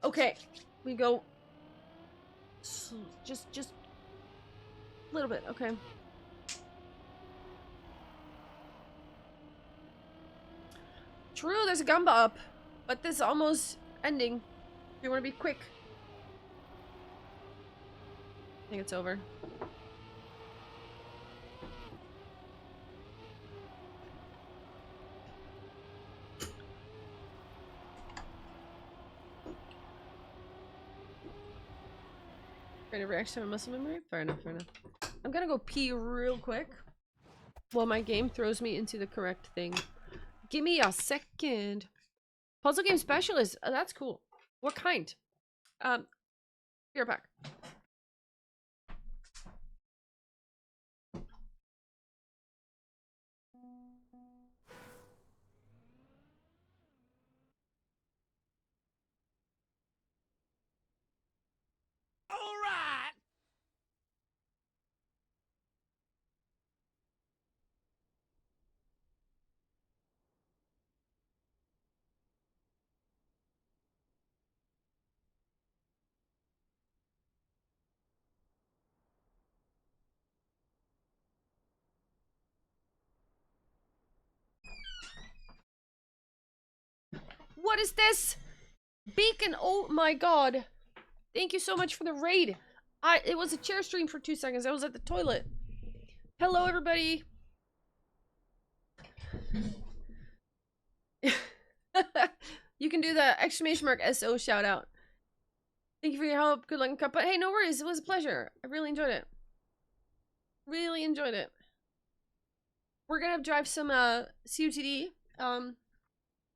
Okay, we go... Just a little bit, okay. True, there's a gamba up, but this is almost ending. You want to be quick. I think it's over. Creative reaction to muscle memory? Fair enough, fair enough. I'm gonna go pee real quick while my game throws me into the correct thing. Give me a second. Puzzle game specialist. Oh, that's cool. What kind? Here back. All right. What is this? Beacon, oh my god. Thank you so much for the raid. It was a chair stream for 2 seconds. I was at the toilet. Hello, everybody. You can do the exclamation mark SO shout out. Thank you for your help. Good luck in cup. But hey, no worries. It was a pleasure. I really enjoyed it. Really enjoyed it. We're gonna drive some CUTD.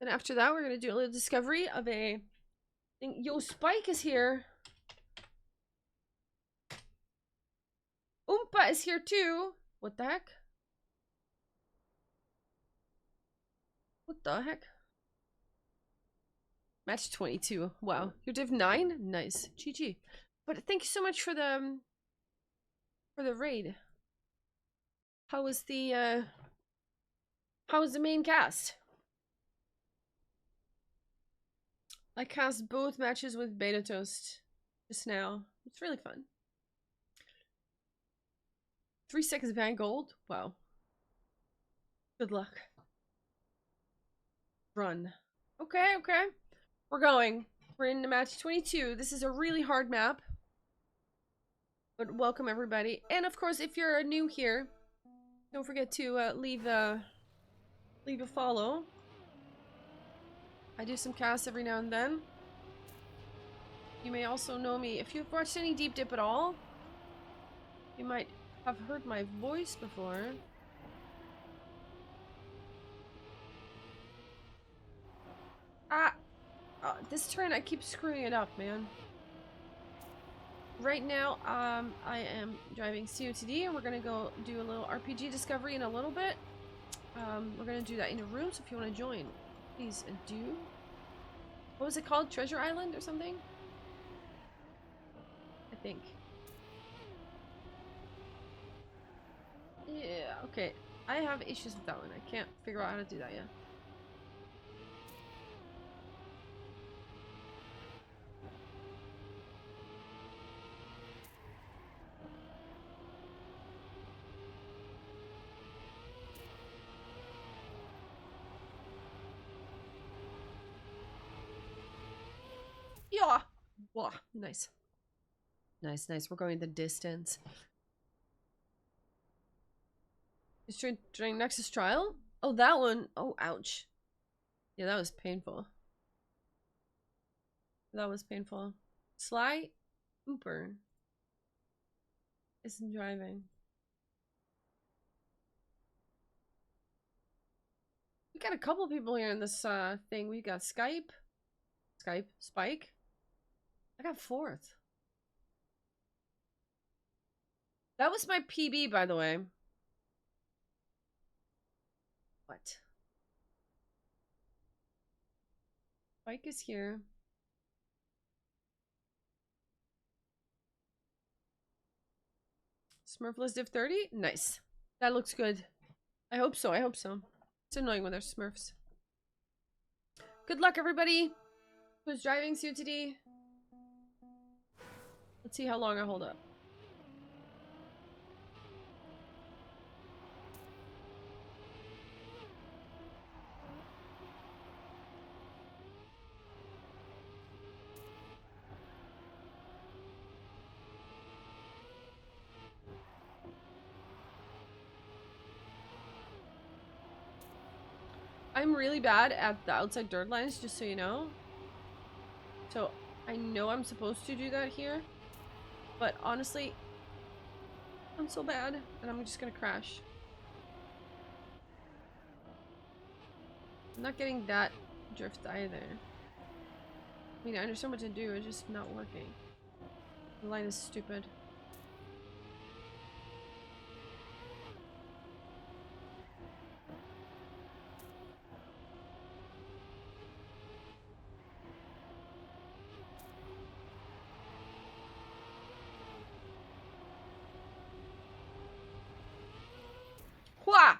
And after that, we're gonna do a little discovery of a thing. Yo, Spike is here. Oompa is here too. What the heck? What the heck? Match 22. Wow. You're div 9? Nice. GG. But thank you so much for the raid. How was the main cast? I cast both matches with Beta Toast just now. It's really fun. 3 seconds behind gold? Wow. Good luck. Run. Okay, okay. We're going. We're in match 22. This is a really hard map. But welcome everybody. And of course, if you're new here, don't forget to leave a follow. I do some casts every now and then. You may also know me. If you've watched any Deep Dip at all, you might have heard my voice before. This turn I keep screwing it up, man. Right now, I am driving COTD, and we're gonna go do a little RPG discovery in a little bit. We're gonna do that in a room, so if you want to join, please do. What was it called? Treasure Island or something? I think. Yeah, okay. I have issues with that one. I can't figure out how to do that yet. Yeah. Wow. Nice. Nice, nice. We're going the distance. Is during Nexus Trial? Oh, that one. Oh, ouch. Yeah, that was painful. That was painful. Sly Hooper isn't driving. We got a couple people here in this thing. We got Spike. I got 4th. That was my PB, by the way. What? Spike is here. Smurfless div 30? Nice. That looks good. I hope so. I hope so. It's annoying when there's Smurfs. Good luck, everybody who's driving today. Let's see how long I hold up. I'm really bad at the outside dirt lines, just so you know. So I know I'm supposed to do that here, but honestly, I'm so bad, and I'm just gonna crash. I'm not getting that drift either. I mean, I understand what to do, it's just not working. The line is stupid. Hua!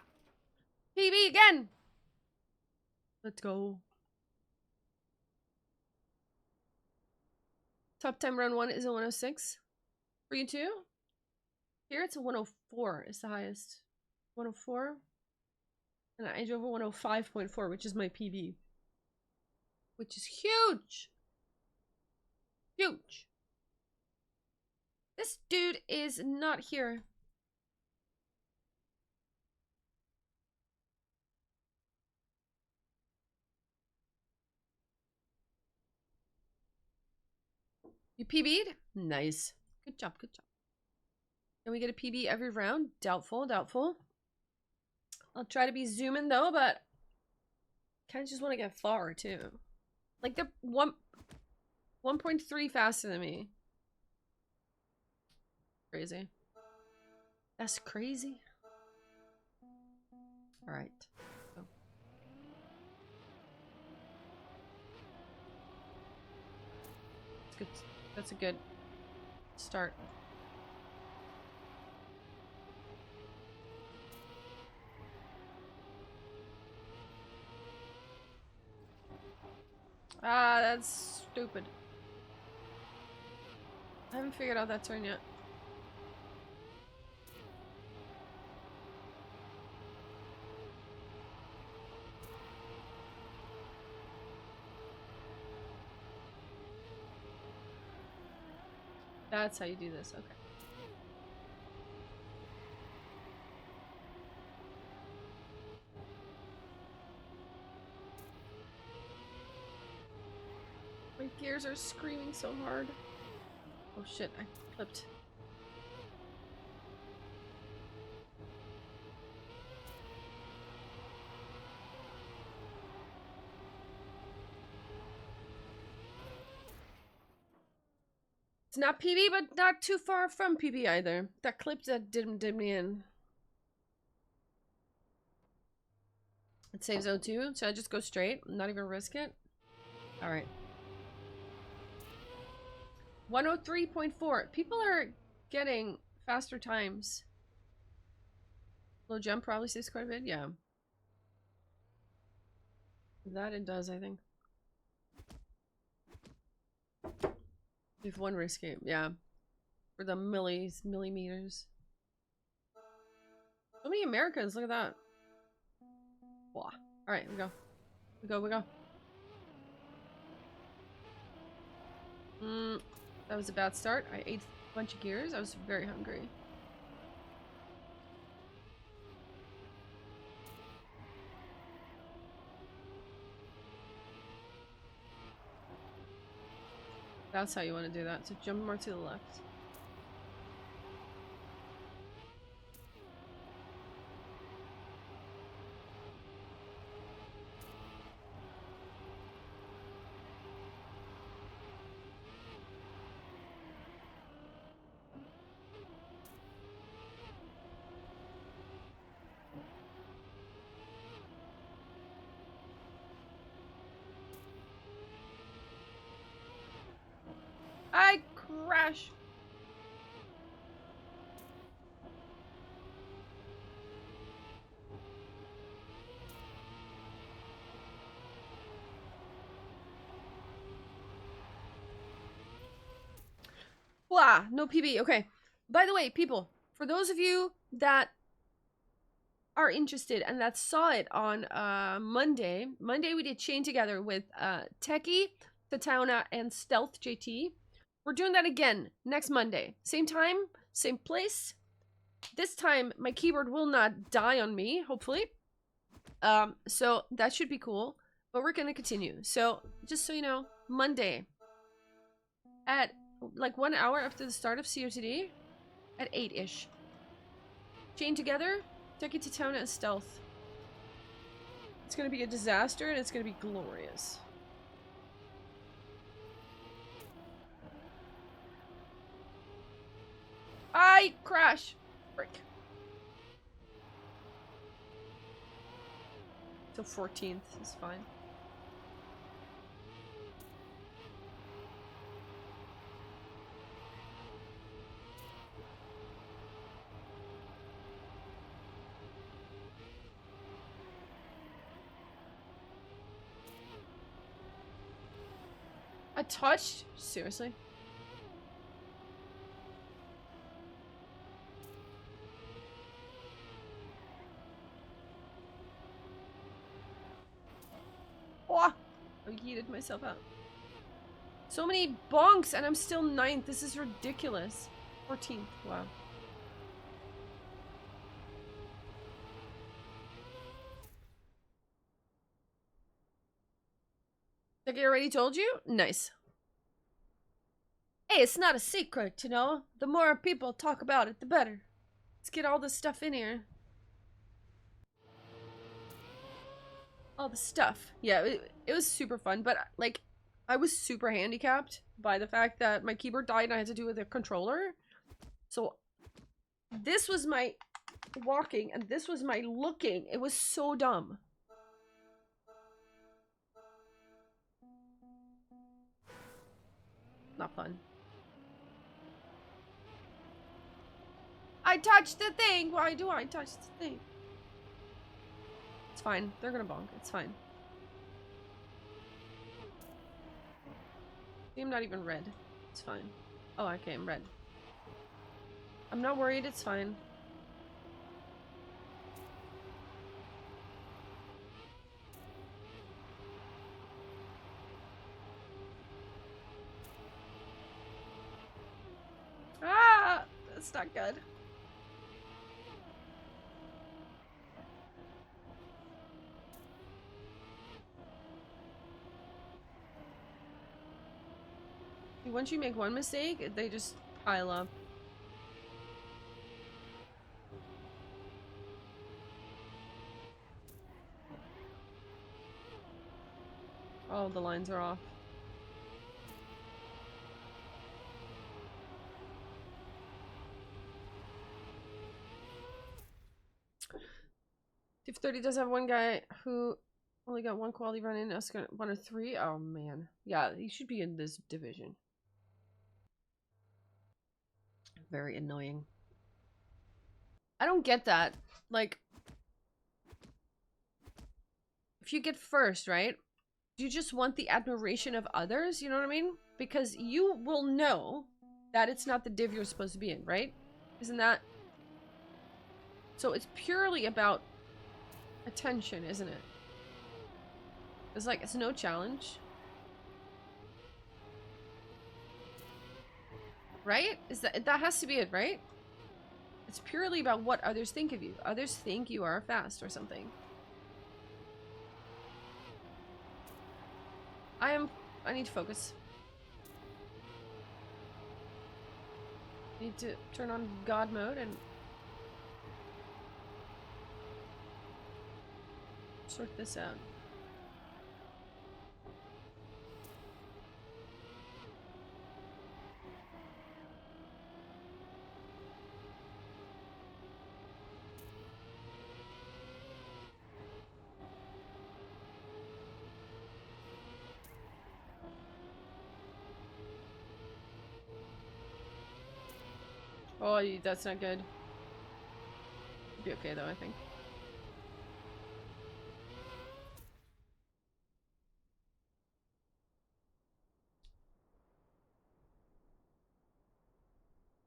PB again! Let's go. Top time round 1 is a 106. For you too? Here it's a 104 is the highest. 104. And I drove a 105.4, which is my PB. Which is huge! Huge! This dude is not here. You PB'd? Nice. Good job, good job. Can we get a PB every round? Doubtful, doubtful. I'll try to be zooming though, but kind of just want to get far too. Like they're 1.3 faster than me. Crazy. That's crazy. All right. Go. That's good. That's a good start. Ah, that's stupid. I haven't figured out that turn yet. That's how you do this. Okay. My gears are screaming so hard. Oh shit, I flipped. It's not PB, but not too far from PB either. That clip that did me in. It saves O2. Should I just go straight? Not even risk it? Alright. 103.4. People are getting faster times. Low jump probably saves quite a bit. Yeah. That it does, I think. If one risk it, yeah. For the millimeters. So many Americans, look at that. Wow. Alright, we go. We go. That was a bad start. I ate a bunch of gears. I was very hungry. That's how you want to do that. So jump more to the left. I crash. Blah, no PB. Okay. By the way, people, for those of you that are interested and that saw it on Monday we did Chain Together with Techie, Tatauna, and Stealth JT. We're doing that again next Monday. Same time, same place. This time, my keyboard will not die on me, hopefully. So that should be cool. But we're gonna continue. So, just so you know, Monday at like 1 hour after the start of COTD at 8-ish. Chain Together, Techie, Tatauna, and Stealth. It's gonna be a disaster and it's gonna be glorious. I crash! Frick. Till 14th is fine. I touched? Seriously? Oh, I yeeted myself out. So many bonks and I'm still 9th. This is ridiculous. 14th. Wow. Like I already told you? Nice. Hey, it's not a secret, you know? The more people talk about it, the better. Let's get all this stuff in here. All the stuff. Yeah, it was super fun, but like, I was super handicapped by the fact that my keyboard died and I had to do it with a controller. So, this was my walking and this was my looking. It was so dumb. Not fun. I touched the thing! Why do I touch the thing? It's fine. They're gonna bonk. It's fine. I'm not even red. It's fine. Oh, okay, I'm red. I'm not worried. It's fine. Ah! That's not good. Once you make one mistake, they just pile up. Oh, the lines are off. Div 30 does have one guy who only got one quality run in. Us got 1 or 3. Oh man, yeah, he should be in this division. Very annoying. I don't get that. Like, if you get first, right? Do you just want the admiration of others? You know what I mean? Because you will know that it's not the div you're supposed to be in, right? Isn't that? So it's purely about attention, isn't it? It's like, it's no challenge. Right? Is that has to be it, right? It's purely about what others think of you. Others think you are fast or something. I need to focus. I need to turn on God mode and sort this out. Oh, that's not good. It'll be okay though, I think.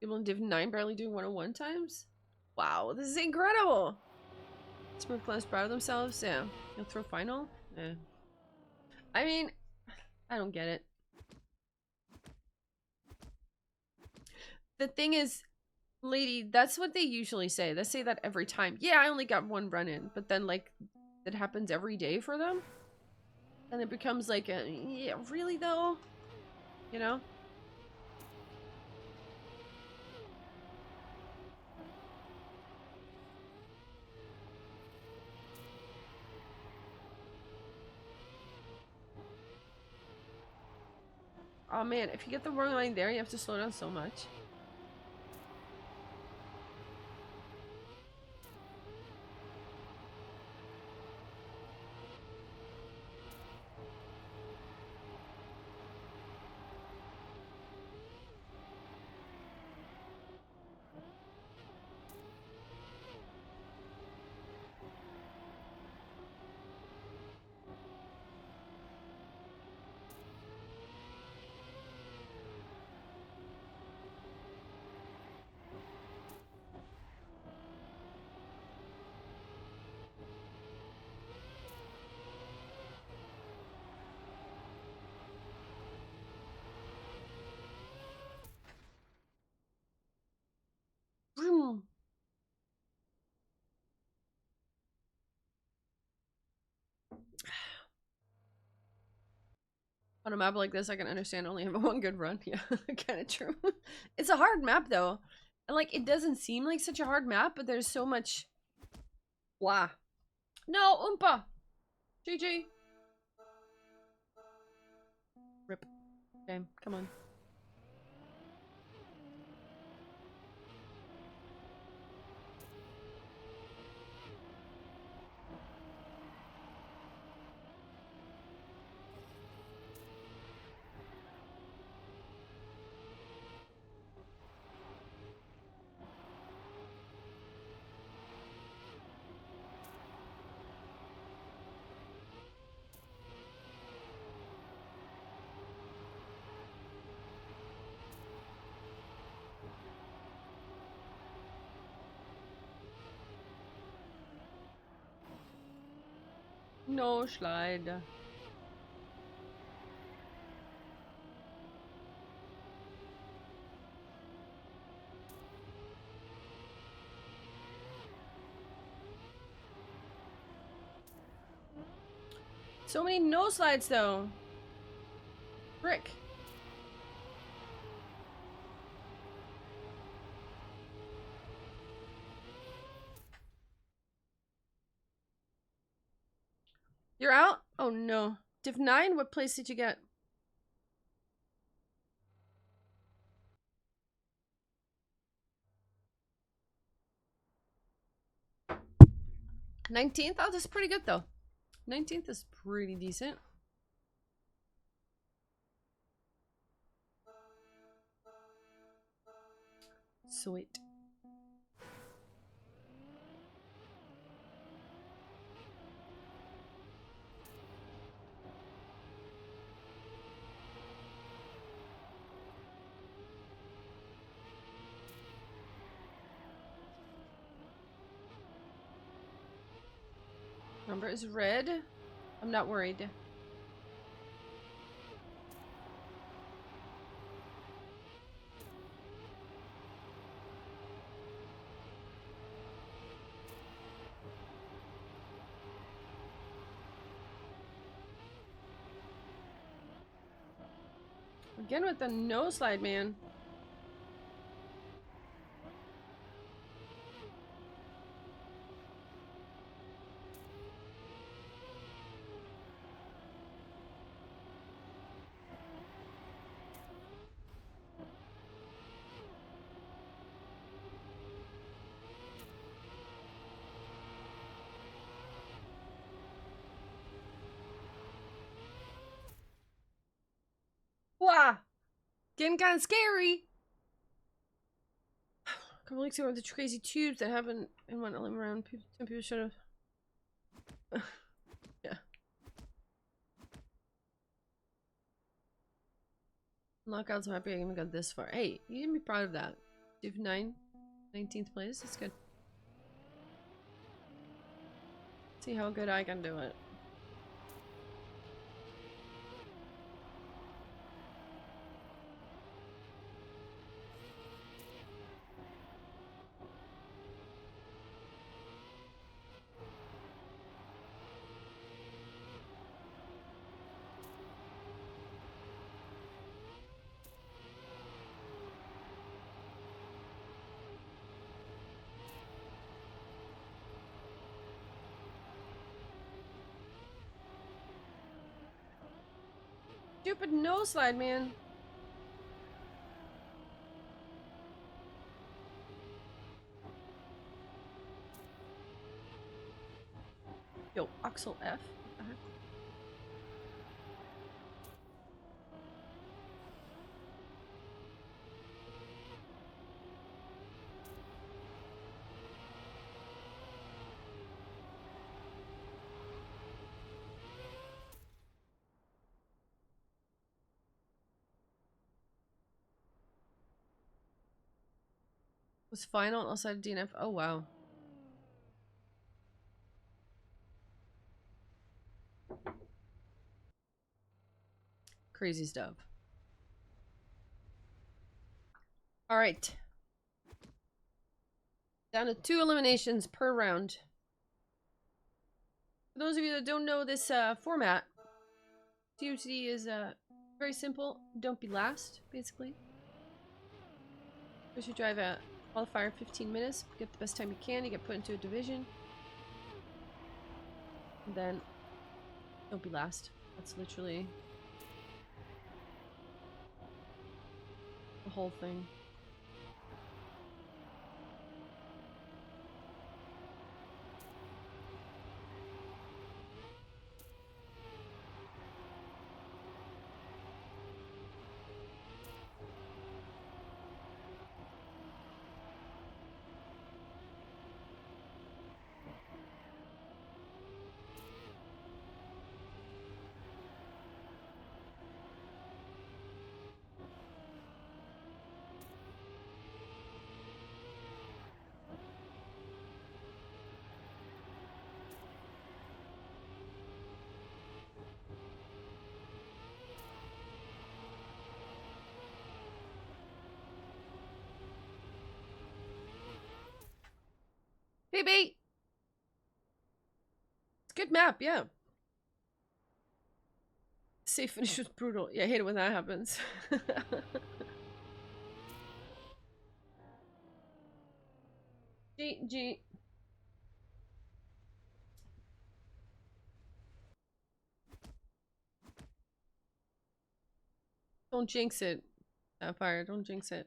People in Div 9 barely doing 101 times? Wow, this is incredible! Smooth class proud of themselves? Yeah. You'll throw final? Yeah. I mean, I don't get it. The thing is, lady, that's what they usually say. They say that every time. Yeah, I only got one run in, but then like that happens every day for them. And it becomes like a, yeah, really though? You know? Oh man, if you get the wrong line there, you have to slow down so much. Vroom. On a map like this, I can understand only having one good run. Yeah, kind of true. It's a hard map though. And like, it doesn't seem like such a hard map, but there's so much blah. No, Oompa! GG. Rip. Okay, come on. No slide. So many no slides though. Frick. You're out? Oh no. Div 9? What place did you get? 19th? Oh, that's pretty good though. 19th is pretty decent. Sweet. Number is red. I'm not worried. Again with the no slide, man. Wow. Getting kind of scary. couple weeks ago with the crazy tubes that happened and went all around. Some people should have. Yeah. Knockouts, I'm happy I even got this far. Hey, you can be proud of that. Div 9, 19th place. That's good. See how good I can do it. Stupid no slide, man. Yo, Axel F. What the heck? Was final outside of DNF. Oh wow. Crazy stuff. Alright. Down to 2 eliminations per round. For those of you that don't know this format, TOT is very simple. Don't be last, basically. First you drive a qualifier 15 minutes, get the best time you can, you get put into a division. And then don't be last. That's literally the whole thing. PB! It's a good map, yeah. Safe finish was brutal. Yeah, I hate it when that happens. G. Don't jinx it. Sapphire, don't jinx it.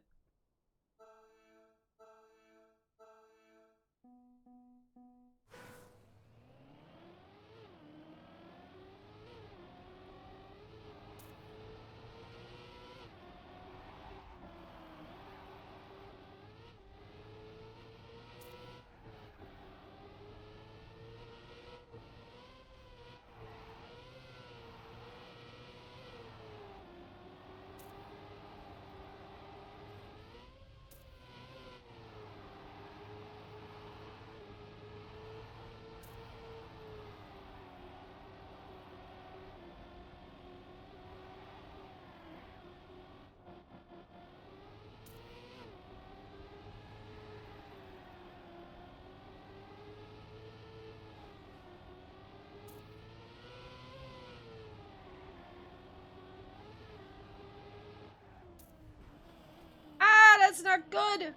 Ah, that's not good!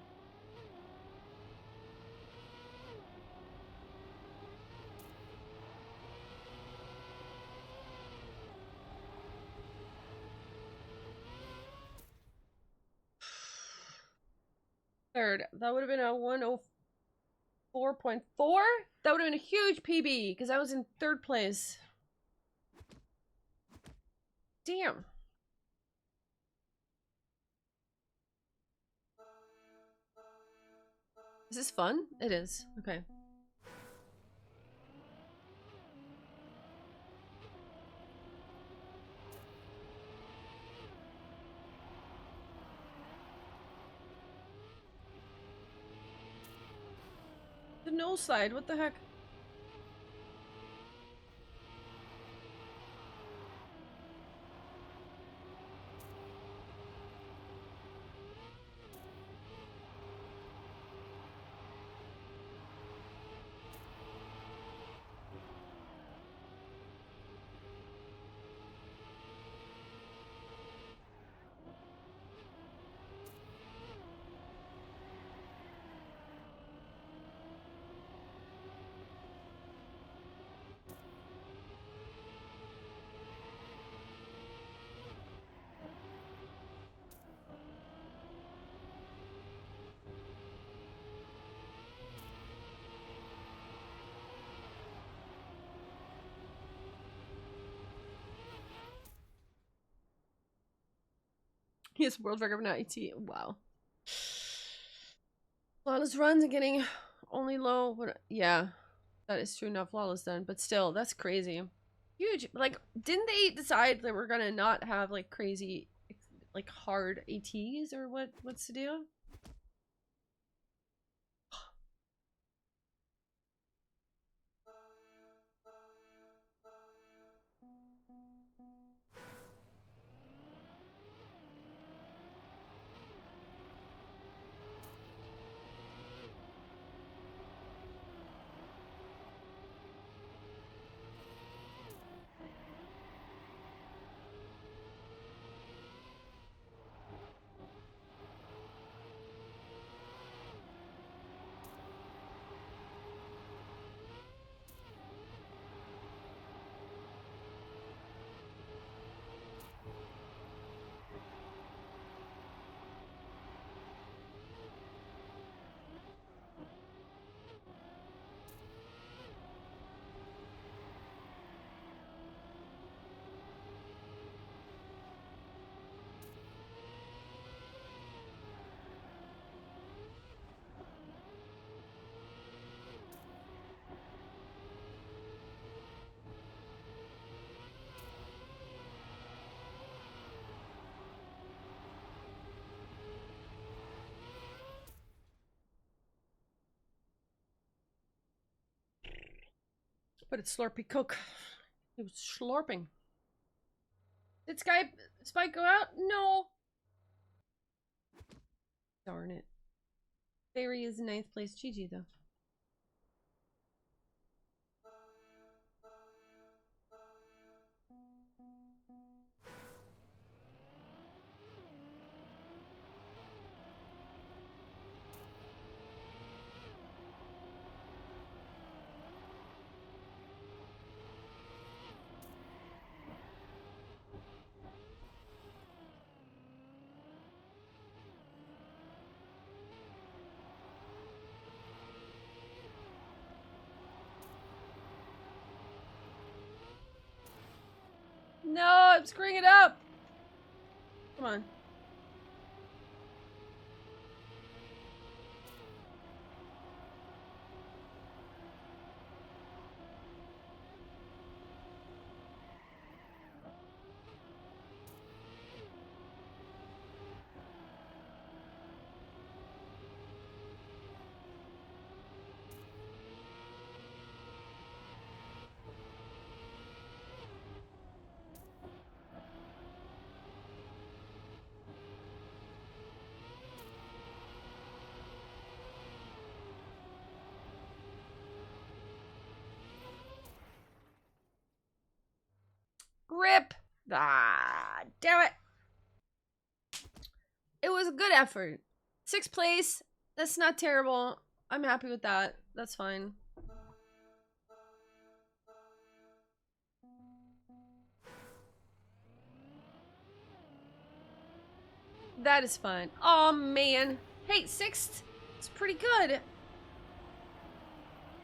Third. That would have been a 104.4? That would have been a huge PB, because I was in 3rd place. Damn. Is this fun? It is. Okay. The no slide, what the heck? He has world record of 90. Wow. Flawless runs and getting only low. What? Yeah, that is true enough. Flawless done, but still, that's crazy. Huge. Like, didn't they decide that we're gonna not have like crazy, like hard ATs or what? What's the deal? But it's Slurpy Coke. He was slurping. Did Spike go out? No. Darn it. Fairy is 9th place. GG though. No, I'm screwing it up. Come on. Grip. Ah, damn it. It was a good effort. 6th place. That's not terrible. I'm happy with that. That's fine. That is fine. Oh man. Hey, 6th. It's pretty good.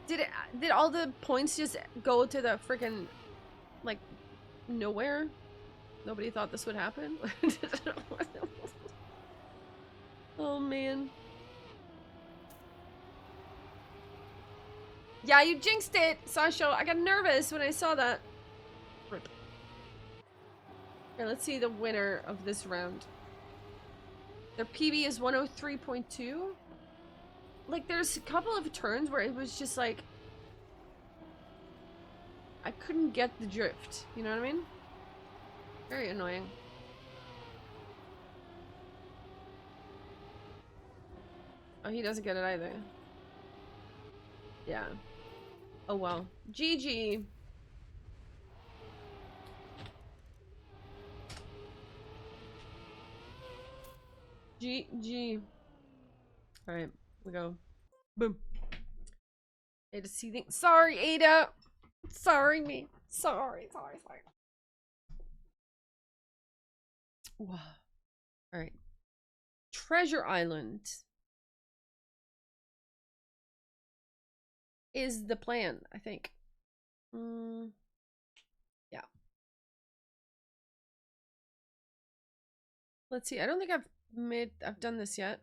Did all the points just go to the freaking like nowhere? Nobody thought this would happen. Oh man. Yeah, you jinxed it, Sasha. I got nervous when I saw that. Rip. Okay, let's see the winner of this round. Their PB is 103.2. Like, there's a couple of turns where it was just like... I couldn't get the drift. You know what I mean? Very annoying. Oh, he doesn't get it either. Yeah. Oh, well. GG. GG. Alright, we go. Boom. Ada seething. Sorry, Ada. Sorry, me. Sorry. Wow. Alright. Treasure Island is the plan, I think. Yeah. Let's see. I don't think I've done this yet.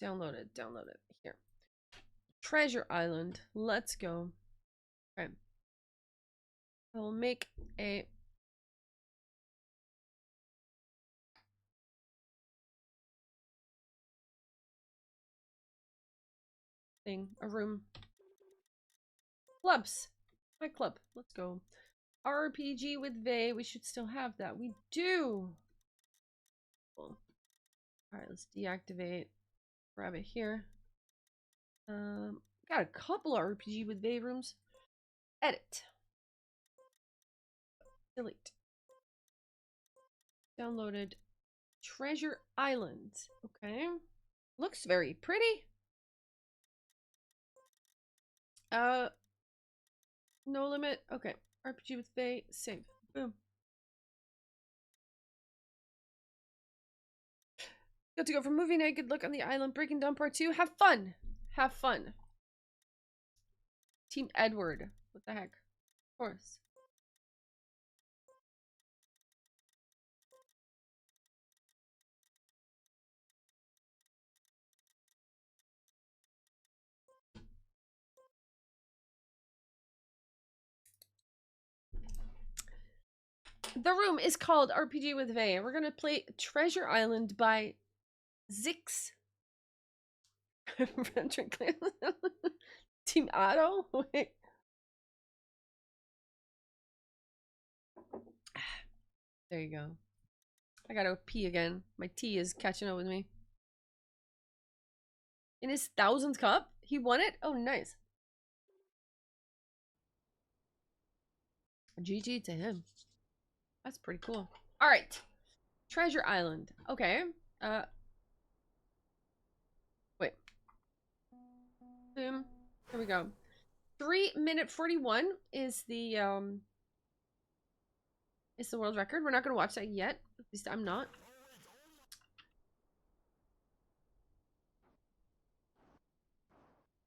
Download it. Here. Treasure Island. Let's go. Okay. I will make a thing. A room. Clubs. My club. Let's go. RPG with Vey. We should still have that. We do. Cool. Alright, let's deactivate. Grab it here. Got a couple of RPG with Vey rooms. Edit. Delete. Downloaded. Treasure Island. Okay. Looks very pretty. No limit. Okay. RPG with Vey. Save. Boom. Got to go from movie naked look on the island. Breaking down part 2. Have fun. Have fun. Team Edward. What the heck? Of course. The room is called RPG with Vey. We're gonna play Treasure Island by Zix. Team Otto? Wait. There you go. I gotta pee again. My tea is catching up with me. In his 1000th cup? He won it? Oh, nice. GG to him. That's pretty cool. Alright. Treasure Island. Okay. Wait. Boom. Here we go. 3-minute 41 is the world record. We're not gonna watch that yet. At least I'm not.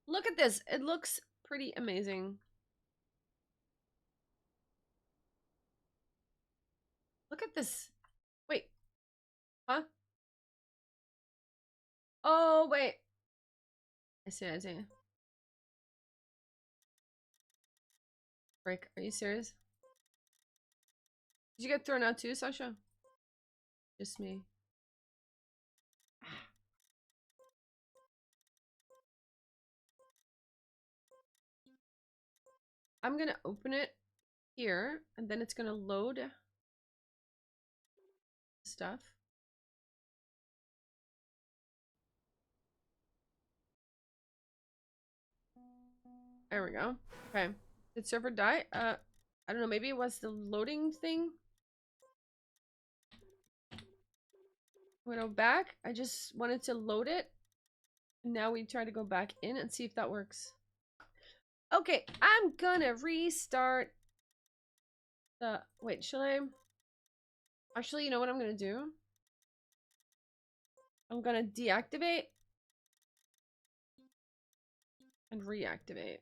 Look at this. It looks pretty amazing. Look at this. Wait. Huh? Oh, wait. I see. Frick, are you serious? Did you get thrown out too, Sasha? Just me. I'm gonna open it here, and then it's gonna load stuff. There we go. Okay. Did server die? I don't know. Maybe it was the loading thing. We go back. I just wanted to load it. Now we try to go back in and see if that works. Okay, I'm gonna restart the... Wait, should I... Actually, you know what I'm gonna do? I'm gonna deactivate and reactivate.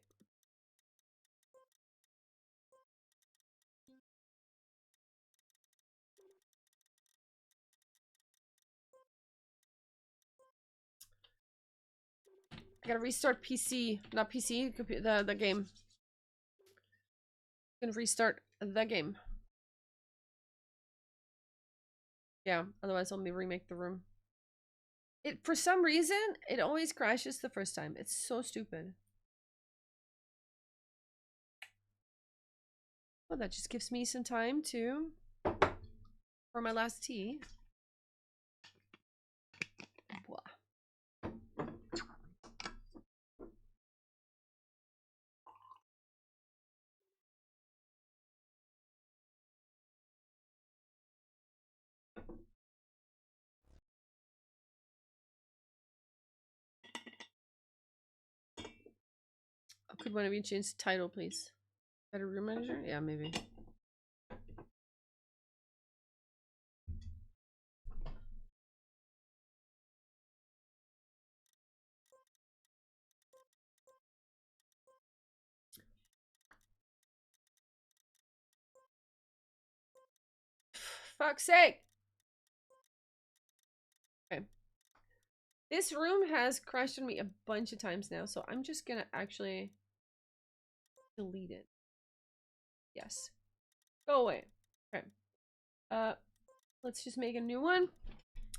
I gotta restart PC, not PC, the game. I'm gonna restart the game. Yeah, otherwise I'll remake the room. It, for some reason, it always crashes the first time. It's so stupid. Well, that just gives me some time to for my last tea. Blah. Could one of you change the title, please? Better room manager? Yeah, maybe. Fuck's sake! Okay. This room has crashed on me a bunch of times now, so I'm just gonna actually delete it. Yes. Go away. Okay. Let's just make a new one.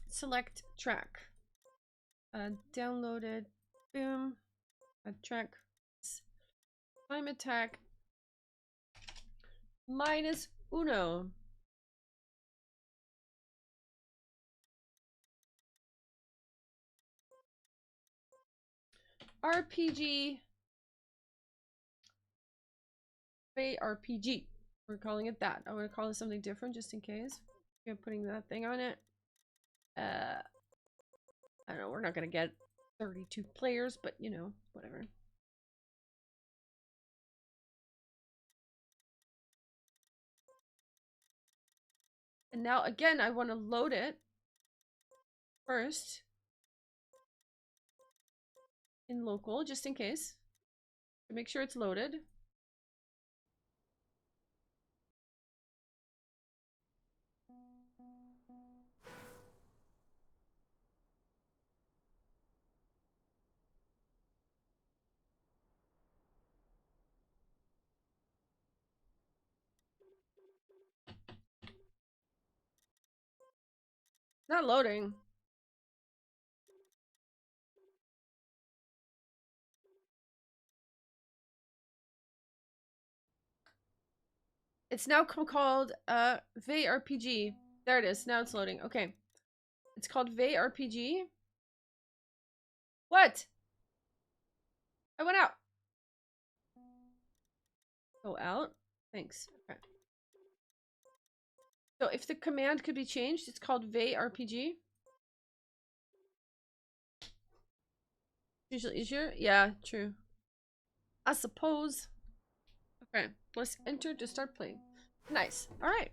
Select track. Downloaded. Boom. A track. Time attack. -1. RPG. RPG. We're calling it that. I'm gonna call it something different just in case. I'm putting that thing on it. I don't know, we're not gonna get 32 players, but you know, whatever. And now again, I want to load it first in local, just in case. To make sure it's loaded. Not loading. It's now called VRPG. There it is. Now it's loading. Okay. It's called VRPG. What? I went out. Go out. Thanks. Okay. So if the command could be changed, it's called VRPG. Usually easier. Yeah, true. I suppose. Okay. Let's enter to start playing. Nice. All right.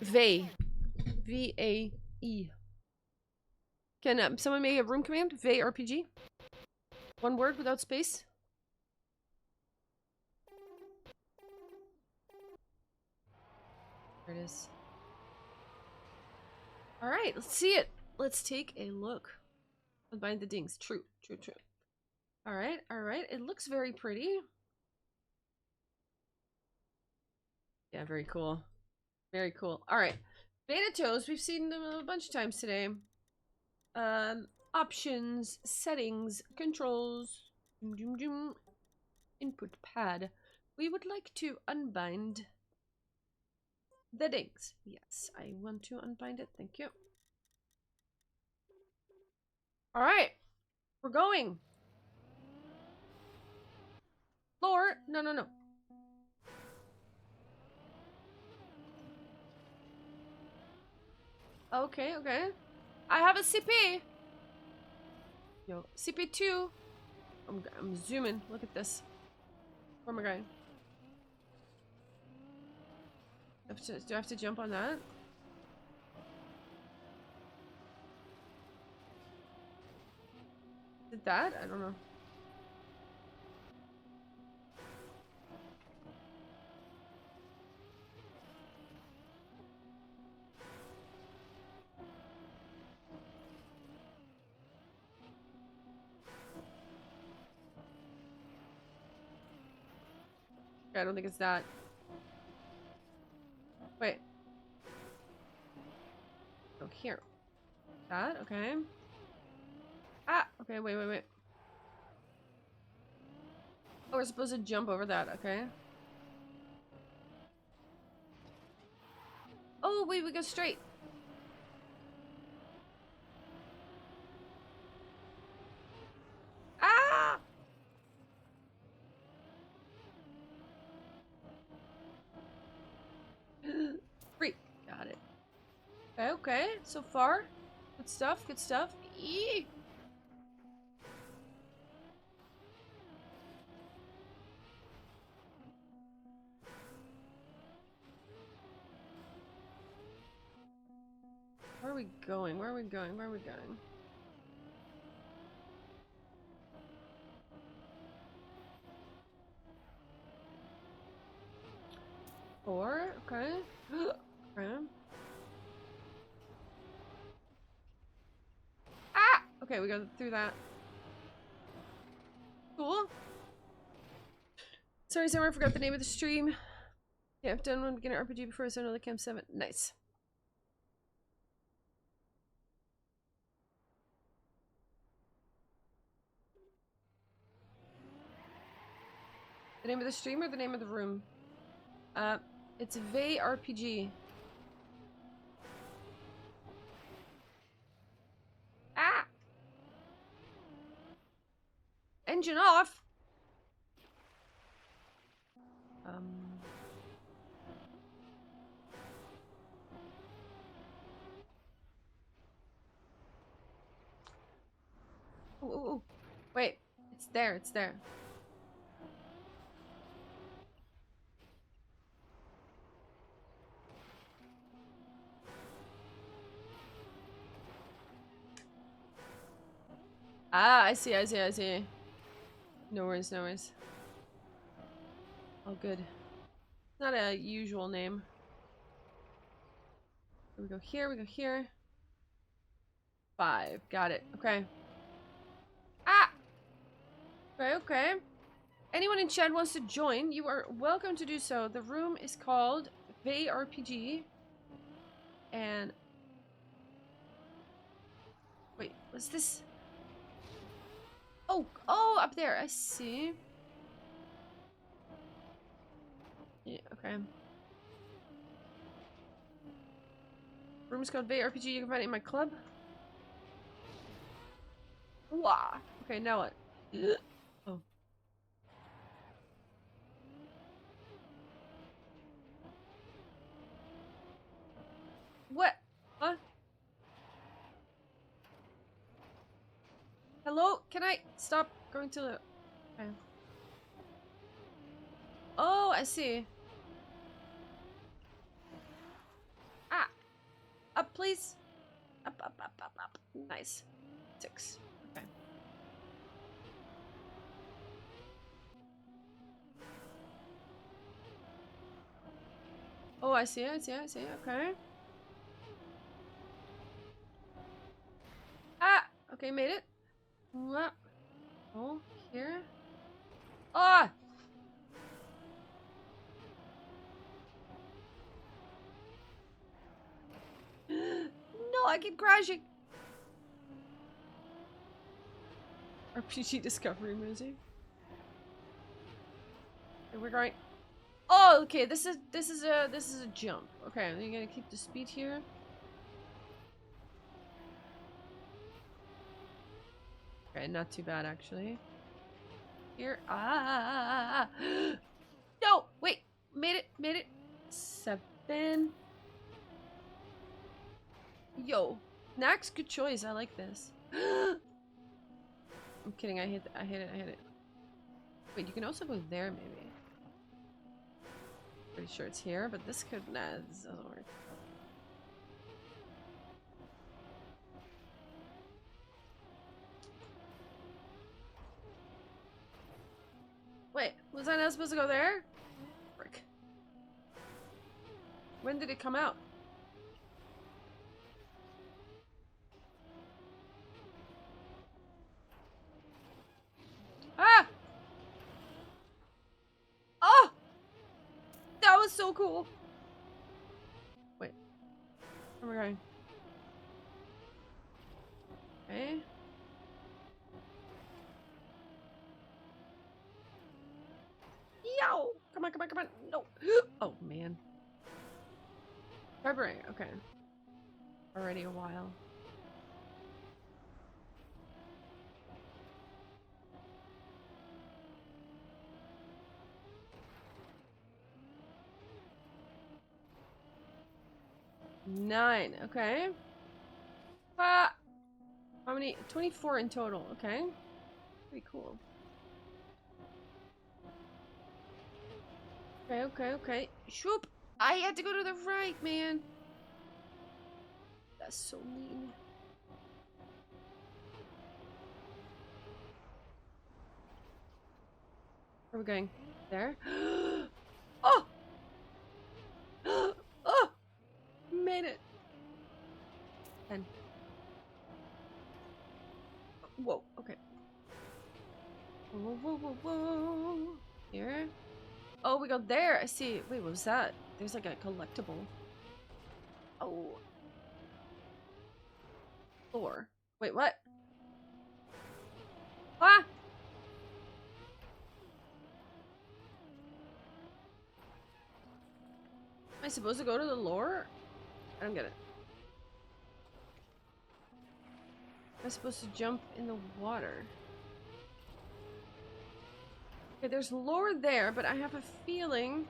Vae. V-A-E. Can someone make a room command? Vae RPG? One word without space? There it is. Alright, let's see it. Let's take a look. Unbind the dings. True, true, true. Alright, alright. It looks very pretty. Yeah, very cool. Very cool. Alright. Beta toes, we've seen them a bunch of times today. Options, settings, controls, input pad. We would like to unbind the dings. Yes, I want to unbind it. Thank you. Alright. We're going. Floor. No, no, no. Okay, okay. I have a CP. Yo, CP2. I'm zooming. Look at this. Where am I going? Do I have to jump on that? Is it that? I don't know. Okay, I don't think it's that. Wait. Oh, here. That? Okay. Ah! Okay, wait, wait, wait. Oh, we're supposed to jump over that, okay. Oh, wait, we go straight. Ah! Free. Got it. Okay, okay. So far. Good stuff, good stuff. Eee! Where are we going? Where are we going? Where are we going? Four? Okay. Okay. Ah! Okay, we go through that. Cool. Sorry, Summer, I forgot the name of the stream. Yeah, I've done one beginner RPG before, so another Camp 7. Nice. The name of the stream or the name of the room? It's Vay RPG. Ah! Engine off! Ooh, ooh, ooh. Wait, it's there, it's there. Ah, I see, I see, I see. No worries, no worries. All good. Not a usual name. We go here, we go here. 5, got it. Okay. Ah! Okay, okay. Anyone in chat wants to join, you are welcome to do so. The room is called Vay RPG. And... wait, what's this? Oh, oh, up there, I see. Yeah, okay. Room is called Vay RPG, you can find it in my club. Wah! Okay, now what? Oh. What? Huh? Hello? Can I stop going to the... okay. Oh, I see. Ah! Up, please. Up, up, up, up, up. Nice. 6. Okay. Oh, I see, I see, I see. Okay. Ah! Okay, made it. What? Oh, here. Ah! No, I keep crashing. RPG discovery music. Okay, we're going. Oh, okay. This is a jump. Okay, you're gonna keep the speed here. Okay, not too bad actually. Here. Ah! No, wait. Made it. Made it. 7. Yo, Nax, good choice. I like this. I'm kidding. I hit it. I hit it. Wait, you can also go there, maybe. Pretty sure it's here, but this could... nah, this doesn't work. Was I not supposed to go there? Frick. When did it come out? Ah! Oh! That was so cool. Wait. Where am I going? Okay. Yo! Come on, come on, come on. No. Oh, man. February. Okay. Already a while. Nine. Okay. Ah! How many? 24 in total. Okay. Pretty cool. Okay, okay, okay. Shoop! I had to go to the right, man. That's so mean. Where are we going? There? Oh! Oh! Made it. 10. Whoa, okay. Whoa, whoa, whoa, whoa. Here. Oh, we got there. I see. Wait, what was that? There's like a collectible. Oh. Floor. Wait, what? Ah! Am I supposed to go to the lore? I don't get it. Am I supposed to jump in the water? Okay, there's lore there, but I have a feeling...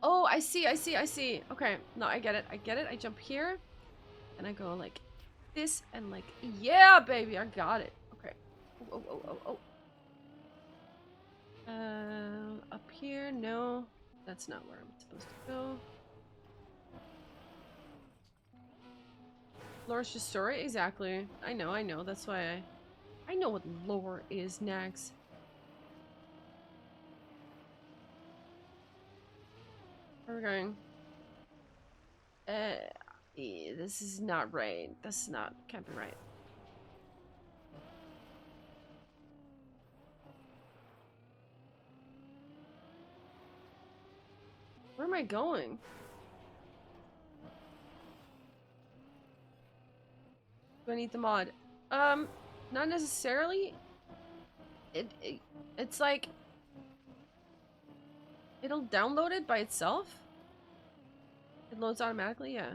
Oh, I see, I see, I see. Okay, no, I get it, I get it. I jump here, and I go like this, and like, yeah, baby, I got it. Okay. Oh, oh, oh, oh, oh. Up here, no. That's not where I'm supposed to go. Lore's just story? Exactly. I know, that's why I know what lore is, Nags. Where are we going? Yeah, this is not right. This is not, can't be right. Where am I going? Do I need the mod? Not necessarily. It's like it'll download it by itself. It loads automatically, yeah.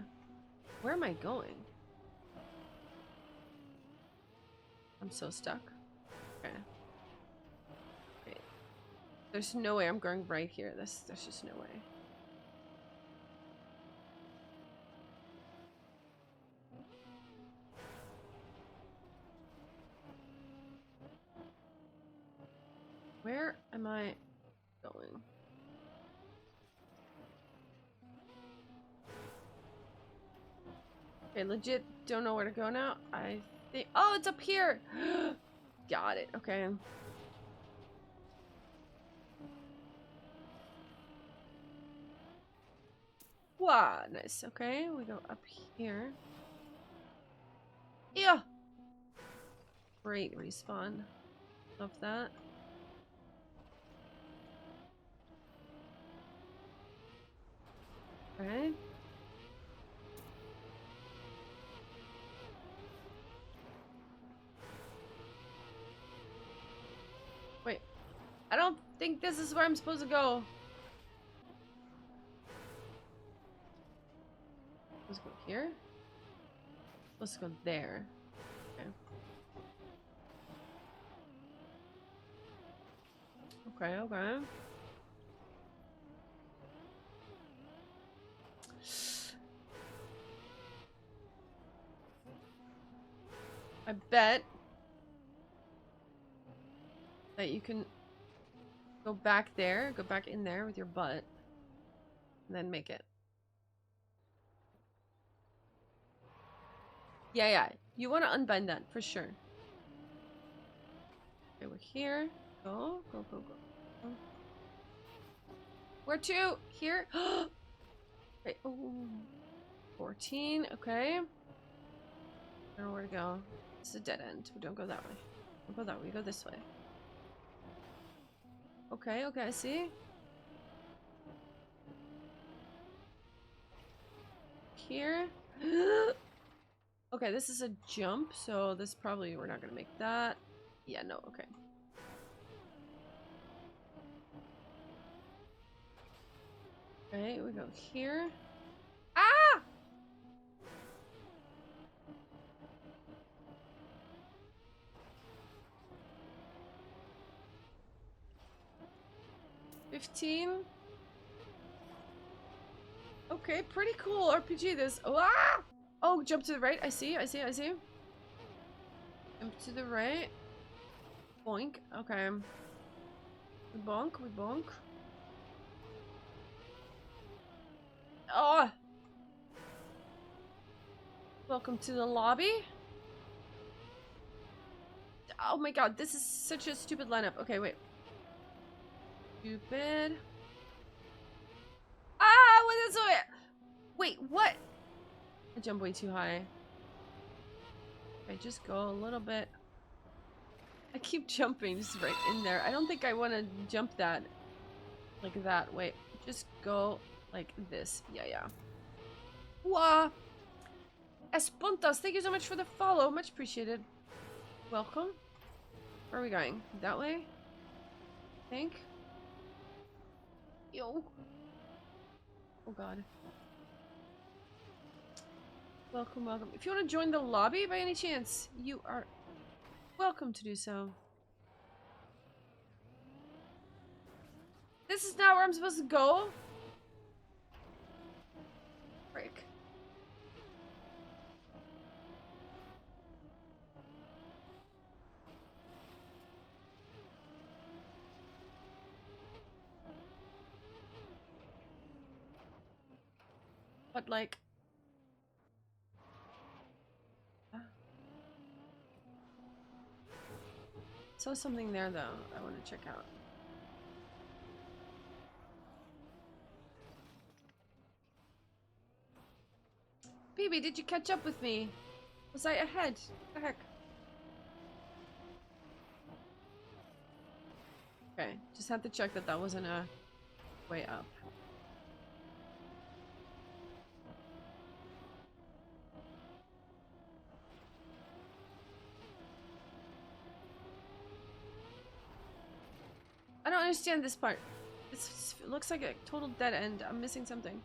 Where am I going? I'm so stuck. Okay. Okay. There's no way I'm going right here. There's just no way. Where am I going? Okay, legit don't know where to go now. I think, oh, it's up here. Got it. Okay. Wow, nice. Okay, we go up here. Yeah. Great respawn. Love that. Okay. Wait. I don't think this is where I'm supposed to go. Let's go here. Let's go there. Okay. Okay, okay. I bet that you can go back there, go back in there with your butt, and then make it. Yeah, you want to unbind that for sure. Okay, we're here. Go, go, go, go. Go. Where to? Here? Okay. Oh. 14. Okay. I don't know where to go. This is a dead end. We don't go that way. Don't go that way. We go this way. Okay, okay, I see. Here. Okay, this is a jump, so this probably we're not gonna make that. Yeah, no, okay. Okay, we go here. Ah! $15. Okay, pretty cool RPG this. Oh, ah! Oh, jump to the right. I see, I see, I see. Jump to the right. Boink. Okay. We bonk, we bonk. Oh! Welcome to the lobby. Oh my god, this is such a stupid lineup. Okay, wait. Stupid. Ah, what is it? Wait, what? I jumped way too high. Okay, just go a little bit. I keep jumping just right in there. I don't think I want to jump that like that. Wait, just go like this. Yeah, yeah. Wah! Espontas, thank you so much for the follow. Much appreciated. Welcome. Where are we going? That way? I think. Yo. Oh god. Welcome, welcome. If you want to join the lobby by any chance, you are welcome to do so. This is not where I'm supposed to go. Frick. But like... Saw something there though I want to check out. BB, did you catch up with me? Was I ahead? What the heck? Okay, just had to check that that wasn't a way up. I don't understand this part. It looks like a total dead end. I'm missing something.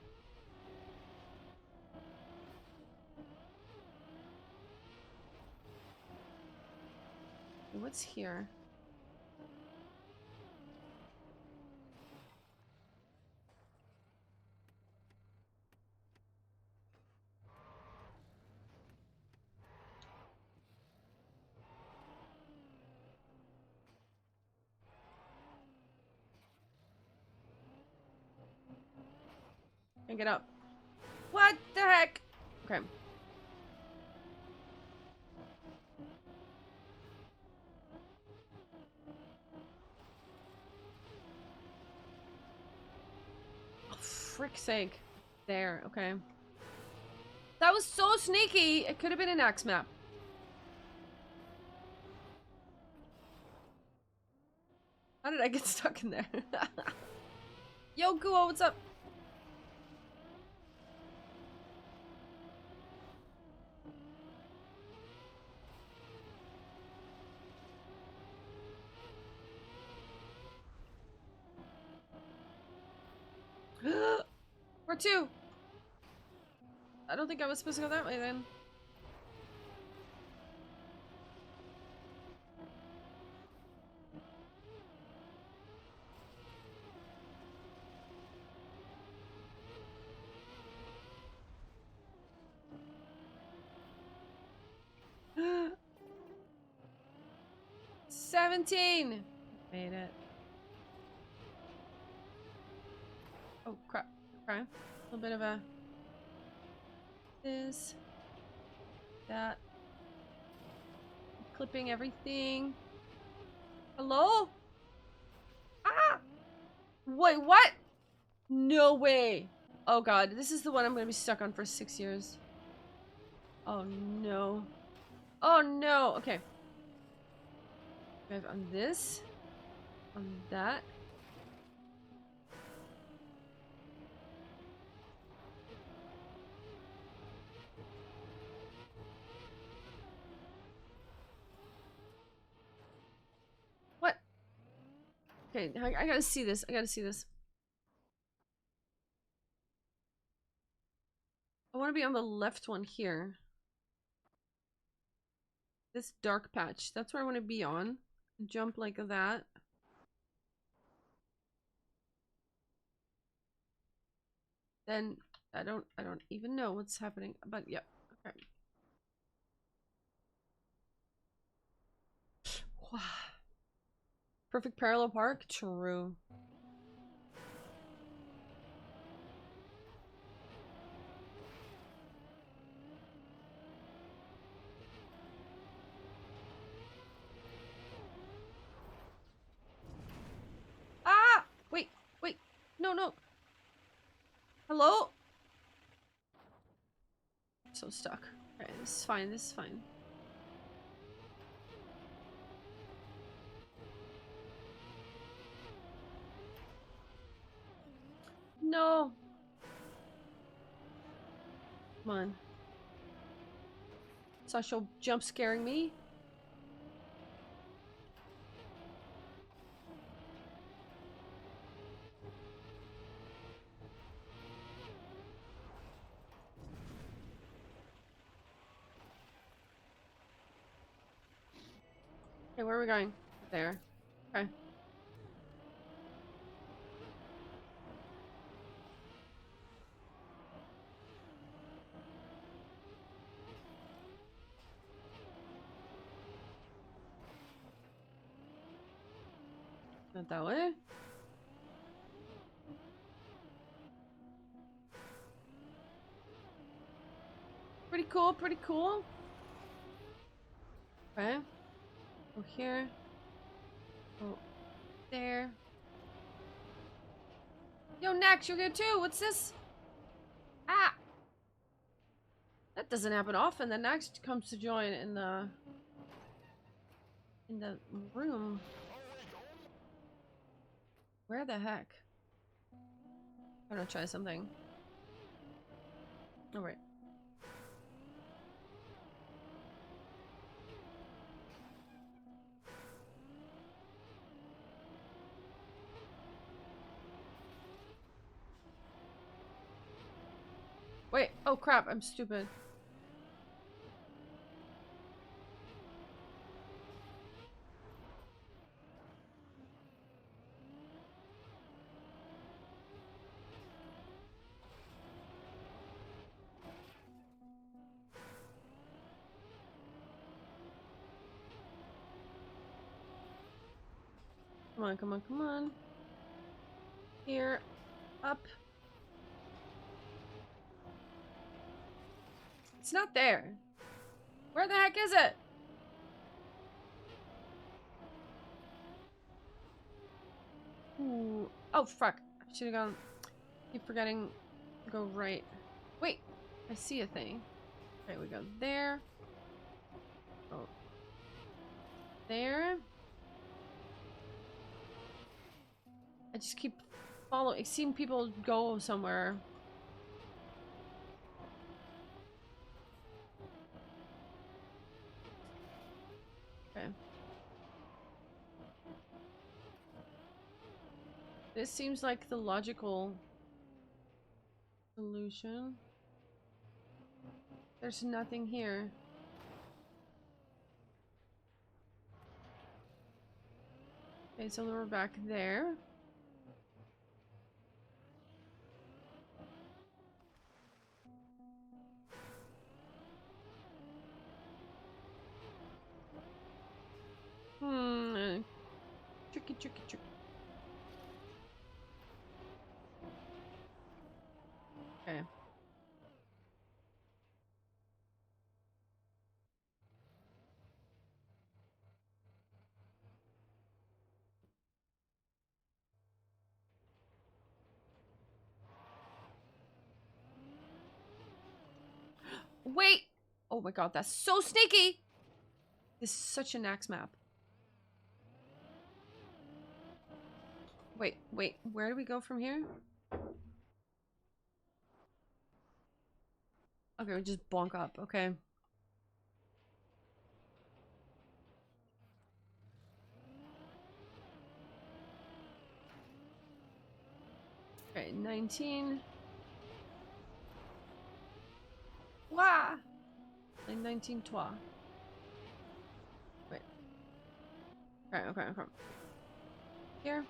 What's here? Can't get up. What the heck? Okay. Oh, frick's sake. There, okay. That was so sneaky! It could have been an axe map. How did I get stuck in there? Yo, Guo, what's up? Where to? I don't think I was supposed to go that way then. $17! Made it. Oh, crap. Okay. A little bit of a... This. That. Clipping everything. Hello? Wait, what? No way. Oh god, this is the one I'm gonna be stuck on for 6 years. Oh no. Oh no. Okay. Drive on this. On that. What? Okay, I gotta see this. I gotta see this. I want to be on the left one here. This dark patch. That's where I want to be on. Jump like that. Then I don't even know what's happening. But yeah. Okay. Wow. Perfect parallel park? True. Ah! Wait, wait. No, no. Hello? I'm so stuck. Okay, this is fine, this is fine. No. Come on. Sasha jump scaring me. Okay, where are we going? There. Okay. Not that way. Pretty cool, pretty cool. Okay. Go here. Go there. Yo, Nax, you're here too. What's this? Ah! That doesn't happen often. The Nax comes to join in the room. Where the heck? I'm gonna try something. All right. Wait. Oh crap! I'm stupid. Come on, come on, come on. Here. Up. It's not there. Where the heck is it? Ooh. Oh, fuck. I should have gone. Keep forgetting. Go right. Wait. I see a thing. Okay, we go there. Go there. I just keep following. Seeing people go somewhere. Okay. This seems like the logical solution. There's nothing here. Okay, so we're back there. Tricky, tricky, tricky. Okay. Wait! Oh my god, that's so sneaky! This is such an axe map. Wait, wait, where do we go from here? Okay, we just bonk up, okay. Okay, 19. Wah! Like 19 toi. Wait. Okay, okay, okay. Here.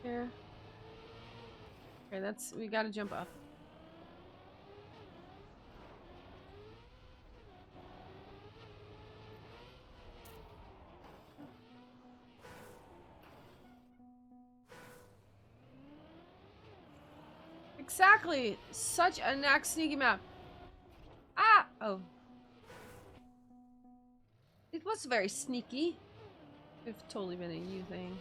Here. Okay, that's, we gotta jump up. Exactly! Such an axe sneaky map. Ah! Oh. It was very sneaky. It's totally been a you thing.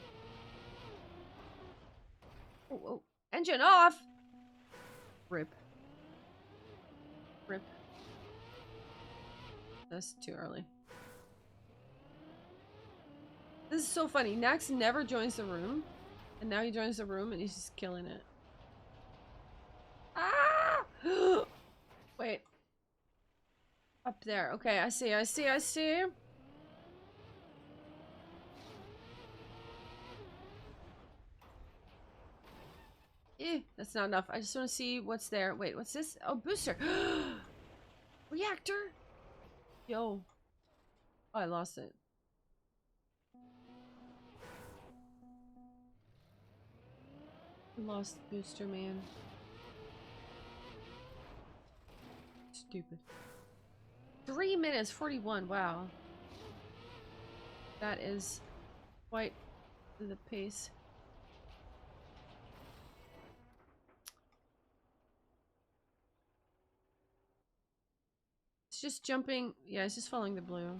Oh, oh. Engine off! Rip. Rip. That's too early. This is so funny. Nax never joins the room. And now he joins the room and he's just killing it. Ah! Wait. Up there. Okay, I see, I see, I see. That's not enough. I just want to see what's there. Wait, what's this? Oh, booster. Reactor? Yo. Oh, I lost it. I lost the booster, man. Stupid. 3 minutes 41. Wow. That is quite the pace. It's just jumping. Yeah, it's just following the blue.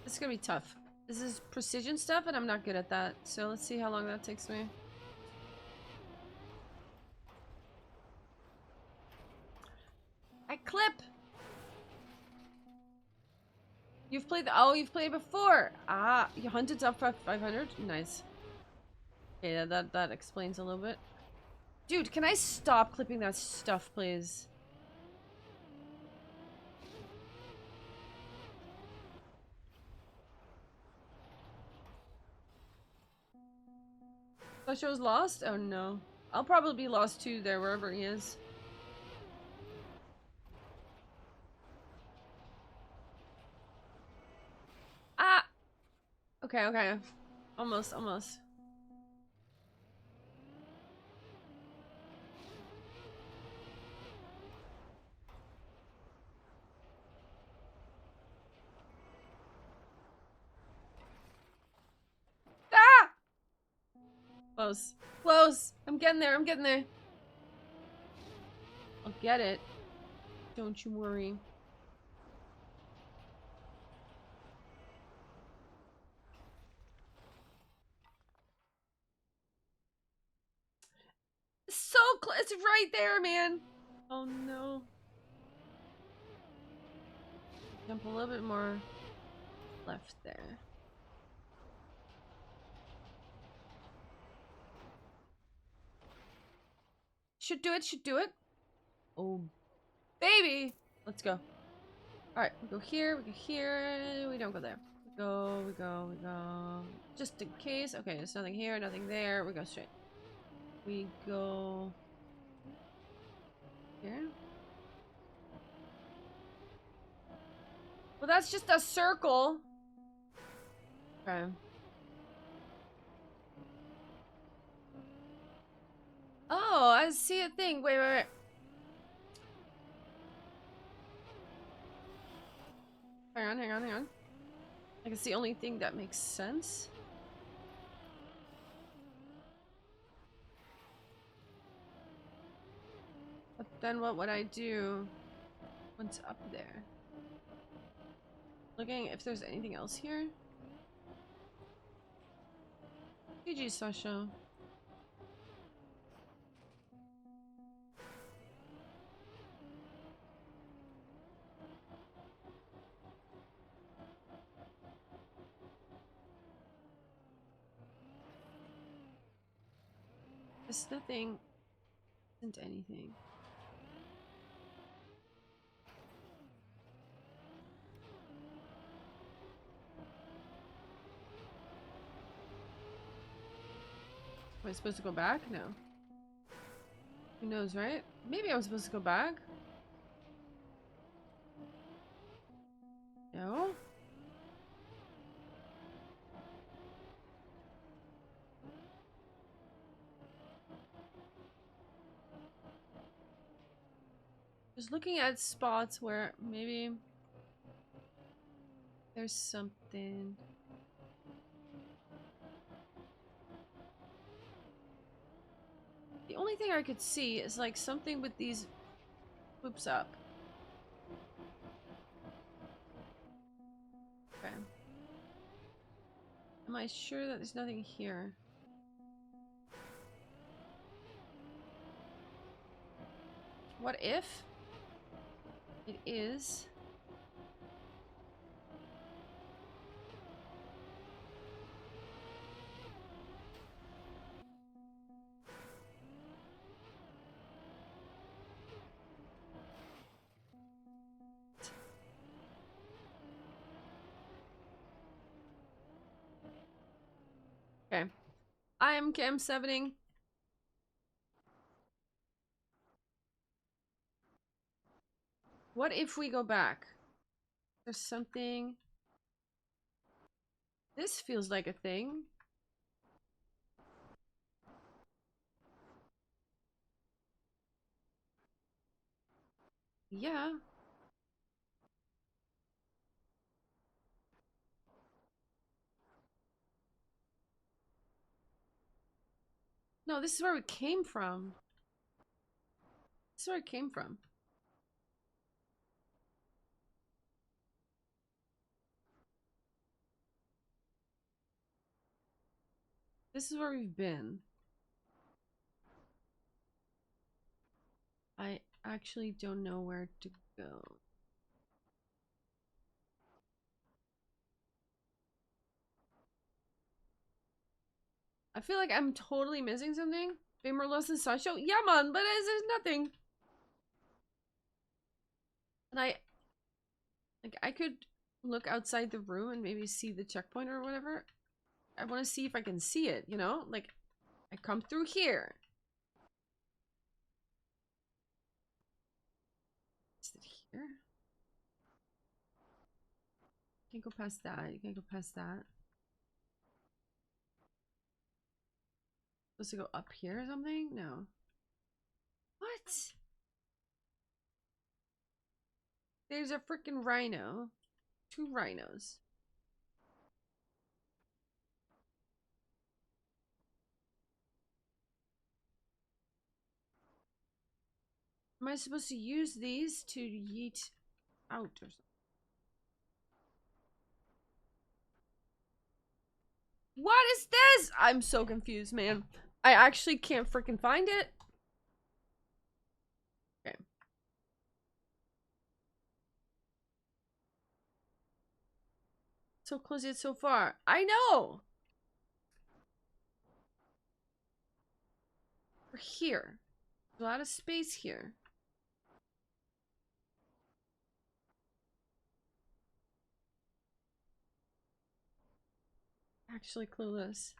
This is gonna be tough. This is precision stuff, and I'm not good at that. So let's see how long that takes me. I clip! You've played the- oh, you've played before! Ah, you hunted up for 500? Nice. Okay, that explains a little bit. Dude, can I stop clipping that stuff, please? That show's lost? Oh no. I'll probably be lost too there, wherever he is. Ah! Okay, okay. Almost, almost. Ah! Close. Close! I'm getting there, I'm getting there. I'll get it. Don't you worry. So close! It's right there, man! Oh no. Jump a little bit more left there. Should do it, should do it. Oh, baby! Let's go. Alright, we go here, we go here, we don't go there. We go, we go, we go. Just in case. Okay, there's nothing here, nothing there. We go straight. We go here. Well, that's just a circle. Okay. Oh, I see a thing. Wait, wait, wait. Hang on, hang on, hang on. Like, it's the only thing that makes sense. But then what would I do? What's up there? Looking if there's anything else here. GG, Sasha. This nothing isn't anything. Am I supposed to go back? No. Who knows, right? Maybe I was supposed to go back. No? Just looking at spots where maybe there's something. The only thing I could see is like something with these hoops up. Okay. Am I sure that there's nothing here? What if it is? Okay. I am cam 7ing. What if we go back? There's something. This feels like a thing. Yeah. No, this is where we came from. This is where it came from. This is where we've been. I actually don't know where to go. I feel like I'm totally missing something. Way more lost than Sancho? Yeah, man, but there's nothing. And I could look outside the room and maybe see the checkpoint or whatever. I want to see if I can see it, you know? Like, I come through here. Is it here? Can't go past that. You can't go past that. Supposed to go up here or something? No. What? There's a freaking rhino. 2 rhinos. Am I supposed to use these to yeet out or something? What is this? I'm so confused, man. I actually can't freaking find it. Okay. So close yet so far. I know. We're here. There's a lot of space here. Actually clueless.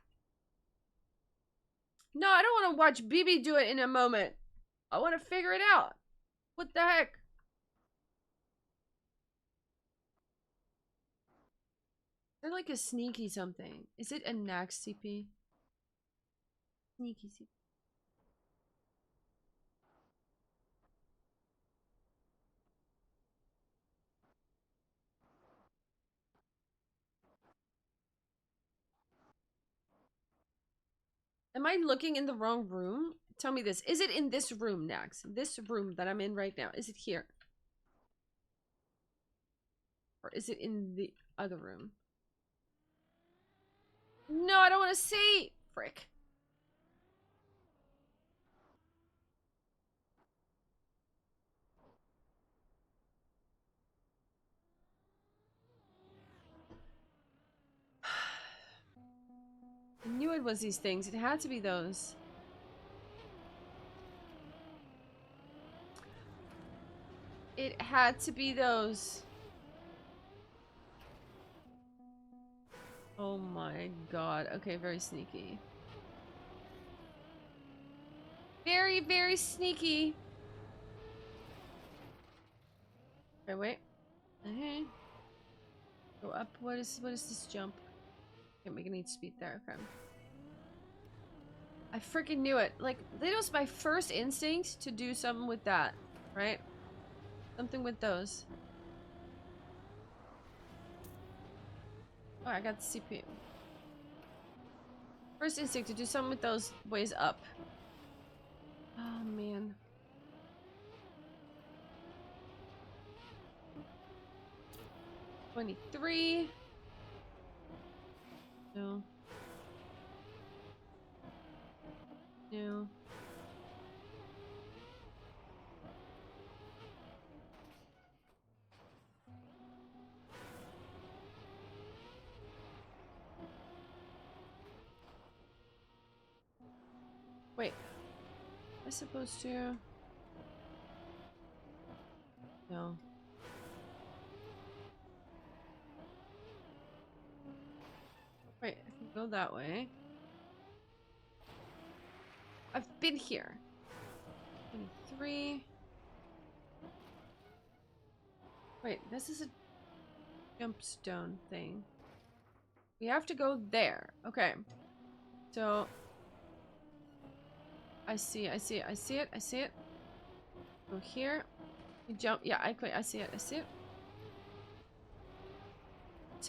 No, I don't want to watch BB do it in a moment. I want to figure it out. What the heck? They're like a sneaky something. Is it a Nax CP? Sneaky CP. Am I looking in the wrong room? Tell me this. Is it in this room, Nax? This room that I'm in right now. Is it here? Or is it in the other room? No, I don't want to see! Frick. I knew it was these things. It had to be those. It had to be those. Oh my god. Okay, very sneaky. Very, very sneaky. Okay, wait. Okay. Go up. What is this jump? Can't make any speed there. Okay. I freaking knew it. Like, that was my first instinct to do something with that. Right? Something with those. Oh, I got the CPU. First instinct to do something with those ways up. Oh, man. $23. No. No. Wait. Am I supposed to? No. Wait, I can go that way. I've been here. 23. Wait, this is a jump stone thing. We have to go there. Okay. So I see it. Go here. You jump. Yeah, I see it. Just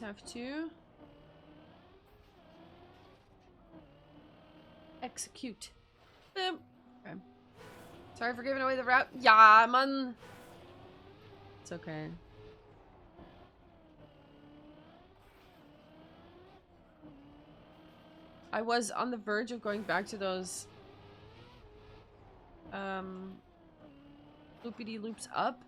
have to execute. Boom. Okay. Sorry for giving away the route. Yeah, man. It's okay. I was on the verge of going back to those loopity loops up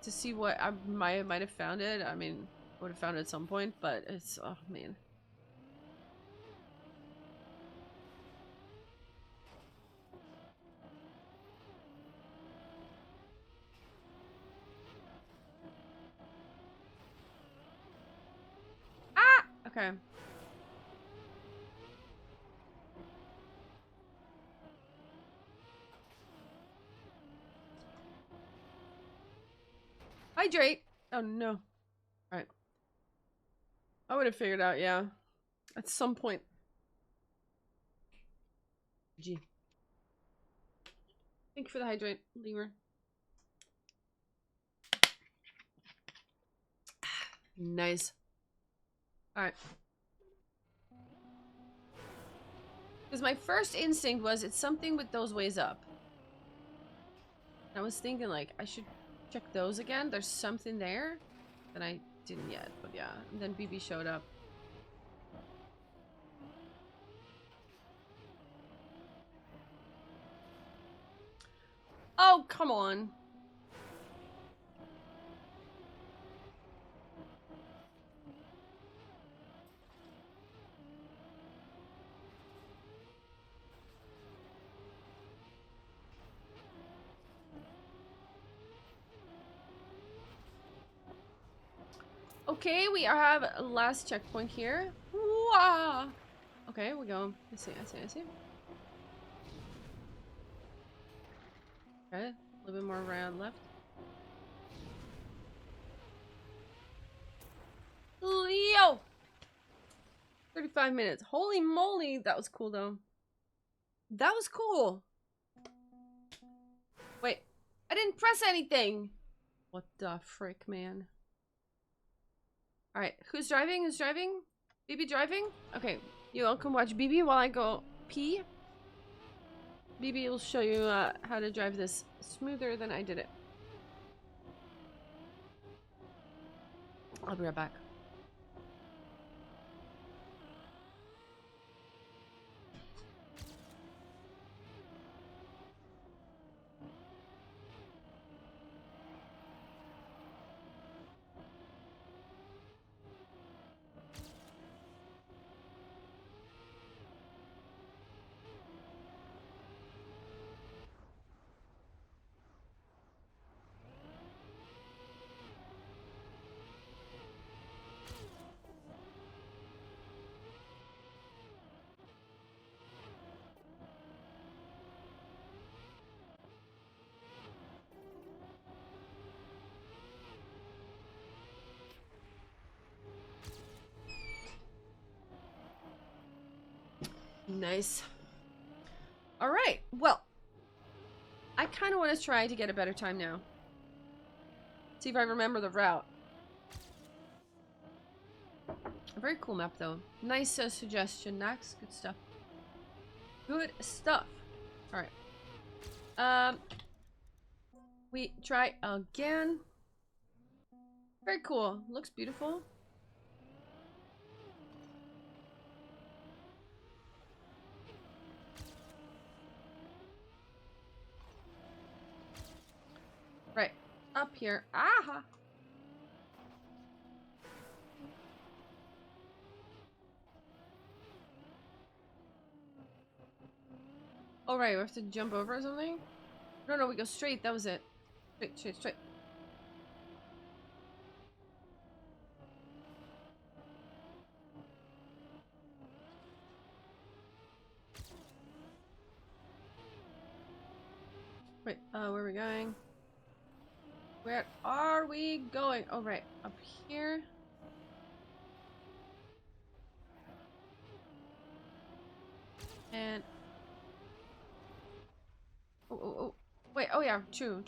to see what I might have found it. I mean, would have found it at some point, but it's, oh man. Ah! Okay. Hydrate! Oh no. Alright. I would have figured out, yeah. At some point. Gee. Thank you for the hydrate, lemur. Nice. Alright. Because my first instinct was it's something with those ways up. I was thinking like I should check those again. There's something there. And I didn't yet, but yeah. And then BB showed up. Oh, come on. Okay, we have a last checkpoint here. Wow. Okay, we go. I see. Okay, a little bit more round left. Leo! 35 minutes. Holy moly, that was cool though. That was cool. Wait, I didn't press anything. What the frick, man? Alright, who's driving? BB driving? Okay, you all can watch BB while I go pee. BB will show you how to drive this smoother than I did it. I'll be right back. Nice. All right. Well, I kind of want to try to get a better time now. See if I remember the route. A very cool map, though. Nice suggestion, Nax. Good stuff. Good stuff. All right. We try again. Very cool. Looks beautiful. Right. Up here. Aha! Oh, right. We have to jump over or something? No, we go straight. That was it. Straight. Wait, where are we going? Where are we going? Oh, right. Up here. And... Oh. Wait, oh yeah. True.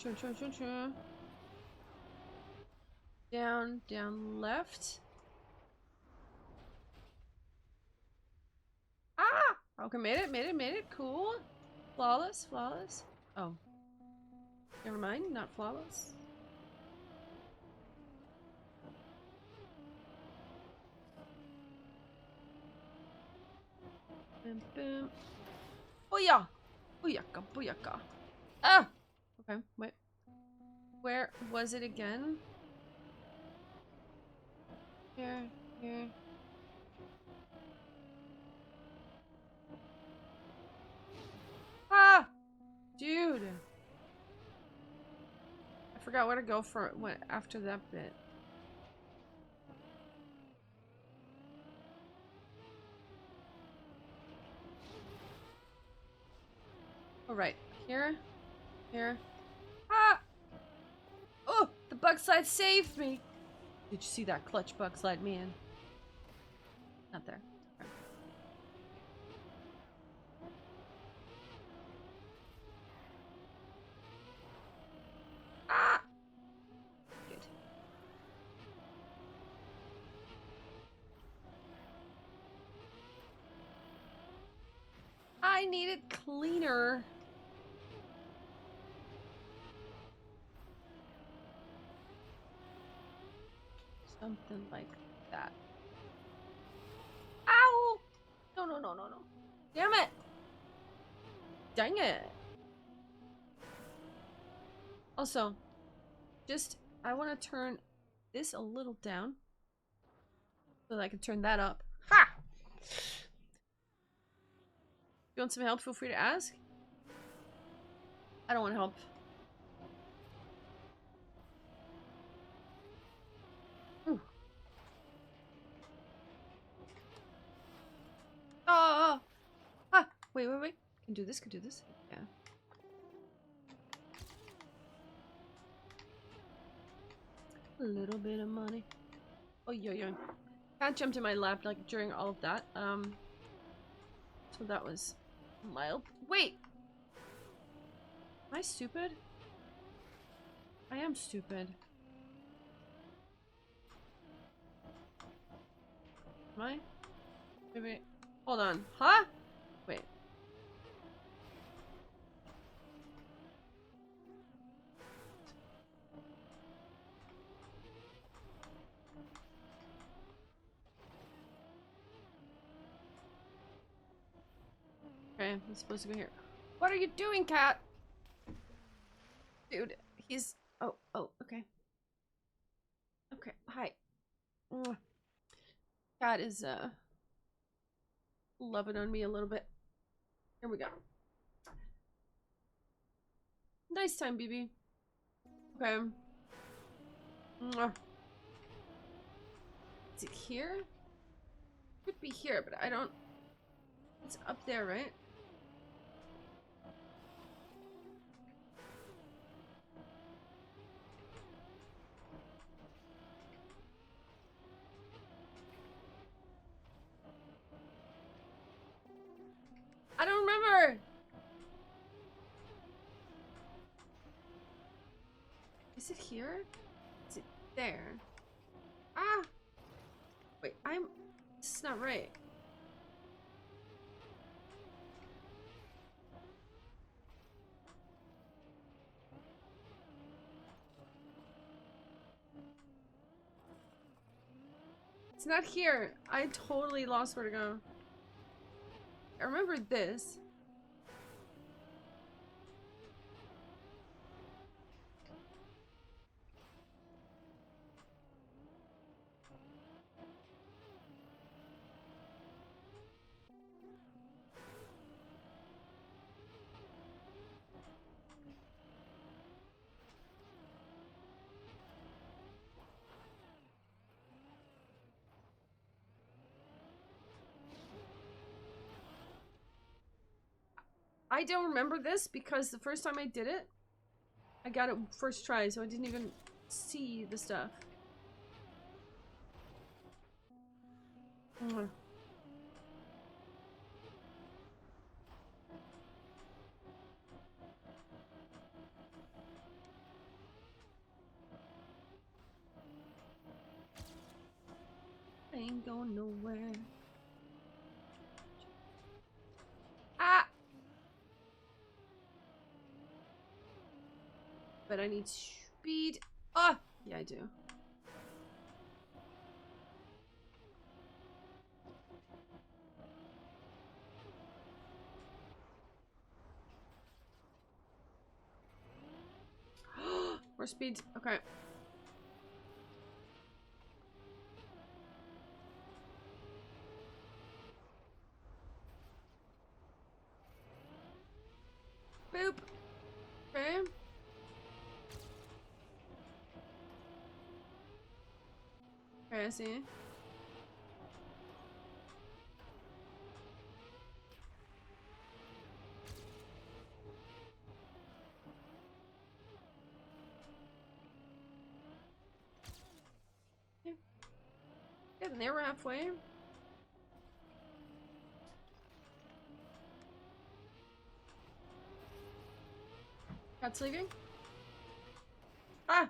Down left. Ah! Okay, made it. Cool. Flawless. Oh. Never mind, not flawless. Boom. Booyah! Booyaka. Ah! Okay, wait. Where was it again? Here. Ah! Dude! I forgot where to go for what after that bit. Alright, here. Ah! Oh! The bug slide saved me! Did you see that clutch bug slide, man? Not there. Okay. Ah! Good. I need it cleaner. Something like that. Ow! No. Damn it! Dang it! Also, I want to turn this a little down so that I can turn that up. Ha! You want some help? Feel free to ask. I don't want help. Ooh. Oh! Ah! Wait. Can do this. Yeah. A little bit of money. Oh, yo. Can't jump to my lap like during all of that. So that was mild. Wait! Am I stupid? I am stupid. Am I? Wait. Hold on. Huh? Wait. Okay, I'm supposed to go here. What are you doing, cat? Dude, he's... Oh, okay. Okay, hi. Mwah. Cat is, loving on me a little bit. Here we go. Nice time, BB. Okay. Mwah. Is it here? Could be here, but I don't... It's up there, right? I don't remember! Is it here? Is it there? Ah! Wait, this is not right. It's not here. I totally lost where to go. I remember this. I don't remember this because the first time I did it, I got it first try, so I didn't even see the stuff. Mwah. I ain't going nowhere. Ah! But I need speed. Ah! Yeah, I do. More speed. Okay. Boop. Okay. Okay, I see. Okay. Getting there, we're halfway. Cat's leaving? Ah!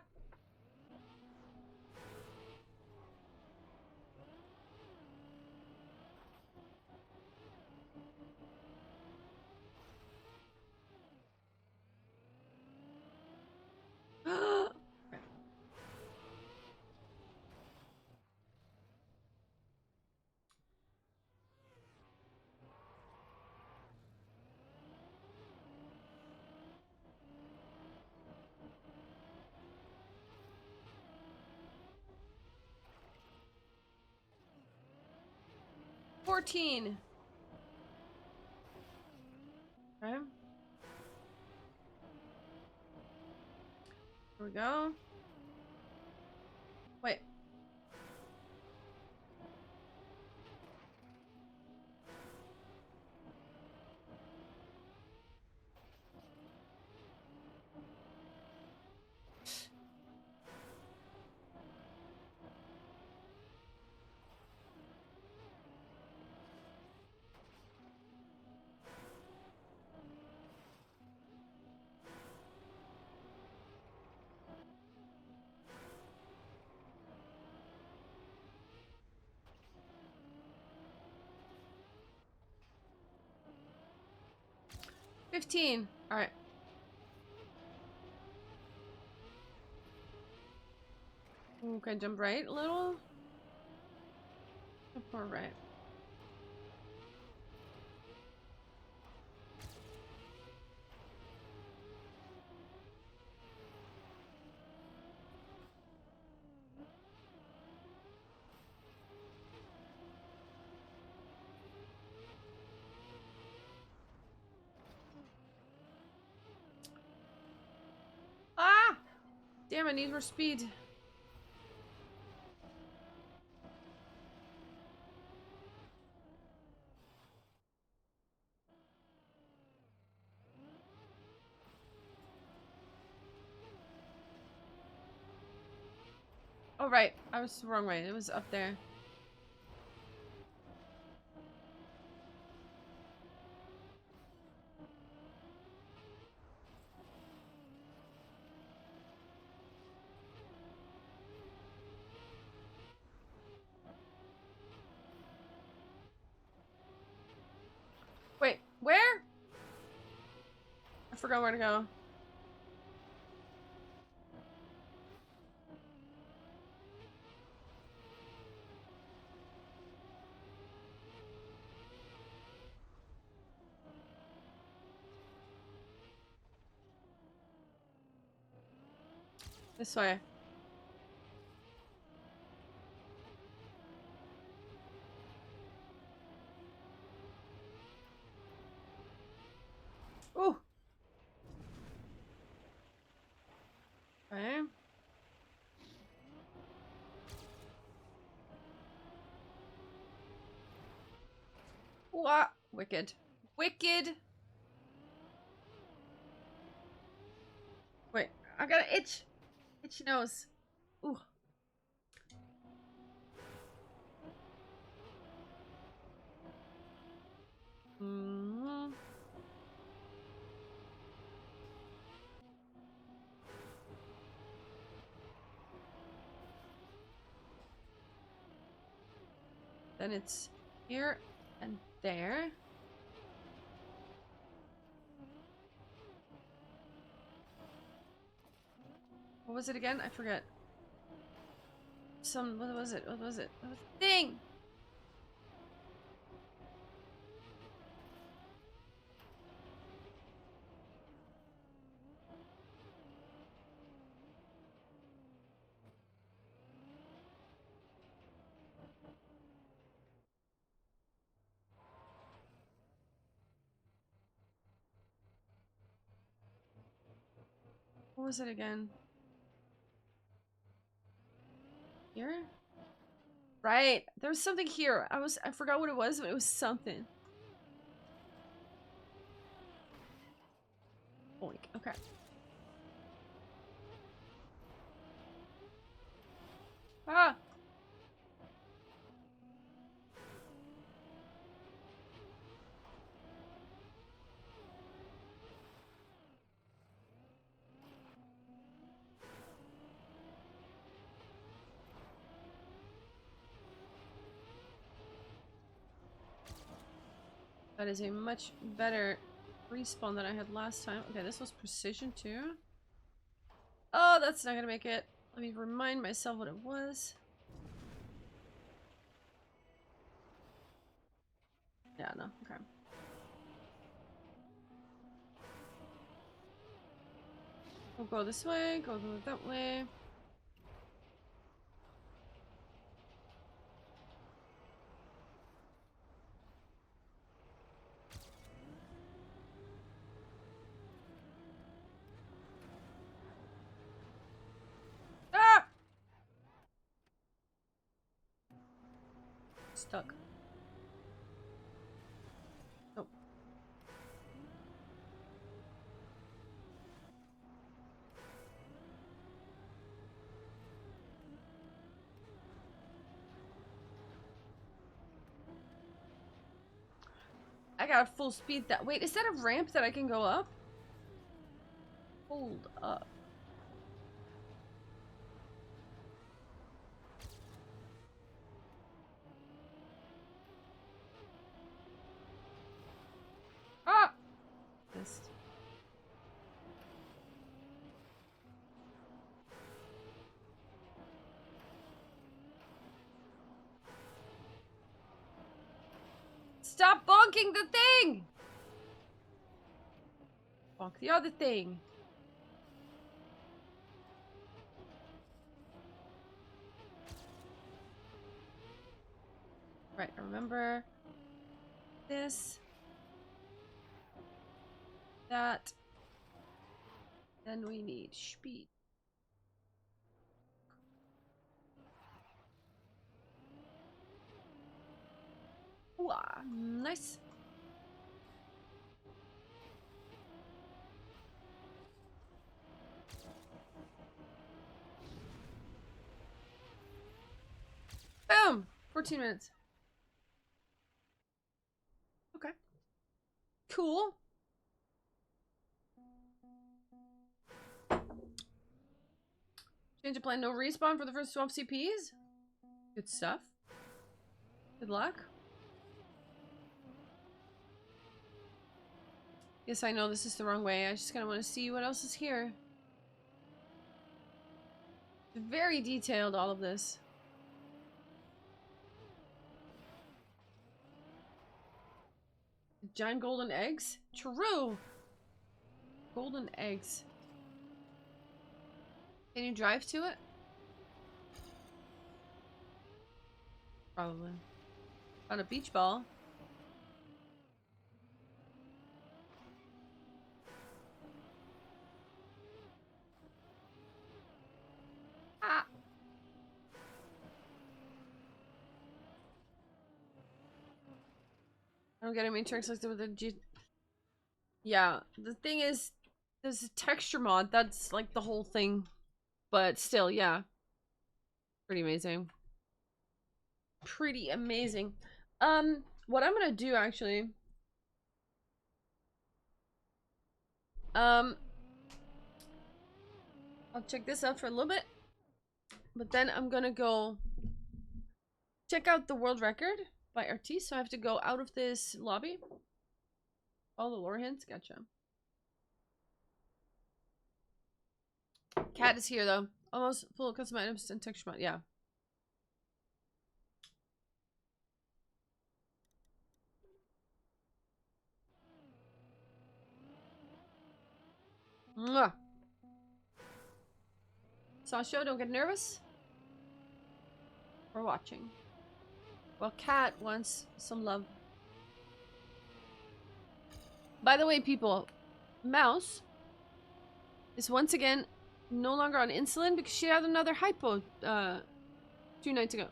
$14. Okay. Here we go. Wait. $15. Alright. Okay, jump right a little. Jump more right. Damn, I need more speed. Oh, right. I was the wrong way. It was up there. Wait, where? I forgot where to go. This way. Ooh. Okay. What? Wicked. Wicked. Wait, I got an itch. Itchy nose. Ooh. Mm-hmm. Then it's here and there. What was it again? I forget. What was it? What was it? What was the thing? What was it again? Here? Right. There was something here. I forgot what it was, but it was something. Boink. Okay. Ah! That is a much better respawn than I had last time. Okay, this was precision too. Oh, that's not gonna make it. Let me remind myself what it was. Yeah, no. Okay. We'll go this way, go that way. Ah! Stuck. Oh. I got full speed that- Wait, is that a ramp that I can go up? Hold up. Ah! Missed. Stop bonking the thing! Bonk the other thing. Right, remember this, that, then we need speed. Nice. Boom! 14 minutes. Okay. Cool. Change of plan, no respawn for the first 12 CPs. Good stuff. Good luck. Yes, I know this is the wrong way. I just kind of want to see what else is here. It's very detailed, all of this. Giant golden eggs? True! Golden eggs. Can you drive to it? Probably. On a beach ball. Ah! I don't get a matrix like with the G. Yeah, the thing is, there's a texture mod. That's like the whole thing. But still, yeah. Pretty amazing. Pretty amazing. What I'm gonna do actually. I'll check this out for a little bit. But then I'm gonna go check out the world record by RT. So I have to go out of this lobby. All the lore hints, gotcha. Cat is here though. Almost full of custom items and texture mod. Yeah. Mwah. Sasho, don't get nervous. We're watching. Well, Cat wants some love. By the way, people, Mouse is once again no longer on insulin because she had another hypo 2 nights ago.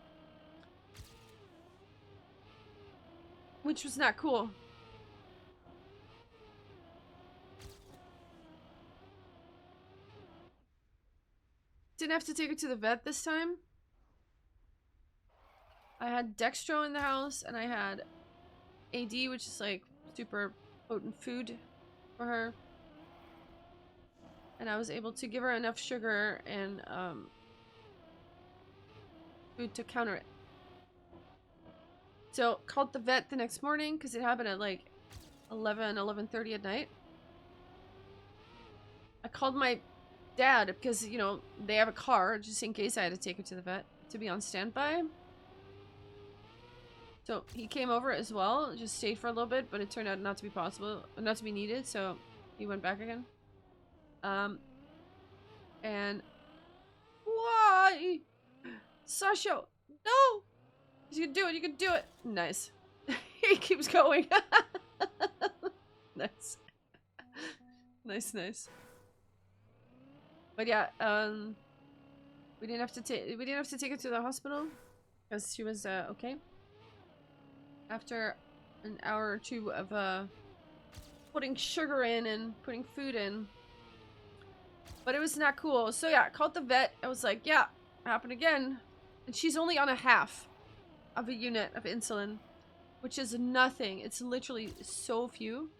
Which was not cool. Didn't have to take her to the vet this time. I had Dextro in the house and I had AD, which is like super potent food for her. And I was able to give her enough sugar and food to counter it. So called the vet the next morning because it happened at like 11:30 at night. I called my dad because, you know, they have a car just in case I had to take her to the vet to be on standby. So he came over as well, just stayed for a little bit, but it turned out not to be possible, not to be needed, so he went back again. And why? Sasha, no! You can do it, you can do it. Nice. He keeps going. Nice. Nice. But yeah, we didn't have to take her to the hospital because she was okay. After an hour or two of putting sugar in and putting food in. But it was not cool. So yeah, I called the vet. I was like, yeah, happened again. And she's only on a half of a unit of insulin, which is nothing. It's literally so few.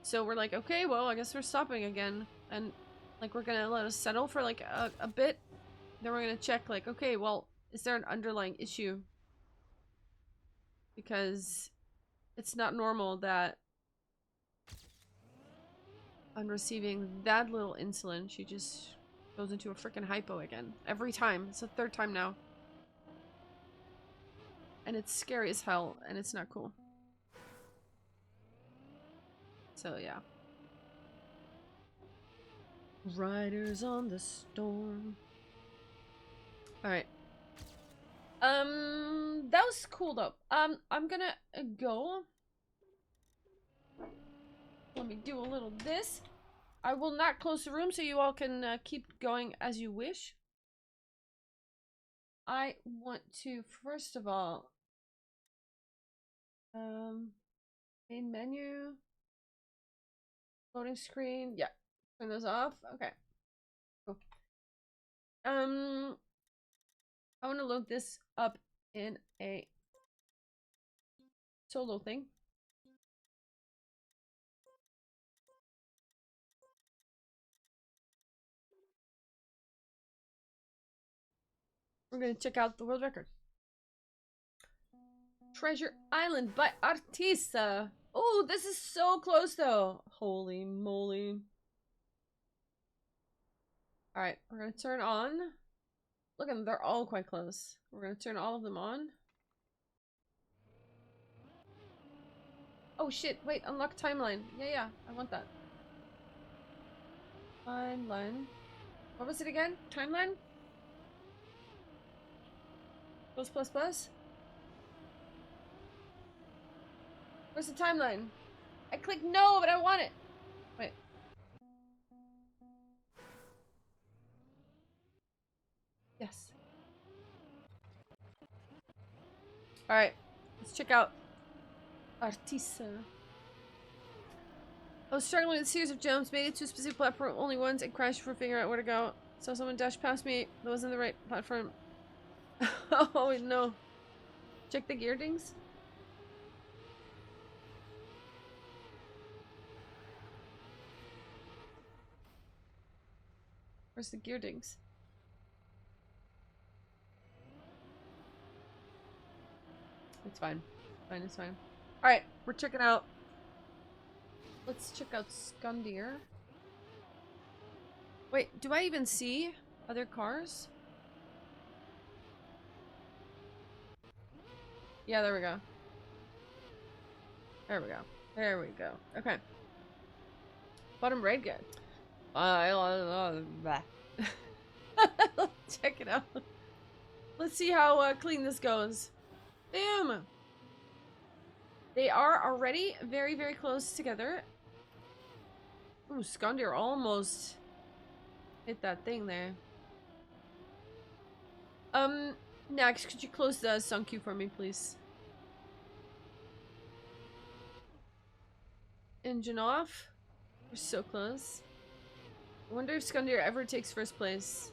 So we're like, okay, well, I guess we're stopping again. And like, we're gonna let us settle for like a bit. Then we're gonna check like, okay, well, is there an underlying issue? Because it's not normal that on receiving that little insulin, she just goes into a freaking hypo again. Every time. It's the 3rd time now. And it's scary as hell, and it's not cool. So, yeah. Riders on the storm. Alright. That was cool though. I'm gonna go. Let me do a little this. I will not close the room so you all can keep going as you wish. I want to, first of all, Main menu. Loading screen. Yeah. Turn those off. Okay. Cool. I want to load this up in a solo thing. We're gonna check out the world record. Treasure Island by Artista. Oh, this is so close though. Holy moly. Alright, we're gonna turn on. Look at them, they're all quite close. We're gonna turn all of them on. Oh shit, wait, unlock timeline. Yeah, I want that. Timeline. What was it again? Timeline? Plus. Where's the timeline? I clicked no, but I want it. Wait. Yes. Alright, let's check out Artista. I was struggling with a series of jumps, made it to a specific platform only once, and crashed before figuring out where to go. So someone dashed past me that was in the right platform. Oh no. Check the gear dings. Where's the gear dings? It's fine. It's fine. Alright, we're checking out. Let's check out Skundir. Wait, do I even see other cars? Yeah, there we go. There we go. There we go. Okay. Bottom right guy. Let's check it out. Let's see how clean this goes. Damn! They are already very, very close together. Ooh, Skundir almost hit that thing there. Next, could you close the sun queue for me, please? Engine off. We're so close. I wonder if Skundir ever takes first place.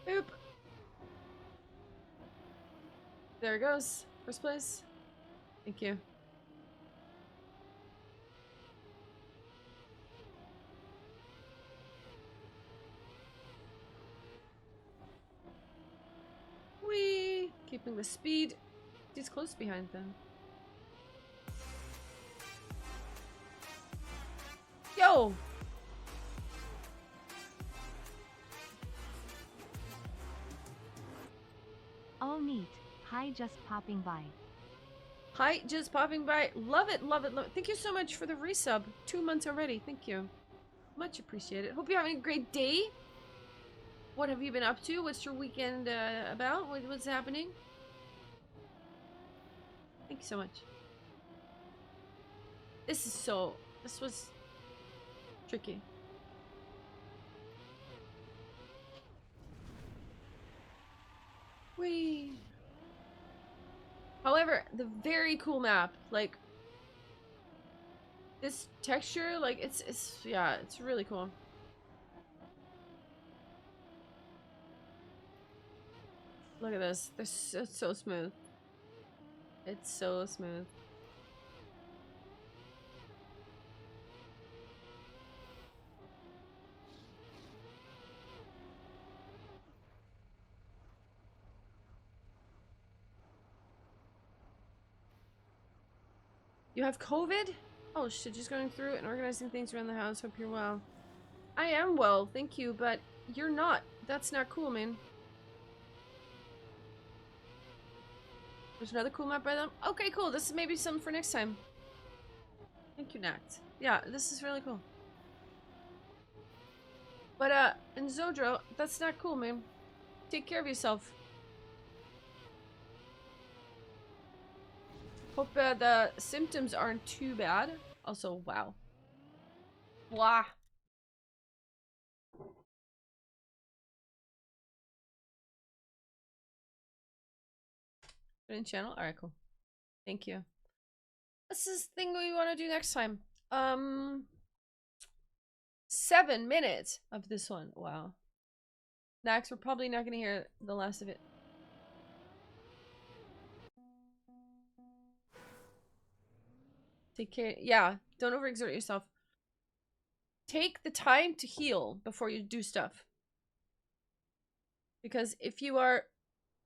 Oop. There it goes. First place. Thank you. Whee! Keeping the speed. He's close behind them. Yo! Oh neat. Hi, just popping by. Hi, just popping by. Love it, love it, love it. Thank you so much for the resub. 2 months already. Thank you. Much appreciated. Hope you're having a great day. What have you been up to? What's your weekend about? What's happening? Thank you so much. This was tricky. Whee! However, the very cool map, like this texture, like it's yeah, it's really cool. Look at this. It's so smooth. It's so smooth. You have COVID? Oh shit, just going through and organizing things around the house. Hope you're well. I am well, thank you, but you're not. That's not cool, man. There's another cool map by them. Okay, cool. This is maybe something for next time. Thank you, Nact. Yeah, this is really cool. But, in Zodro, that's not cool, man. Take care of yourself. Hope the symptoms aren't too bad. Also, wow. Blah. Put in channel. All right, cool. Thank you. What's this thing we want to do next time? 7 minutes of this one. Wow. Nax, we're probably not going to hear the last of it. Take care. Yeah, don't overexert yourself. Take the time to heal before you do stuff. Because if you are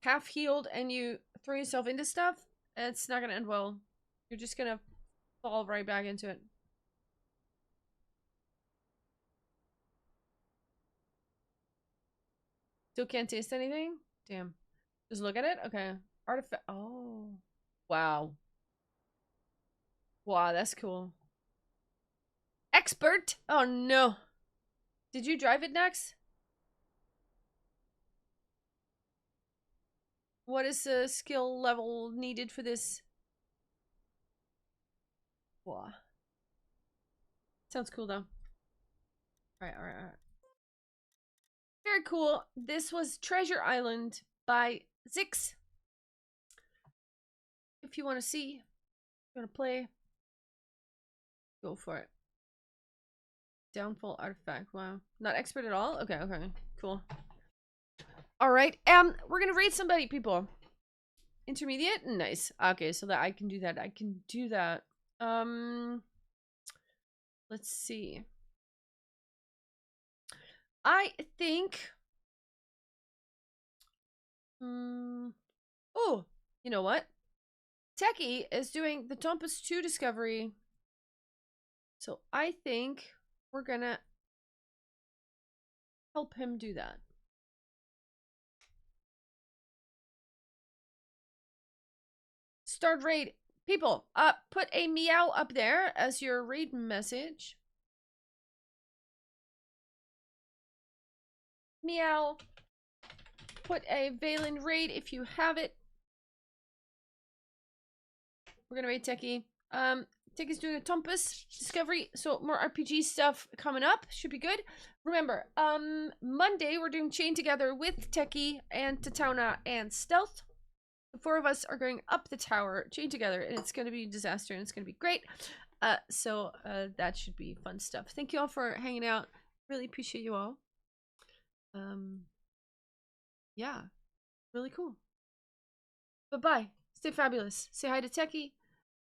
half healed and you throw yourself into stuff, it's not going to end well. You're just going to fall right back into it. Still can't taste anything? Damn. Just look at it? Okay. Artifact. Oh. Wow. Wow, that's cool. Expert? Oh no. Did you drive it next? What is the skill level needed for this? Wow. Sounds cool though. Alright. Very cool. This was Treasure Island by Zix. If you want to see, you want to play, go for it. Downfall artifact. Wow. Not expert at all? Okay. Cool. Alright. We're gonna raid somebody, people. Intermediate? Nice. Okay, so that I can do that. Let's see. I think oh, you know what? Techie is doing the Tompus 2 discovery. So I think we're gonna help him do that. Start raid. People, put a meow up there as your raid message. Meow. Put a Valen raid if you have it. We're gonna raid Techie. Techie's doing a Tompus discovery, so more RPG stuff coming up. Should be good. Remember, Monday we're doing Chain Together with Techie and Tatona and Stealth. The 4 of us are going up the tower, chain together, and it's going to be a disaster, and it's going to be great. So that should be fun stuff. Thank you all for hanging out. Really appreciate you all. Yeah, really cool. Bye-bye. Stay fabulous. Say hi to Techie.